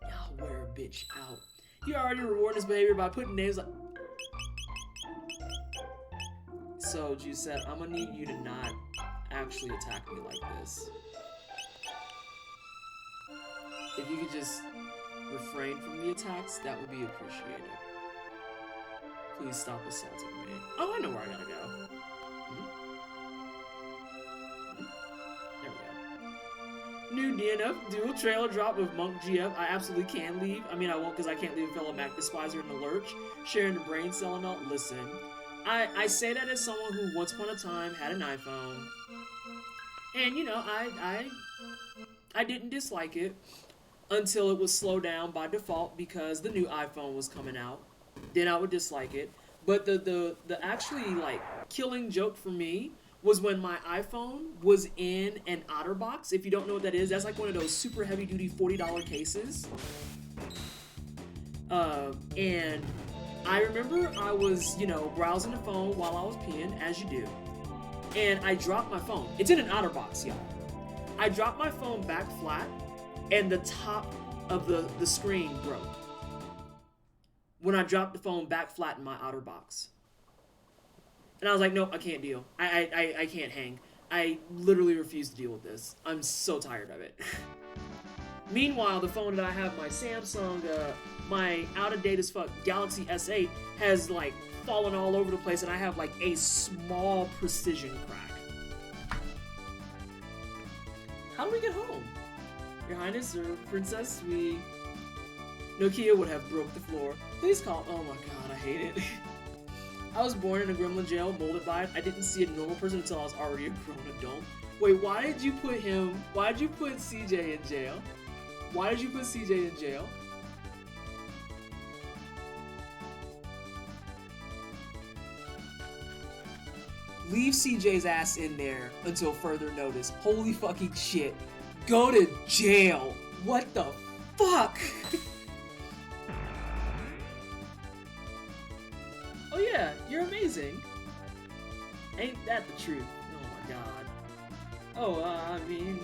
Speaker 1: Y'all wear a bitch out. You already rewarded this behavior by putting names like... So, Giuseppe, I'm gonna need you to not actually attack me like this. If you could just refrain from the attacks, that would be appreciated. Please stop assaulting me. Oh, I know where I gotta go. There we go. New DNF dual trailer drop with Monk GF. I absolutely can leave. I mean, I won't because I can't leave a fellow Mac despiser in the lurch. Sharing the brain cell and all. Listen. I say that as someone who once upon a time had an iPhone, and you know, I didn't dislike it until it was slowed down by default because the new iPhone was coming out. Then I would dislike it. But the actually like killing joke for me was when my iPhone was in an OtterBox. If you don't know what that is, that's like one of those super heavy duty $40 cases. And I remember I was, you know, browsing the phone while I was peeing, as you do. And I dropped my phone. It's in an OtterBox, y'all. I dropped my phone back flat, and the top of the screen broke. When I dropped the phone back flat in my OtterBox. And I was like, nope, I can't deal. I can't hang. I literally refuse to deal with this. I'm so tired of it. Meanwhile, the phone that I have, my Samsung, my out-of-date as fuck Galaxy S8 has like fallen all over the place, and I have like a small precision crack. How do we get home? Your Highness or Princess, Nokia would have broke the floor. Please call. Oh my god, I hate it. I was born in a gremlin jail, molded by it. I didn't see a normal person until I was already a grown adult. Wait, why did you put CJ in jail? Why did you put CJ in jail? Leave CJ's ass in there until further notice. Holy fucking shit. Go to jail. What the fuck? Oh yeah, you're amazing. Ain't that the truth? Oh my god. Oh, I mean...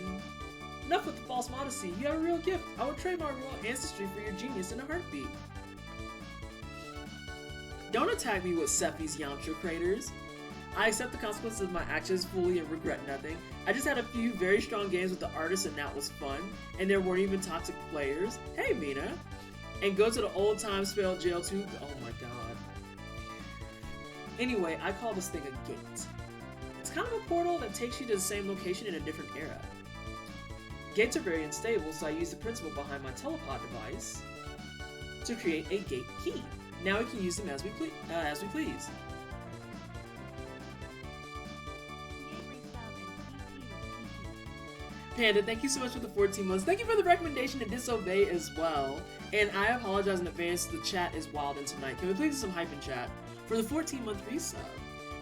Speaker 1: Enough with the false modesty. You have a real gift. I would trade my royal ancestry for your genius in a heartbeat. Don't attack me with Sephi's Yamcha craters. I accept the consequences of my actions fully and regret nothing. I just had a few very strong games with the artists and that was fun. And there weren't even toxic players. Hey, Mina. And go to the old time spell jail too. Oh my god. Anyway, I call this thing a gate. It's kind of a portal that takes you to the same location in a different era. Gates are very unstable, so I use the principle behind my telepod device to create a gate key. Now we can use them as we please. Panda, thank you so much for the 14 months. Thank you for the recommendation to disobey as well. And I apologize in advance, the chat is wild in tonight. Can we please do some hype in chat? For the 14-month resub.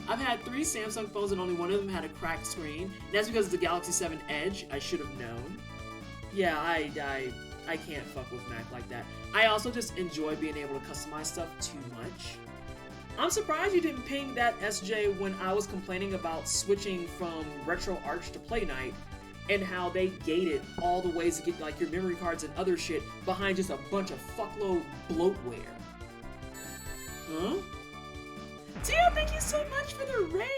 Speaker 1: I've had 3 Samsung phones and only one of them had a cracked screen. And that's because of the Galaxy 7 Edge. I should have known. Yeah, I can't fuck with Mac like that. I also just enjoy being able to customize stuff too much. I'm surprised you didn't ping that SJ when I was complaining about switching from RetroArch to Play Night and how they gated all the ways to get like your memory cards and other shit behind just a bunch of fuckload bloatware. Huh? Teal, thank you so much for the raid!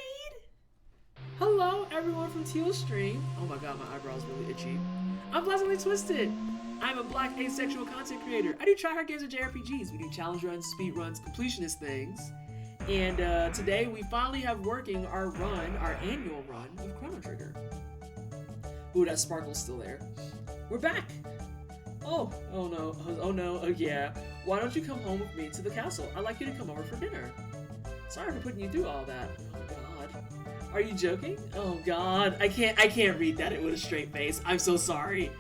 Speaker 1: Hello, everyone from Teal's stream. Oh my god, my eyebrow's really itchy. I'm Pleasantly Twisted. I'm a black asexual content creator. I do tryhard games and JRPGs. We do challenge runs, speed runs, completionist things. And today we finally have working our annual run of Chrono Trigger. Ooh, that sparkle's still there. We're back! Oh no, yeah. Why don't you come home with me to the castle? I'd like you to come over for dinner. Sorry for putting you through all that. Oh god. Are you joking? Oh god. I can't read that with a straight face. I'm so sorry.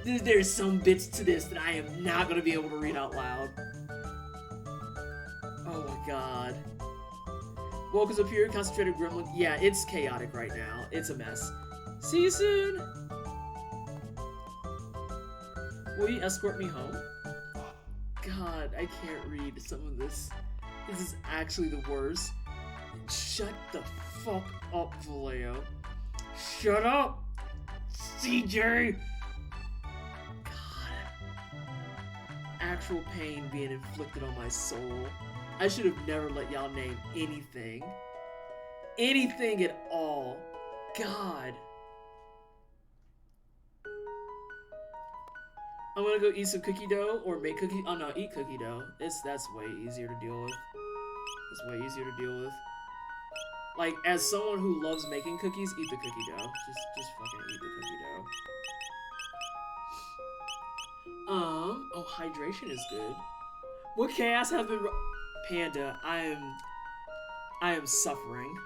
Speaker 1: There's some bits to this that I am not gonna be able to read out loud. Oh my god. Woke as a pure concentrated gremlin. Yeah, it's chaotic right now. It's a mess. See you soon! Will you escort me home? God, I can't read some of this. This is actually the worst. Shut the fuck up, Vallejo. Shut up! CJ! God. Actual pain being inflicted on my soul. I should have never let y'all name anything. Anything at all. God. I'm gonna go eat some cookie dough or make cookie. Oh no, eat cookie dough. That's way easier to deal with. It's way easier to deal with. Like, as someone who loves making cookies, eat the cookie dough. Just fucking eat the cookie dough. Oh, hydration is good. What chaos have been? Panda, I am suffering.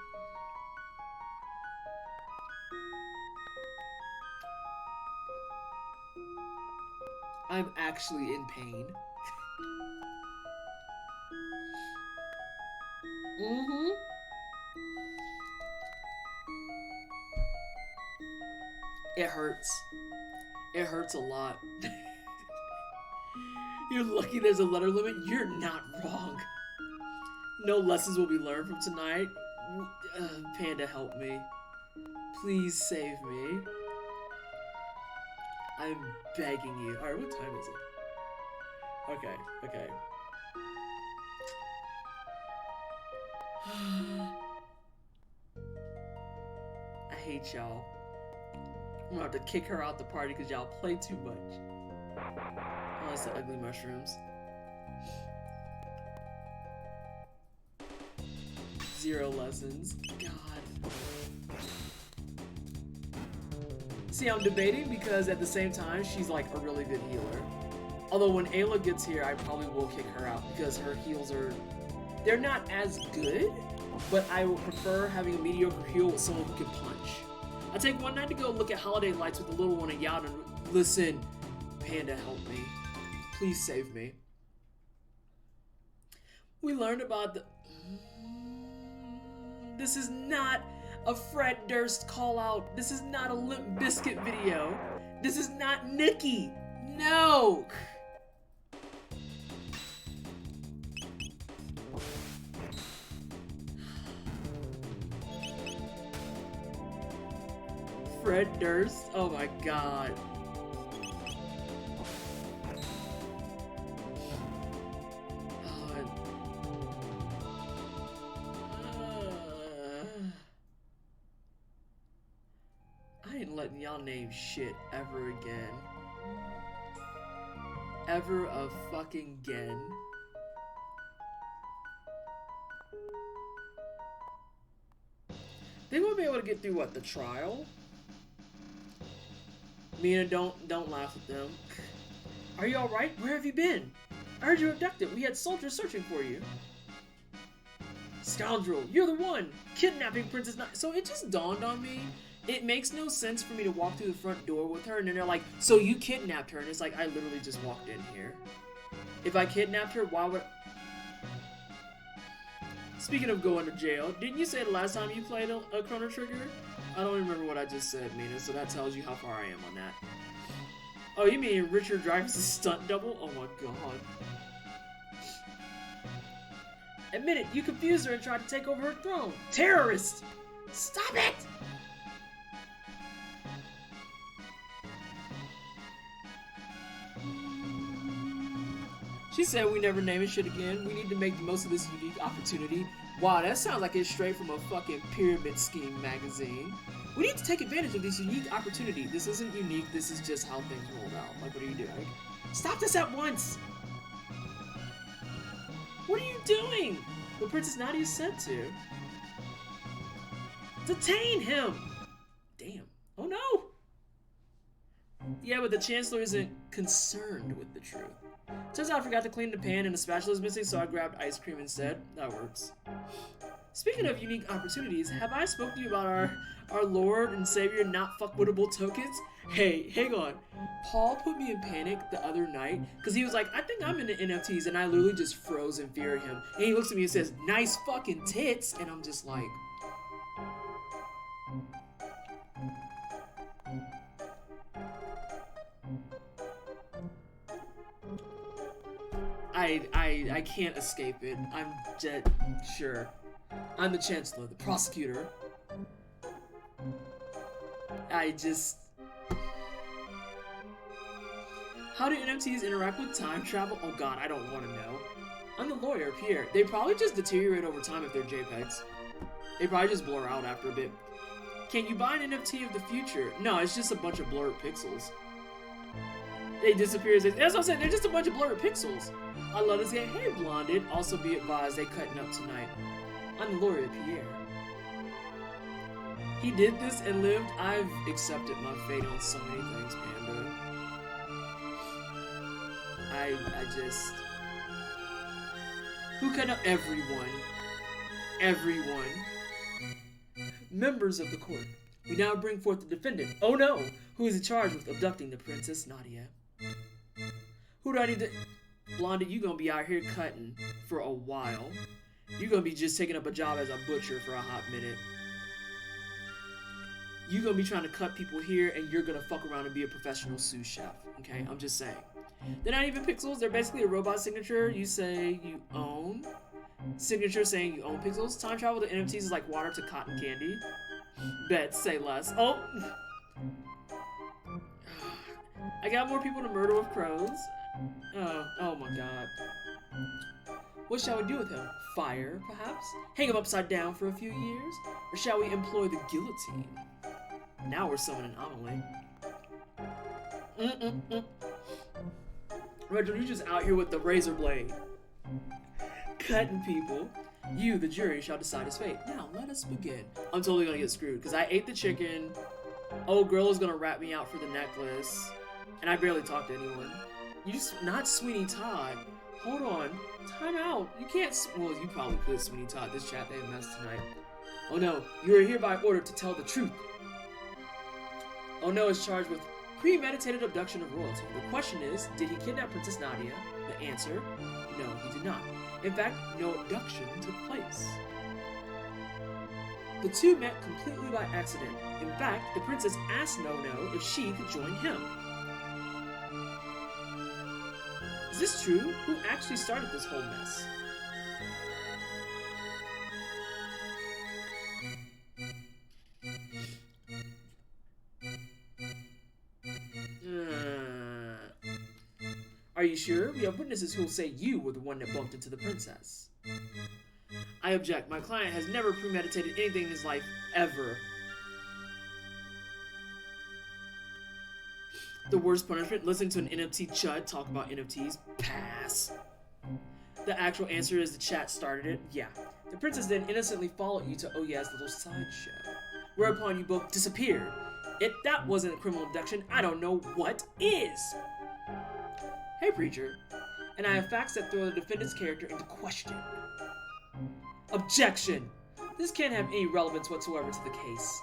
Speaker 1: I'm actually in pain. Mm-hmm. It hurts. It hurts a lot. You're lucky there's a letter limit. You're not wrong. No lessons will be learned from tonight. Panda, help me. Please save me. I'm begging you. Alright, what time is it? Okay. I hate y'all. I'm gonna have to kick her out the party because y'all play too much. Oh, it's the ugly mushrooms. 0 lessons. God. See, I'm debating because at the same time, she's like a really good healer. Although when Ayla gets here, I probably will kick her out because her heals they're not as good, but I would prefer having a mediocre heal with someone who can punch. I take one night to go look at holiday lights with the little one and Yall and listen, Panda, help me. Please save me. We learned about the... This is not a Fred Durst call out. This is not a Limp Bizkit video. This is not Nikki. No! Fred Durst? Oh my god. I ain't letting y'all name shit ever again. Ever a fucking again. They won't be able to get through what, the trial? Mina, don't laugh at them. Are you alright? Where have you been? I heard you were abducted. We had soldiers searching for you. Scoundrel, you're the one! Kidnapping Princess Ni- So it just dawned on me It makes no sense for me to walk through the front door with her, and then they're like, so you kidnapped her, and it's like, I literally just walked in here. If I kidnapped her, why would... Speaking of going to jail, didn't you say the last time you played a Chrono Trigger? I don't remember what I just said, Mina, so that tells you how far I am on that. Oh, you mean Richard Dreyfuss' stunt double? Oh my god. Admit it, you confused her and tried to take over her throne. Terrorist! Stop it! She said we never name it shit again. We need to make the most of this unique opportunity. Wow, that sounds like it's straight from a fucking pyramid scheme magazine. We need to take advantage of this unique opportunity. This isn't unique, this is just how things rolled out. Like, what are you doing? Stop this at once! What are you doing? The Princess Nadia said to. Detain him! Damn. Oh no! Yeah, but the Chancellor isn't concerned with the truth. Turns out I forgot to clean the pan and the spatula is missing, so I grabbed ice cream instead. That works. Speaking of unique opportunities, have I spoken to you about our Lord and Savior not fuckwittable tokens? Hey, hang on. Paul put me in panic the other night because he was like, I think I'm into NFTs, and I literally just froze in fear of him. And he looks at me and says, nice fucking tits, and I'm just like... I can't escape it. I'm dead sure. I'm the Chancellor, the prosecutor. I just... How do NFTs interact with time travel? Oh god, I don't want to know. I'm the lawyer, Pierre. They probably just deteriorate over time if they're JPEGs. They probably just blur out after a bit. Can you buy an NFT of the future? No, it's just a bunch of blurred pixels. They disappear. That's what I'm saying. They're just a bunch of blurred pixels. I love this game. Hey, Blonded. Also, be advised, they cutting up tonight. I'm the lawyer, Pierre. He did this and lived. I've accepted my fate on so many things, Panda. I just... Who cut up? Everyone. Everyone. Members of the court. We now bring forth the defendant. Oh no! Who is charged with abducting the Princess Nadia? Who do I need to... Blondie, you gonna be out here cutting for a while. You gonna be just taking up a job as a butcher for a hot minute. You gonna be trying to cut people here, and you're gonna fuck around and be a professional sous chef. Okay, I'm just saying. They're not even pixels. They're basically a robot signature. You say you own. Signature saying you own pixels. Time travel to NFTs is like water to cotton candy. Bet, say less. Oh! I got more people to murder with crows. Oh my god. What shall we do with him? Fire, perhaps? Hang him upside down for a few years? Or shall we employ the guillotine? Now we're summoning Amelie. Rachel, you're just out here with the razor blade. Cutting people. You, the jury, shall decide his fate. Now, let us begin. I'm totally gonna get screwed, because I ate the chicken. Old girl is gonna rat me out for the necklace. And I barely talk to anyone. You just... Not Sweeney Todd. Hold on. Time out. You can't... Well, you probably could, Sweeney Todd. This chat, they messed tonight. Oh no. You are hereby ordered to tell the truth. Oh no is charged with premeditated abduction of royalty. The question is, did he kidnap Princess Nadia? The answer, no, he did not. In fact, no abduction took place. The two met completely by accident. In fact, the princess asked No-No if she could join him. Is this true? Who actually started this whole mess? Are you sure? We have witnesses who will say you were the one that bumped into the princess. I object. My client has never premeditated anything in his life, ever. The worst punishment? Listening to an NFT chud talk about NFTs? Pass. The actual answer is the chat started it? Yeah. The princess then innocently followed you to Oya's little sideshow, whereupon you both disappeared. If that wasn't a criminal abduction, I don't know what is. Hey, preacher. And I have facts that throw the defendant's character into question. Objection! This can't have any relevance whatsoever to the case.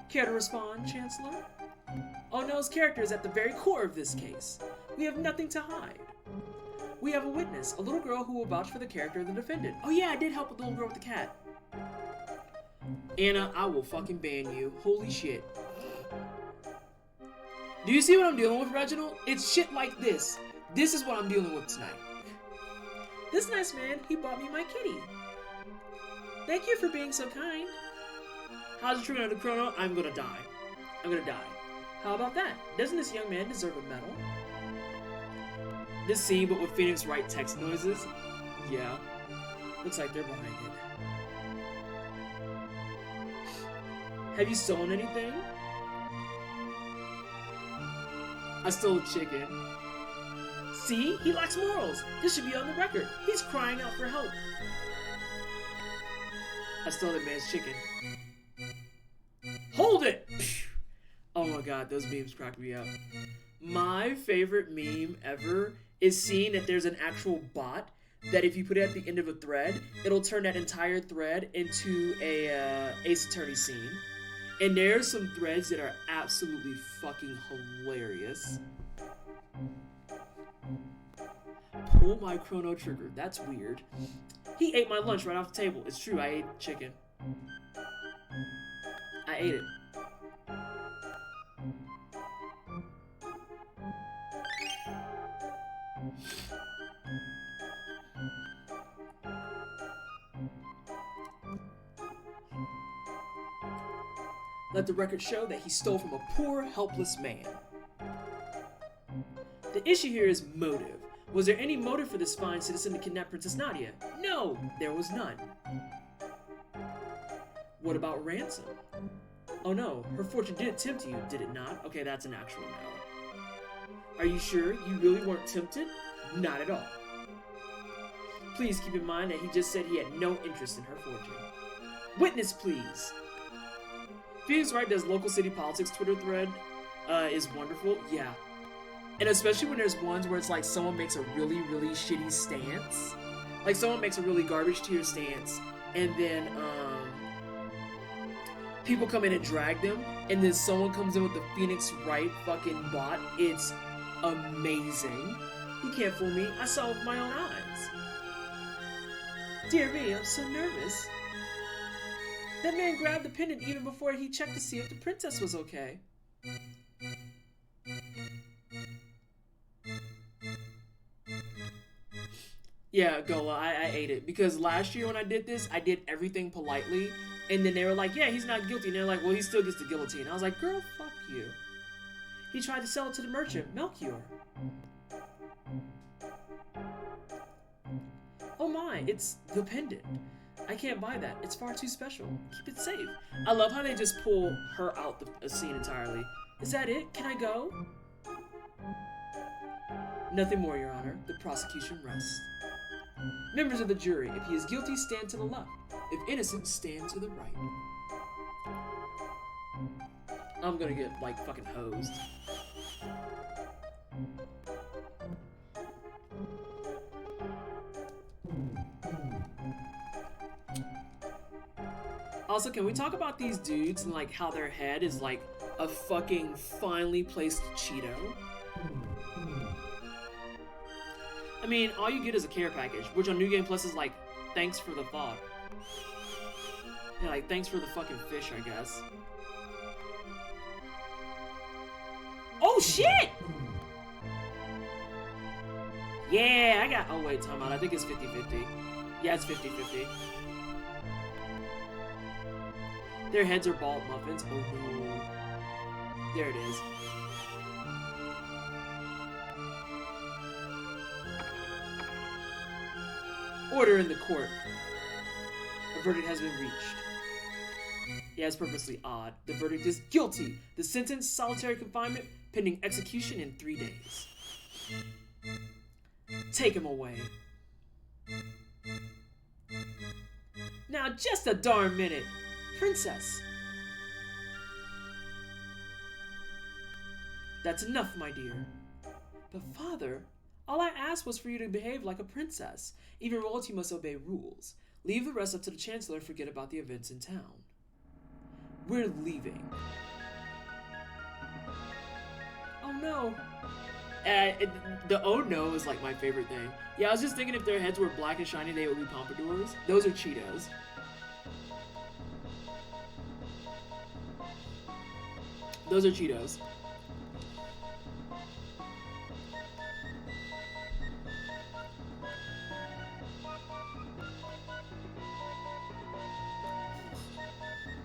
Speaker 1: Care to respond, Chancellor? Onel's character is at the very core of this case. We have nothing to hide. We have a witness, a little girl who will vouch for the character of the defendant. Oh yeah, I did help with the little girl with the cat. Anna, I will fucking ban you. Holy shit. Do you see what I'm dealing with, Reginald? It's shit like this. This is what I'm dealing with tonight. This nice man, he bought me my kitty. Thank you for being so kind. How's it turning out, Chrono? I'm gonna die. I'm gonna die. How about that? Doesn't this young man deserve a medal? This scene, but with Phoenix Wright text noises? Yeah. Looks like they're behind it. Have you stolen anything? I stole a chicken. See? He lacks morals. This should be on the record. He's crying out for help. I stole that man's chicken. Hold it! Oh my god, those memes crack me up. My favorite meme ever is seeing that there's an actual bot that if you put it at the end of a thread, it'll turn that entire thread into a Ace Attorney scene. And there's some threads that are absolutely fucking hilarious. Pull my Chrono trigger. That's weird. He ate my lunch right off the table. It's true, I ate chicken. I ate it. Let the record show that he stole from a poor, helpless man. The issue here is motive. Was there any motive for this fine citizen to kidnap Princess Nadia? No, there was none. What about ransom? Oh no, her fortune did tempt you, did it not? Okay, that's an actual no. Are you sure you really weren't tempted? Not at all. Please keep in mind that he just said he had no interest in her fortune. Witness, please. Phoenix Wright does local city politics Twitter thread is wonderful. Yeah. And especially when there's ones where it's like someone makes a really, really shitty stance. Like someone makes a really garbage tier stance and then people come in and drag them and then someone comes in with the Phoenix Wright fucking bot. It's amazing. He can't fool me. I saw it with my own eyes. Dear me, I'm so nervous. That man grabbed the pendant even before he checked to see if the princess was okay. Yeah, Gola, I ate it. Because last year when I did this, I did everything politely. And then they were like, yeah, he's not guilty. And they're like, well, he still gets the guillotine. I was like, girl, fuck you. He tried to sell it to the merchant, Melchior. Oh my, it's the pendant. I can't buy that. It's far too special. Keep it safe. I love how they just pull her out the scene entirely. Is that it? Can I go? Nothing more, Your Honor. The prosecution rests. Members of the jury, if he is guilty, stand to the left. If innocent, stand to the right. I'm gonna get, like, fucking hosed. Also, can we talk about these dudes and like how their head is like a fucking finely placed Cheeto? I mean, all you get is a care package, which on New Game Plus is like, thanks for the thought. Yeah, like, thanks for the fucking fish, I guess. Oh shit! Yeah, I got, oh wait, time out, I think it's 50-50. Yeah, it's 50-50. Their heads are bald muffins. Oh, there it is. Order in the court. A verdict has been reached. Yeah, it's purposely odd. The verdict is guilty. The sentence, solitary confinement, pending execution in 3 days. Take him away. Now, just a darn minute. Princess. That's enough, my dear. But father, all I asked was for you to behave like a princess. Even royalty must obey rules. Leave the rest up to the Chancellor and forget about the events in town. We're leaving. Oh no. The oh no is like my favorite thing. Yeah, I was just thinking if their heads were black and shiny, they would be pompadours. Those are Cheetos. Those are Cheetos.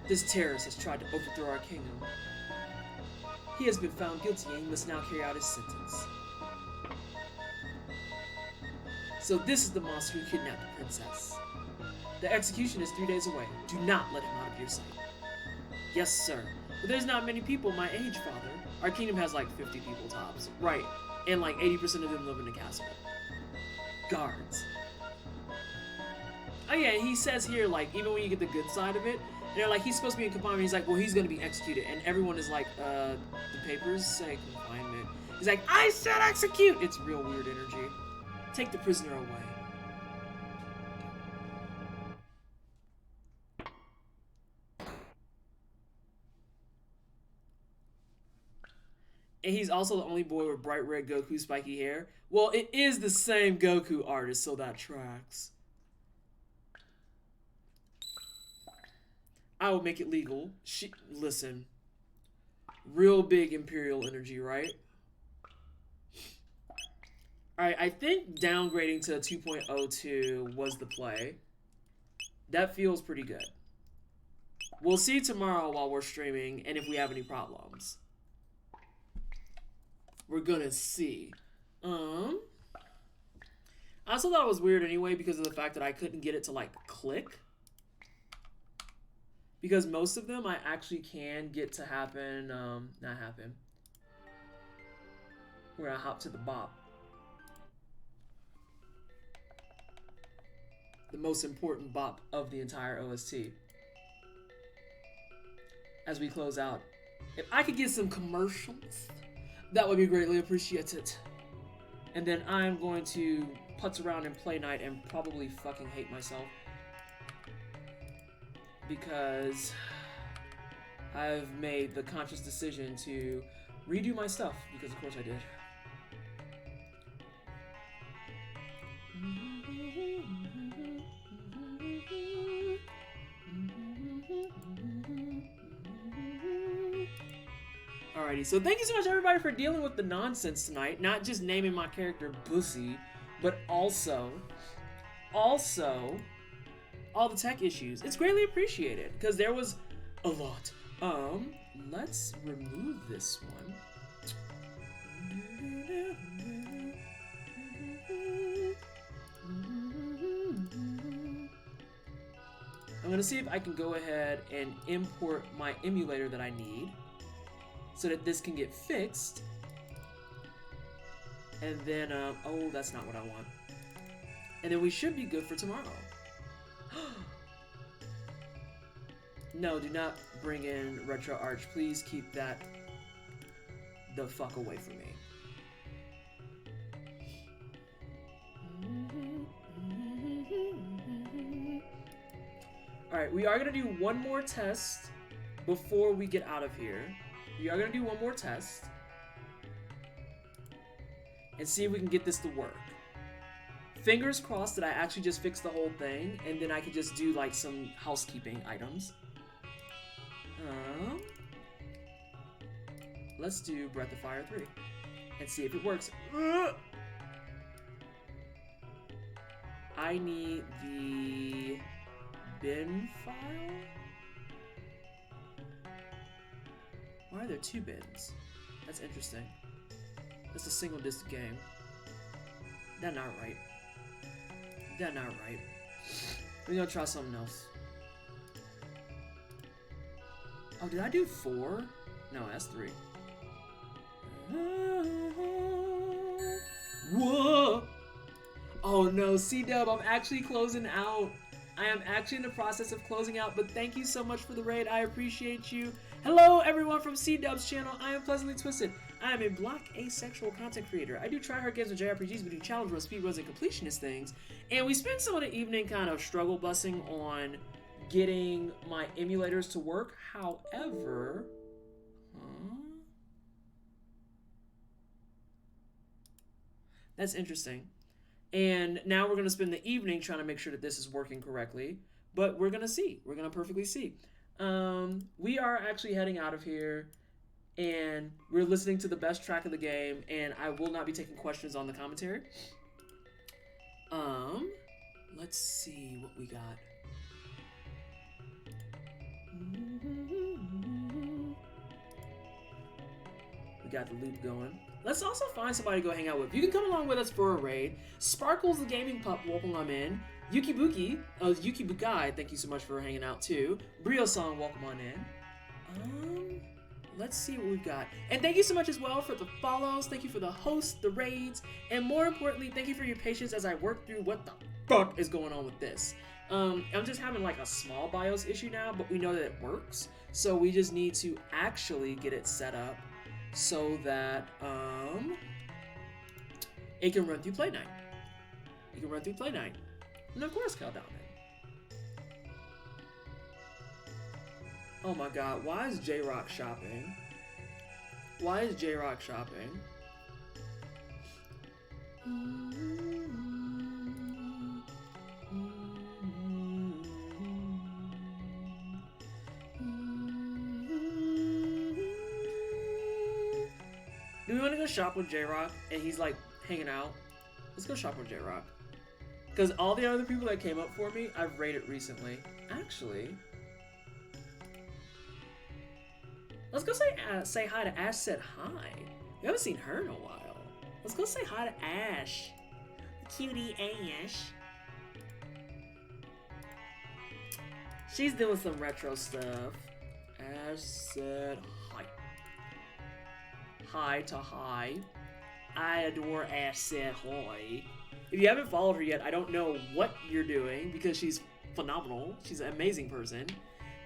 Speaker 1: This terrorist has tried to overthrow our kingdom. He has been found guilty and he must now carry out his sentence. So this is the monster who kidnapped the princess. The execution is 3 days away. Do not let him out of your sight. Yes, sir. But there's not many people my age, father. Our kingdom has like 50 people tops. Right. And like 80% of them live in the castle. Guards. Oh yeah, he says here, like, even when you get the good side of it, they're like, he's supposed to be in confinement. He's like, well, he's going to be executed. And everyone is like, the papers say confinement. He's like, I said execute! It's real weird energy. Take the prisoner away. And he's also the only boy with bright red Goku spiky hair. Well, it is the same Goku artist, so that tracks. I will make it legal. Listen. Real big Imperial energy, right? Alright, I think downgrading to 2.02 was the play. That feels pretty good. We'll see tomorrow while we're streaming, and if we have any problems. We're gonna see. I also thought it was weird anyway because of the fact that I couldn't get it to, like, click. Because most of them I actually can get to happen, not happen. We're gonna hop to the bop. The most important bop of the entire OST. As we close out. If I could get some commercials, that would be greatly appreciated. And then I'm going to putz around and play night and probably fucking hate myself. Because I've made the conscious decision to redo my stuff, because of course I did. Alrighty, so thank you so much everybody for dealing with the nonsense tonight. Not just naming my character Bussy, but also all the tech issues. It's greatly appreciated, because there was a lot. Let's remove this one. I'm gonna see if I can go ahead and import my emulator that I need so that this can get fixed. And then, oh, that's not what I want. And then we should be good for tomorrow. No, do not bring in Retro Arch. Please keep that the fuck away from me. Alright, we are going to do one more test before we get out of here. We are going to do one more test and see if we can get this to work. Fingers crossed that I actually just fix the whole thing, and then I could just do like some housekeeping items. Let's do Breath of Fire 3 and see if it works. I need the bin file. Why are there two bins? That's interesting. That's a single disc game. That not right. That not right. We're gonna try something else. Oh, did I do 4? No, that's 3. Whoa! Oh no, C-Dub, I'm actually closing out. I am actually in the process of closing out, but thank you so much for the raid. I appreciate you. Hello, everyone from C-Dub's channel. I am Pleasantly Twisted. I am a black asexual content creator. I do try-hard games with JRPGs, we do challenge runs, speedruns, and completionist things. And we spend some of the evening kind of struggle busing on getting my emulators to work. However, that's interesting. And now we're going to spend the evening trying to make sure that this is working correctly. But we're going to see. We're going to perfectly see. We are actually heading out of here. And we're listening to the best track of the game. And I will not be taking questions on the commentary. Let's see what we got. We got the loop going. Let's also find somebody to go hang out with. You can come along with us for a raid. Sparkles the Gaming Pup, welcome on in. Yukibuki, Yukibukai, thank you so much for hanging out too. Brio-san, welcome on in. Let's see what we've got. And thank you so much as well for the follows. Thank you for the hosts, the raids, and more importantly, thank you for your patience as I work through what the fuck is going on with this. I'm just having like a small BIOS issue now, but we know that it works. So we just need to actually get it set up so that it can run through Play Night. It can run through Play Night. And of course, Countdown. Oh my god, why is J-Rock shopping? Why is J-Rock shopping? Do we want to go shop with J-Rock and he's like hanging out? Let's go shop with J-Rock. Because all the other people that came up for me, I've raided recently. Actually, let's go say hi to Ash. Said hi. We haven't seen her in a while. Let's go say hi to Ash. Cutie Ash. She's doing some retro stuff. Ash said hi. Hi to hi. I adore Ash said hi. If you haven't followed her yet, I don't know what you're doing because she's phenomenal. She's an amazing person.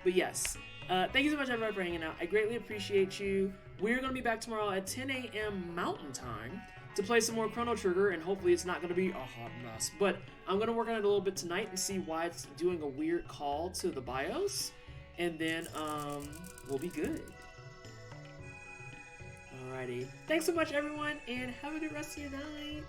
Speaker 1: But yes, thank you so much everybody for hanging out. I greatly appreciate you. We're going to be back tomorrow at 10 a.m. Mountain Time to play some more Chrono Trigger, and hopefully it's not going to be a hot mess. But I'm going to work on it a little bit tonight and see why it's doing a weird call to the BIOS, and then we'll be good. Alrighty. Thanks so much everyone, and have a good rest of your night.